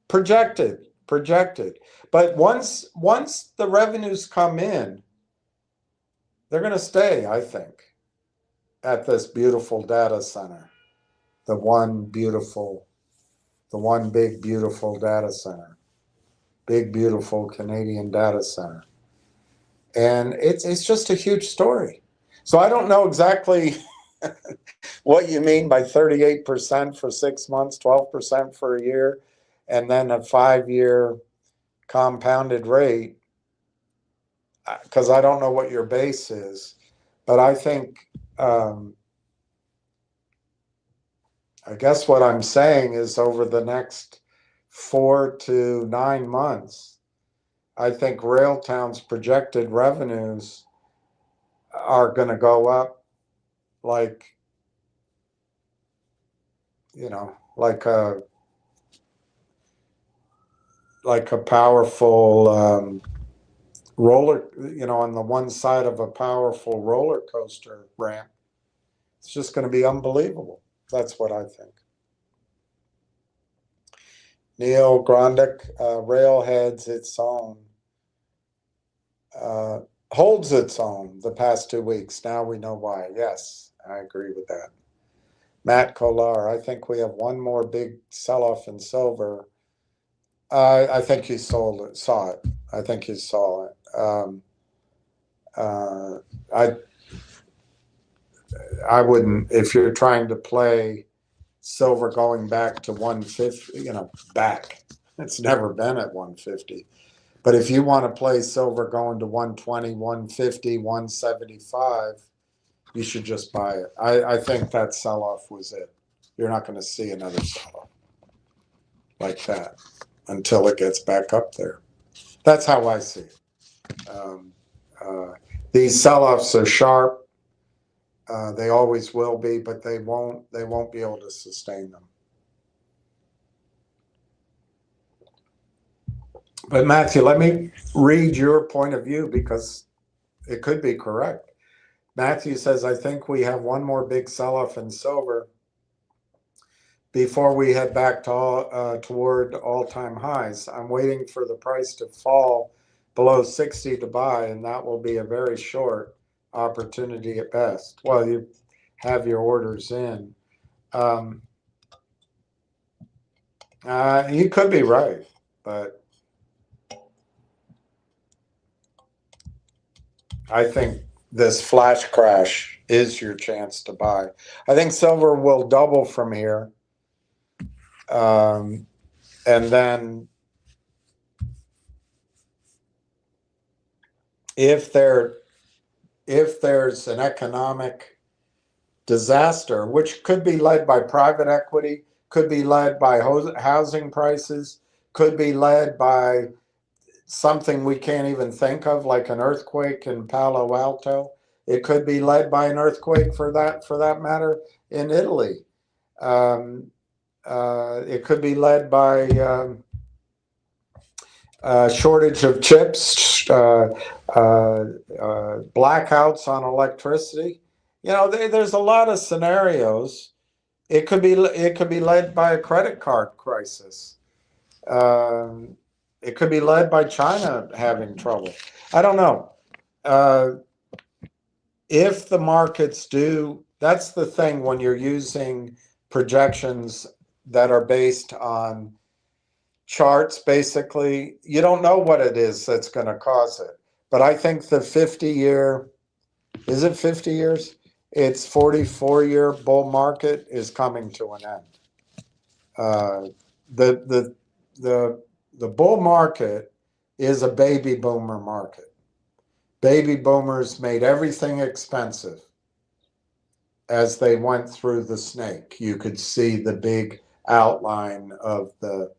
Projected. But once the revenues come in, they're going to stay, I think, at this beautiful data center, the one beautiful the one big, beautiful data center, big, beautiful Canadian data center. And it's just a huge story. So I don't know exactly what you mean by 38% for 6 months, 12% for a year, and then a 5-year compounded rate, because I don't know what your base is. But I think, I guess what I'm saying is over the next 4 to 9 months, I think Railtown's projected revenues are going to go up like, like a powerful roller, on the one side of a powerful roller coaster ramp. It's just going to be unbelievable. That's what I think. Neil Grondick, Railheads its own, holds its own the past 2 weeks. Now we know why. Yes, I agree with that. Matt Kolar, I think we have one more big sell-off in silver. I think you saw it. I think you saw it. I wouldn't, if you're trying to play silver going back to 150, back. It's never been at 150. But if you want to play silver going to 120, 150, 175, you should just buy it. I think that sell-off was it. You're not going to see another sell-off like that until it gets back up there. That's how I see it. These sell-offs are sharp. They always will be, but they won't be able to sustain them. But Matthew, let me read your point of view because it could be correct. Matthew says, I think we have one more big sell-off in silver before we head back to toward all-time highs. I'm waiting for the price to fall below 60 to buy, and that will be a very short opportunity at best. Well, you have your orders in. You could be right, but I think this flash crash is your chance to buy. I think silver will double from here. And then if there's an economic disaster, which could be led by private equity, could be led by housing prices, could be led by something we can't even think of, like an earthquake in Palo Alto. It could be led by an earthquake, for that matter, in Italy. It could be led by shortage of chips, blackouts on electricity. There's a lot of scenarios. It could be led by a credit card crisis. It could be led by China having trouble. I don't know. If the markets do, that's the thing when you're using projections that are based on charts, basically, you don't know what it is that's going to cause it. But I think the 50-year, is it 50 years? It's 44-year bull market is coming to an end. The bull market is a baby boomer market. Baby boomers made everything expensive as they went through the snake. You could see the big outline of the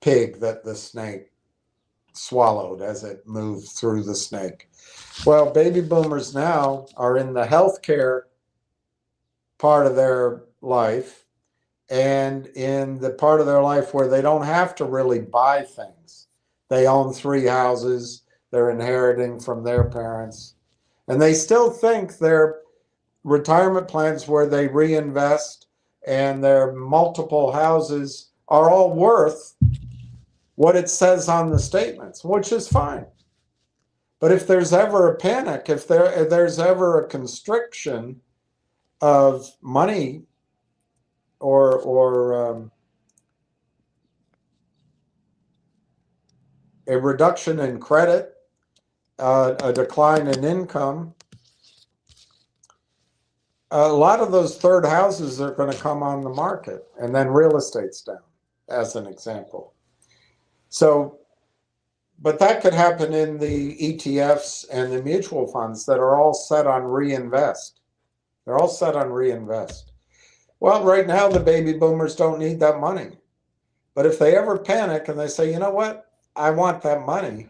pig that the snake swallowed as it moved through the snake. Well, baby boomers now are in the healthcare part of their life and in the part of their life where they don't have to really buy things. They own 3 houses, they're inheriting from their parents, and they still think their retirement plans where they reinvest and their multiple houses are all worth what it says on the statements, which is fine. But if there's ever a panic, if there's ever a constriction of money or a reduction in credit, a decline in income, a lot of those third houses are going to come on the market, and then real estate's down, as an example. So, but that could happen in the ETFs and the mutual funds that are all set on reinvest. They're all set on reinvest. Well, right now the baby boomers don't need that money. But if they ever panic and they say, you know what, I want that money,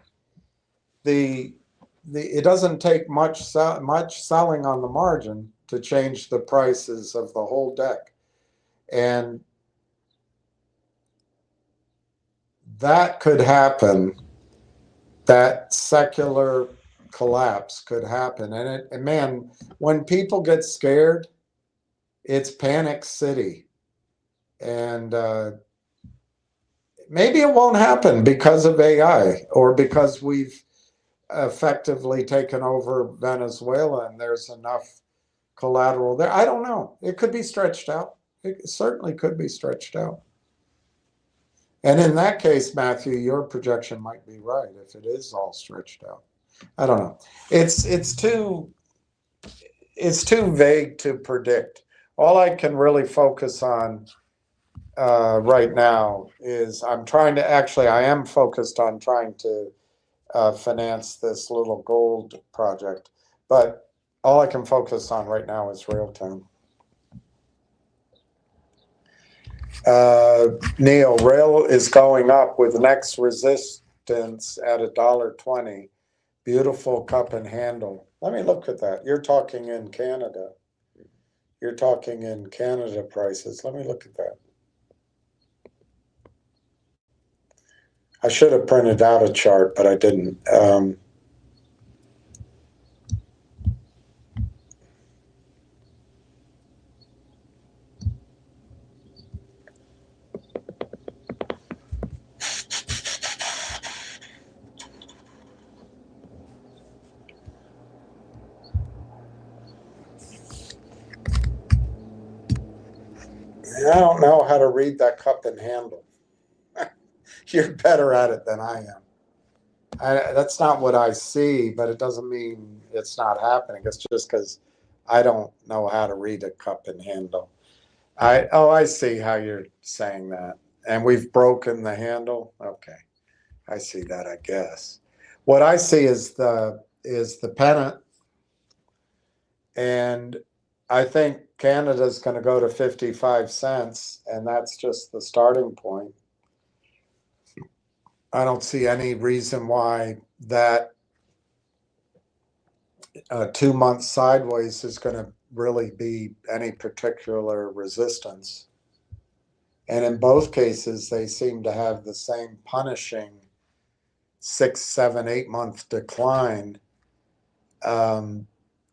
it doesn't take much selling on the margin to change the prices of the whole deck. And that could happen. That secular collapse could happen. And man, when people get scared, it's panic city. And maybe it won't happen because of AI or because we've effectively taken over Venezuela and there's enough collateral there. I don't know. It could be stretched out. It certainly could be stretched out. And in that case, Matthew, your projection might be right if it is all stretched out. I don't know. It's too vague to predict. All I can really focus on right now is I am focused on trying to finance this little gold project, but all I can focus on right now is Railtown. Neil, rail is going up with next resistance at $1.20. Beautiful cup and handle. Let me look at that. You're talking in Canada. You're talking in Canada prices. Let me look at that. I should have printed out a chart, but I didn't. I don't know how to read that cup and handle. You're better at it than I am. That's not what I see, but it doesn't mean it's not happening. It's just because I don't know how to read a cup and handle. I see how you're saying that. And we've broken the handle. Okay. I see that, I guess. What I see is the pennant, and I think Canada's going to go to 55 cents, and that's just the starting point. I don't see any reason why that 2 months sideways is going to really be any particular resistance. And in both cases, they seem to have the same punishing 6, 7, 8 month decline.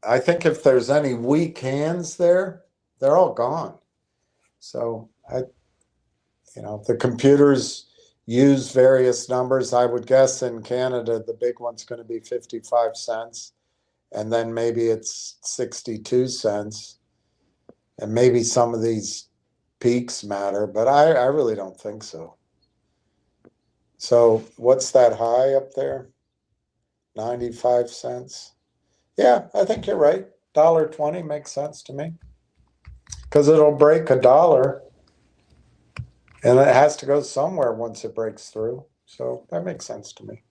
I think if there's any weak hands there, they're all gone. So the computers use various numbers. I would guess in Canada, the big one's going to be 55 cents. And then maybe it's 62 cents. And maybe some of these peaks matter, but I really don't think so. So what's that high up there? 95 cents. Yeah, I think you're right. $1.20 makes sense to me. Because it'll break $1, and it has to go somewhere once it breaks through. So that makes sense to me.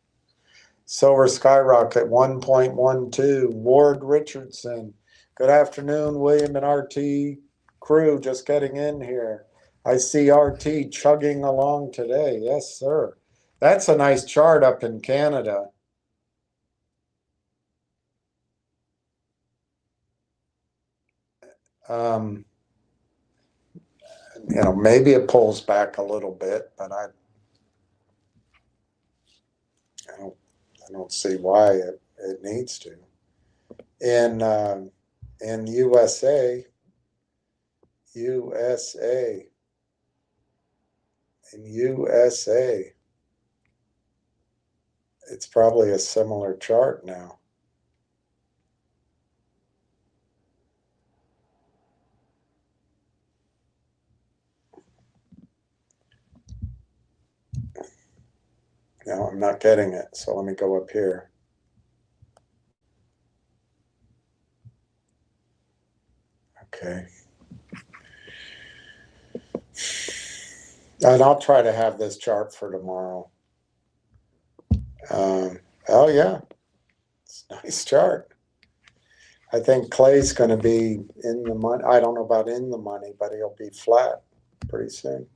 Silver skyrocket 1.12. Ward Richardson. Good afternoon, William and RT crew. Just getting in here. I see RT chugging along today. Yes, sir. That's a nice chart up in Canada. Maybe it pulls back a little bit, but I don't see why it needs to. In USA, it's probably a similar chart now. No, I'm not getting it. So let me go up here. Okay. And I'll try to have this chart for tomorrow. Oh yeah, it's a nice chart. I think Clay's going to be in the money. I don't know about in the money, but he'll be flat pretty soon.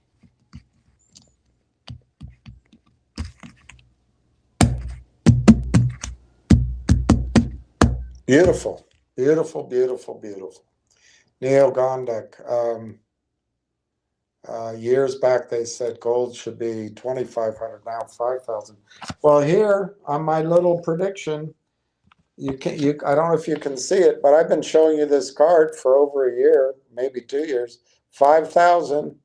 Beautiful, beautiful, beautiful, beautiful. Neil Gondek. Years back, they said gold should be 2,500, now 5,000. Well, here on my little prediction, I don't know if you can see it, but I've been showing you this card for over a year, maybe 2 years. 5,000.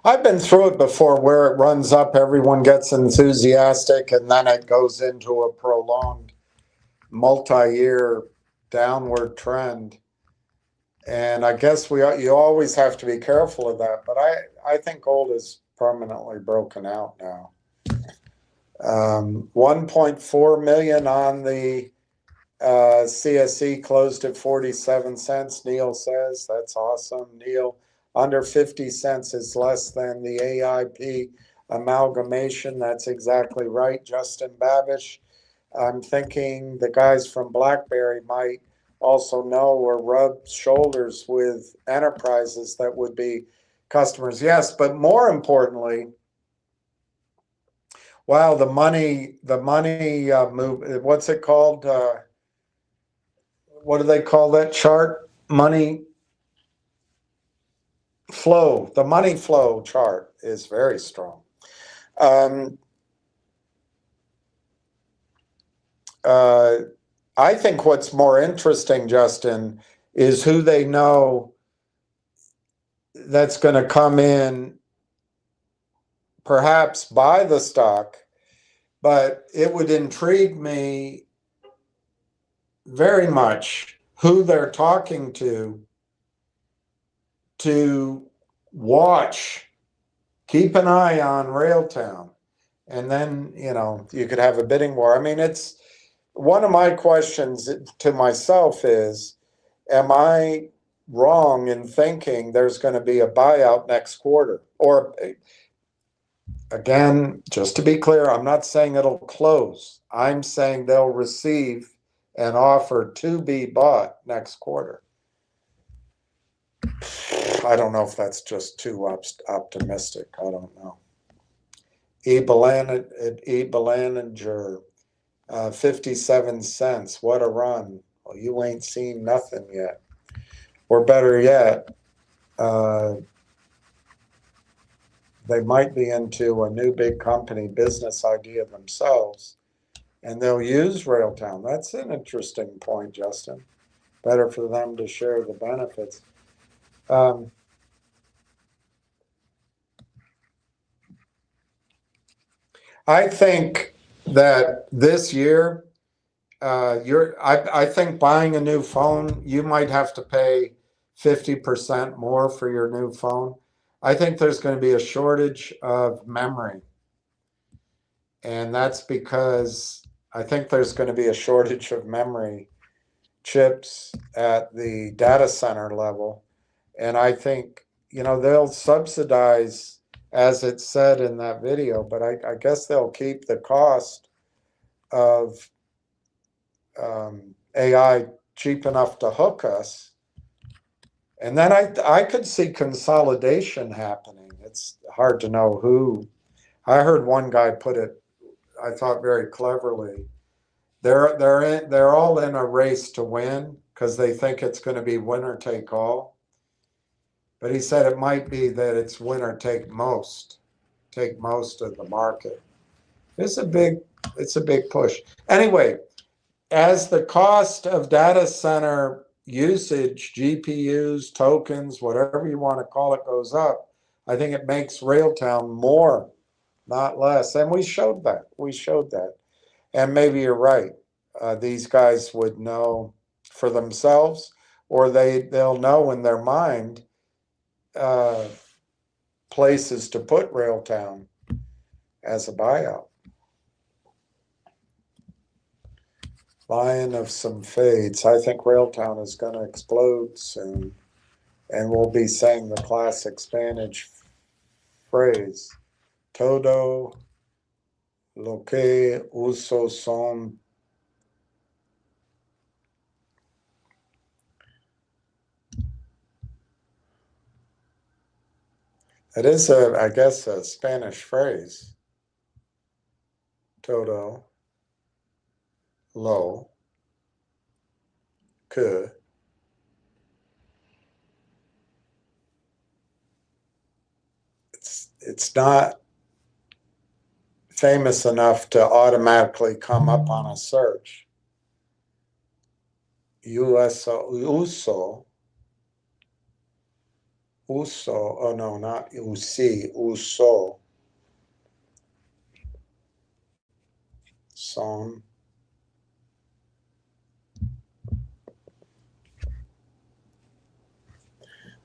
I've been through it before where it runs up, everyone gets enthusiastic, and then it goes into a prolonged multi-year downward trend. And I guess you always have to be careful of that. But I think gold is permanently broken out now. 1.4 million on the CSE closed at 47 cents. Neil says that's awesome. Neil, under 50 cents is less than the AIP amalgamation. That's exactly right. Justin Babish, I'm thinking the guys from BlackBerry might also know or rub shoulders with enterprises that would be customers. Yes, but more importantly, wow, the money move. What's it called? What do they call that chart? Money flow. The money flow chart is very strong. I think what's more interesting, Justin, is who they know that's going to come in, perhaps buy the stock, but it would intrigue me very much who they're talking to watch, keep an eye on Railtown. And then, you could have a bidding war. I mean, it's one of my questions to myself is, am I wrong in thinking there's going to be a buyout next quarter? Or again, just to be clear, I'm not saying it'll close. I'm saying they'll receive an offer to be bought next quarter. I don't know if that's just too optimistic. I don't know. E. Belaninger, 57 cents. What a run. Well, you ain't seen nothing yet. Or better yet, they might be into a new big company business idea themselves, and they'll use Railtown. That's an interesting point, Justin. Better for them to share the benefits. I think that this year, I think buying a new phone, you might have to pay 50% more for your new phone. I think there's going to be a shortage of memory. And that's because I think there's going to be a shortage of memory chips at the data center level. And I think, they'll subsidize, as it said in that video, but I guess they'll keep the cost of AI cheap enough to hook us. And then I could see consolidation happening. It's hard to know who. I heard one guy put it, I thought very cleverly. They're all in a race to win because they think it's going to be winner take all. But he said it might be that it's winner take most of the market. It's a big push. Anyway, as the cost of data center usage, GPUs, tokens, whatever you want to call it, goes up, I think it makes Railtown more, not less. And we showed that. And maybe you're right. These guys would know for themselves, or they'll know in their mind places to put Railtown as a buyout. Lion of some fades. I think Railtown is going to explode soon, and we'll be saying the classic Spanish phrase, todo lo que uso son. It is, I guess, a Spanish phrase. Todo lo que it's not famous enough to automatically come up on a search. Uso, oh no, not uso, son.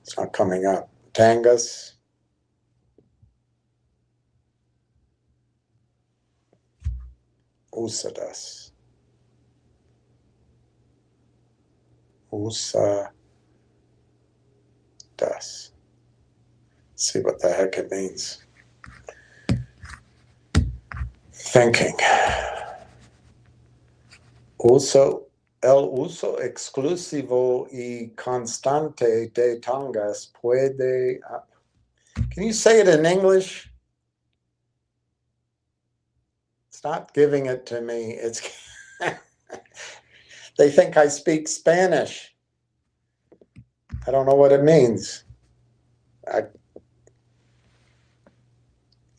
It's not coming up. Tangas. Usadas. Usadas. See what the heck it means. Thinking. El uso exclusivo y constante de tangas puede. Can you say it in English? It's not giving it to me. It's. They think I speak Spanish. I don't know what it means. I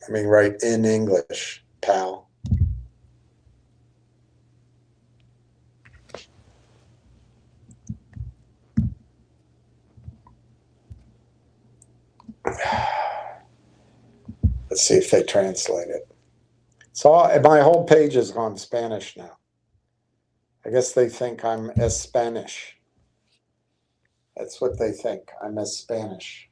mean, write in English, pal. Let's see if they translate it. So my whole page is on Spanish now. I guess they think I'm Spanish. That's what they think. I'm Spanish.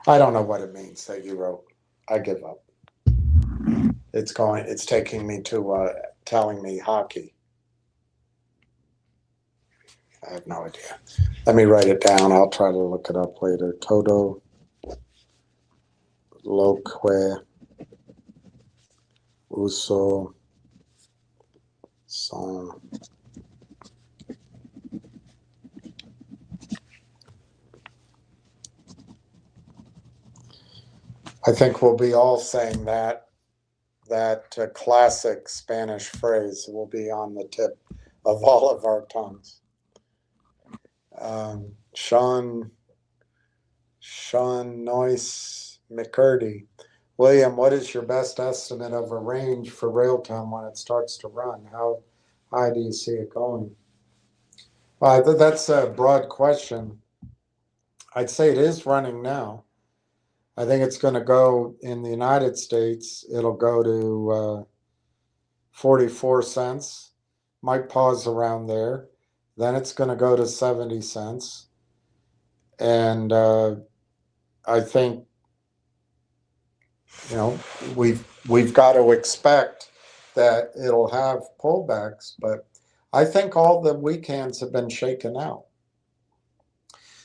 I don't know what it means that you wrote. I give up. It's taking me to telling me hockey. I have no idea. Let me write it down. I'll try to look it up later. Todo lo que uso son. I think we'll be all saying that classic Spanish phrase will be on the tip of all of our tongues. Sean Noyce McCurdy. William, what is your best estimate of a range for Railtown when it starts to run? How high do you see it going? Well, that's a broad question. I'd say it is running now. I think it's going to go in the United States. It'll go to 44 cents. Might pause around there. Then it's going to go to 70 cents. And I think, we've got to expect that it'll have pullbacks, but I think all the weekends have been shaken out.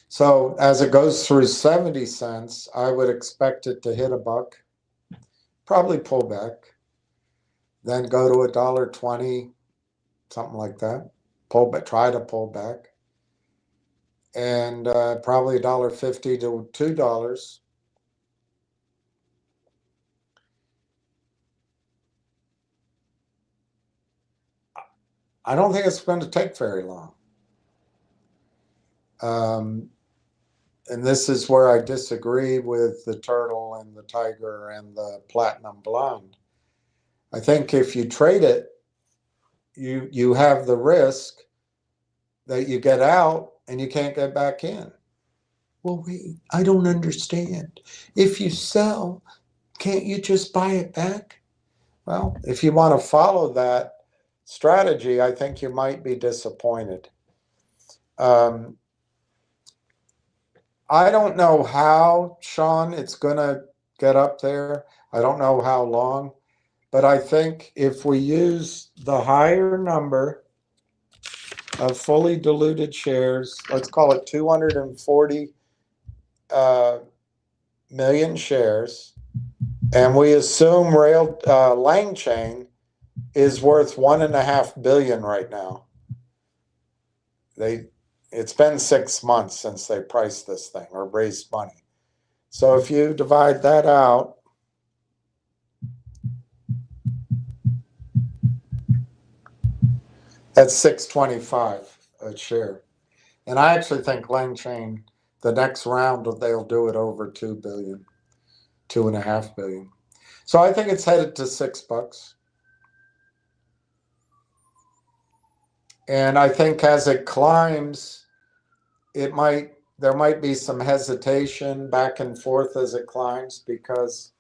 So as it goes through 70 cents, I would expect it to hit $1, probably pull back, then go to $1.20, something like that. Try to pull back, and probably $1.50 to $2. I don't think it's going to take very long. And this is where I disagree with the turtle and the tiger and the platinum blonde. I think if you trade it, you have the risk that you get out and you can't get back in. Well, wait, I don't understand. If you sell, can't you just buy it back? Well, if you want to follow that strategy, I think you might be disappointed. I don't know how, Sean, it's going to get up there. I don't know how long, but I think if we use the higher number of fully diluted shares, let's call it 240 million shares, and we assume Lang Chain is worth $1.5 billion right now. It's been 6 months since they priced this thing or raised money. So if you divide that out, that's $6.25 a share. And I actually think Lang Chain, the next round, they'll do it over $2 billion, $2.5 billion. So I think it's headed to $6. And I think as it climbs, there might be some hesitation back and forth as it climbs, because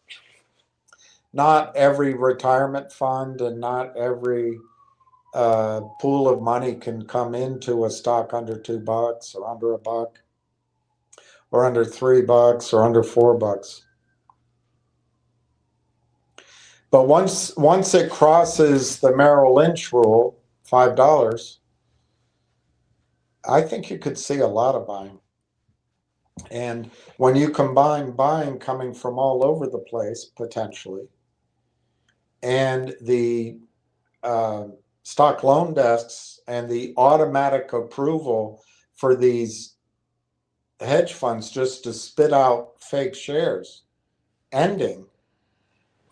not every retirement fund and not every pool of money can come into a stock under $2 or under $1 or under $3 or under $4. But once it crosses the Merrill Lynch rule, $5, I think you could see a lot of buying. And when you combine buying coming from all over the place, potentially, and the stock loan desks and the automatic approval for these hedge funds just to spit out fake shares ending,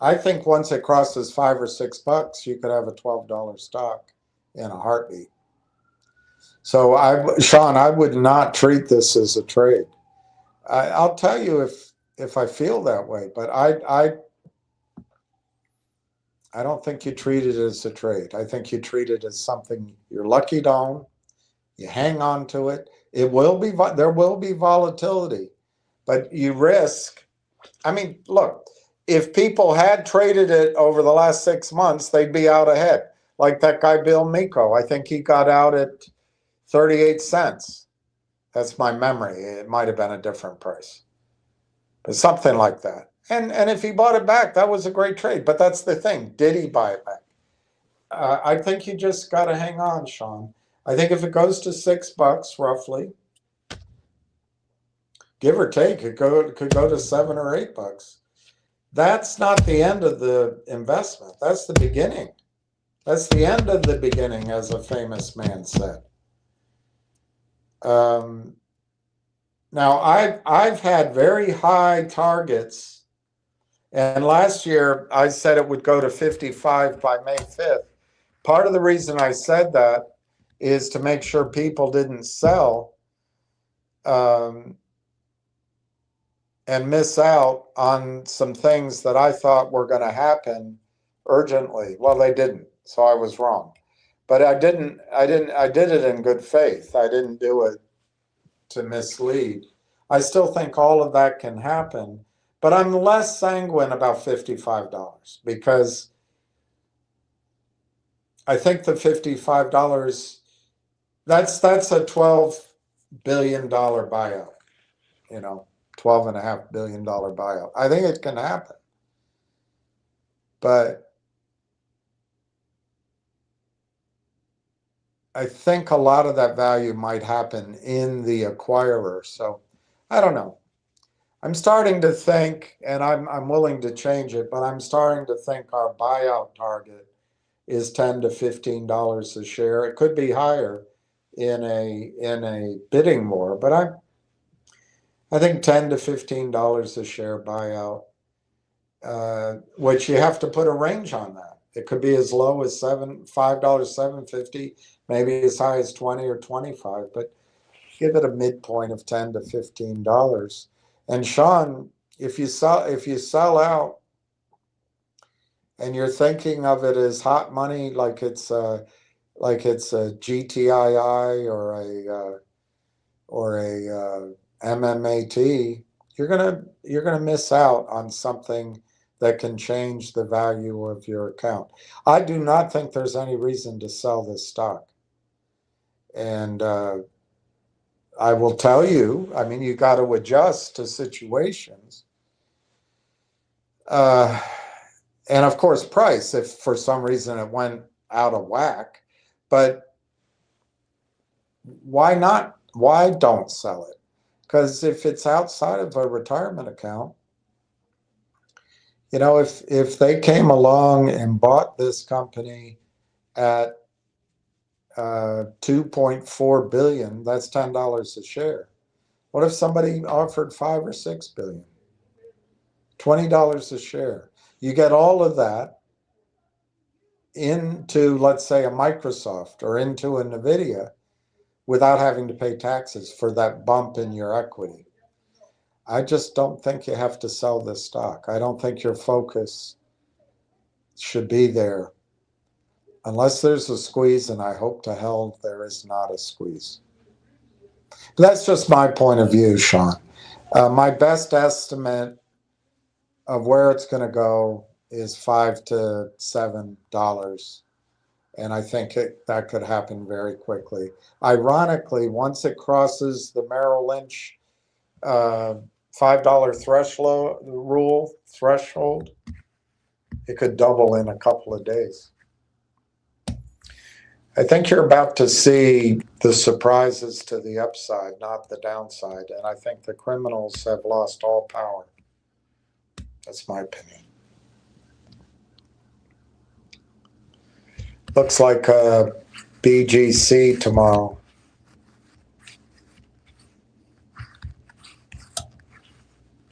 I think once it crosses $5 or $6, you could have a $12 stock in a heartbeat. So Sean, I would not treat this as a trade. I'll tell you if I feel that way, but I don't think you treat it as a trade. I think you treat it as something you're lucky to own. You hang on to it. There will be volatility, but you risk. I mean, look, if people had traded it over the last 6 months, they'd be out ahead. Like that guy, Bill Miko. I think he got out at 38 cents. That's my memory. It might have been a different price, but something like that. And if he bought it back, that was a great trade. But that's the thing. Did he buy it back? I think you just got to hang on, Sean. I think if it goes to $6 roughly, give or take, it could go to $7 or $8. That's not the end of the investment. That's the beginning. That's the end of the beginning, as a famous man said. Now, I've had very high targets, and last year I said it would go to 55 by May 5th. Part of the reason I said that is to make sure people didn't sell and miss out on some things that I thought were going to happen urgently. Well, they didn't, so I was wrong. But I did it in good faith. I didn't do it to mislead. I still think all of that can happen, but I'm less sanguine about $55 because I think the $55, that's a $12 billion buyout, $12.5 billion buyout. I think it can happen, but I think a lot of that value might happen in the acquirer. So I don't know. I'm starting to think, and I'm willing to change it, but I'm starting to think our buyout target is $10 to $15 a share. It could be higher in a bidding war, but I think $10 to $15 a share buyout, which you have to put a range on that. It could be as low as $5, $7.50, maybe as high as 20 or 25, but give it a midpoint of $10 to $15. And Sean, if you sell out and you're thinking of it as hot money, like it's like it's a GTII or a MMAT, you're gonna miss out on something that can change the value of your account. I do not think there's any reason to sell this stock. And I will tell you, I mean, you got to adjust to situations. And of course, price, if for some reason it went out of whack. But why not? Why don't sell it? Because if it's outside of a retirement account, you know, if they came along and bought this company at 2.4 billion, that's $10 a share. What if somebody offered 5 or 6 billion? $20 a share. You get all of that into, let's say, a Microsoft or into a NVIDIA without having to pay taxes for that bump in your equity. I just don't think you have to sell this stock. I don't think your focus should be there unless there's a squeeze, and I hope to hell there is not a squeeze. But that's just my point of view, Sean. My best estimate of where it's going to go is $5 to $7, and I think that could happen very quickly. Ironically, once it crosses the Merrill Lynch $5 threshold, it could double in a couple of days. I think you're about to see the surprises to the upside, not the downside, and I think the criminals have lost all power. That's my opinion. Looks like BGC tomorrow.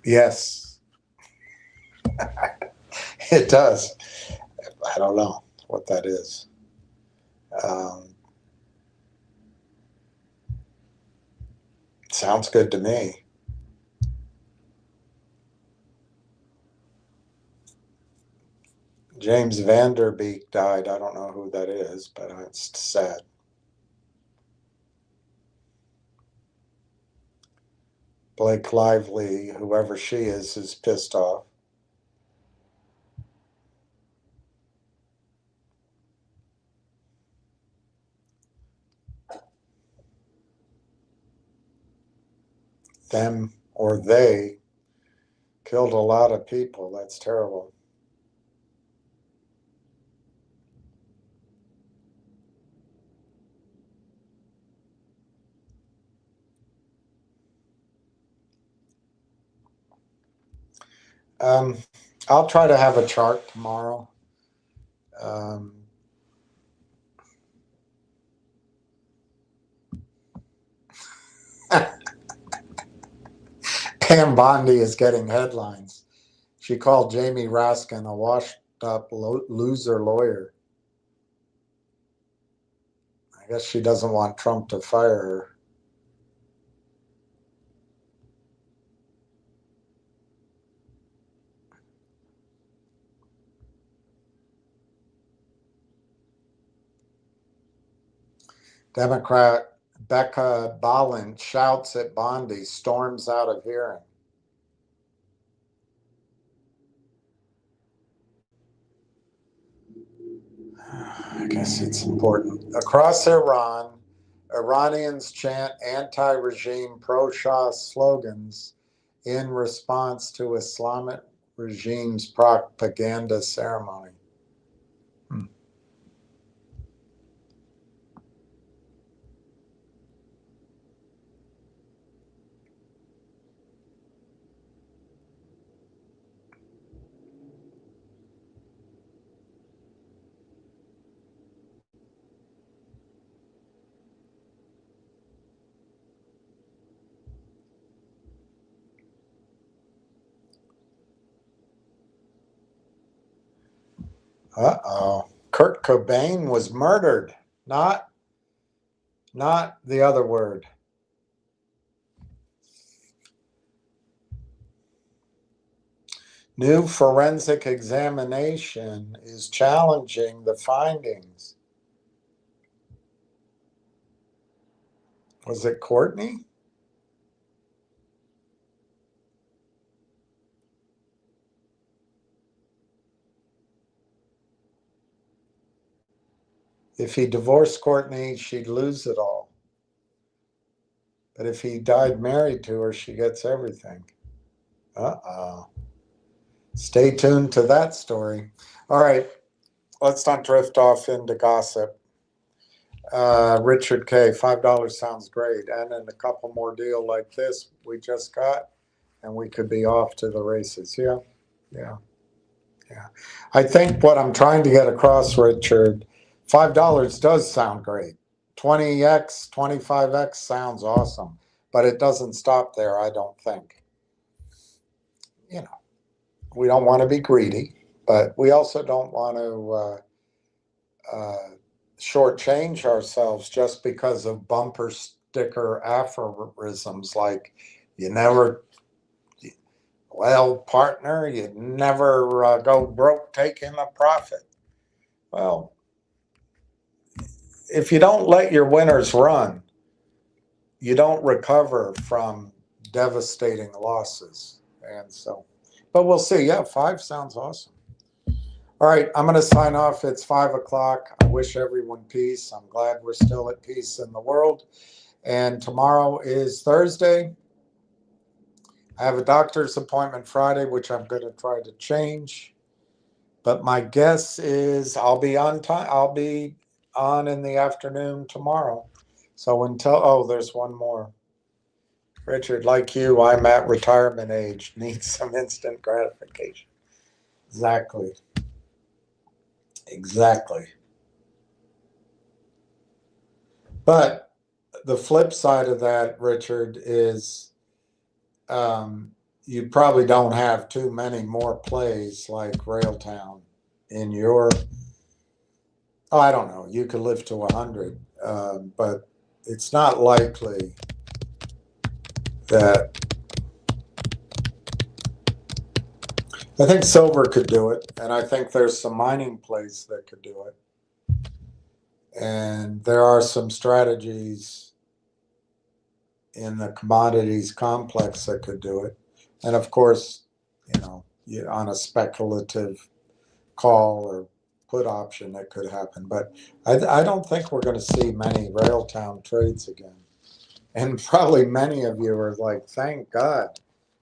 Yes, it does. I don't know what that is. Sounds good to me. James Vanderbeek died. I don't know who that is, but it's sad. Blake Lively, whoever she is pissed off. Them or they killed a lot of people. That's terrible. I'll try to have a chart tomorrow. Pam Bondi is getting headlines. She called Jamie Raskin a washed-up loser lawyer. I guess she doesn't want Trump to fire her. Democrat Becca Balint shouts at Bondi, storms out of hearing. I guess it's important. Across Iran, Iranians chant anti-regime pro-Shah slogans in response to Islamic regime's propaganda ceremony. Uh-oh. Kurt Cobain was murdered. Not the other word. New forensic examination is challenging the findings. Was it Courtney? If he divorced Courtney, she'd lose it all. But if he died married to her, she gets everything. Uh-oh. Stay tuned to that story. All right, let's not drift off into gossip. Richard K., $5 sounds great. And then a couple more deal like this we just got, and we could be off to the races. Yeah. I think what I'm trying to get across, Richard, $5 does sound great. 20x, 25x sounds awesome, but it doesn't stop there, I don't think. You know, we don't want to be greedy, but we also don't want to shortchange ourselves just because of bumper sticker aphorisms like you never, well, partner, you never go broke taking a profit. Well, if you don't let your winners run, you don't recover from devastating losses. And so, but we'll see. Yeah, 5 sounds awesome. All right, I'm going to sign off. It's 5 o'clock. I wish everyone peace. I'm glad we're still at peace in the world. And tomorrow is Thursday. I have a doctor's appointment Friday, which I'm going to try to change. But my guess is I'll be on time. I'll be on in the afternoon tomorrow. So until, there's one more. Richard, like you, I'm at retirement age, need some instant gratification. Exactly. But the flip side of that, Richard, is you probably don't have too many more plays like Railtown in your, I don't know, you could live to 100, but it's not likely that, I think silver could do it, and I think there's some mining plays that could do it. And there are some strategies in the commodities complex that could do it. And of course, on a speculative call or put option that could happen. But I don't think we're going to see many Railtown trades again. And probably many of you are like, thank God,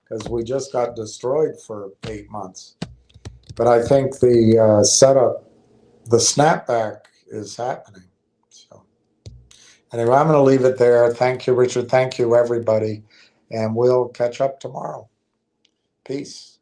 because we just got destroyed for 8 months. But I think the setup, the snapback is happening. So anyway, I'm going to leave it there. Thank you, Richard. Thank you, everybody. And we'll catch up tomorrow. Peace.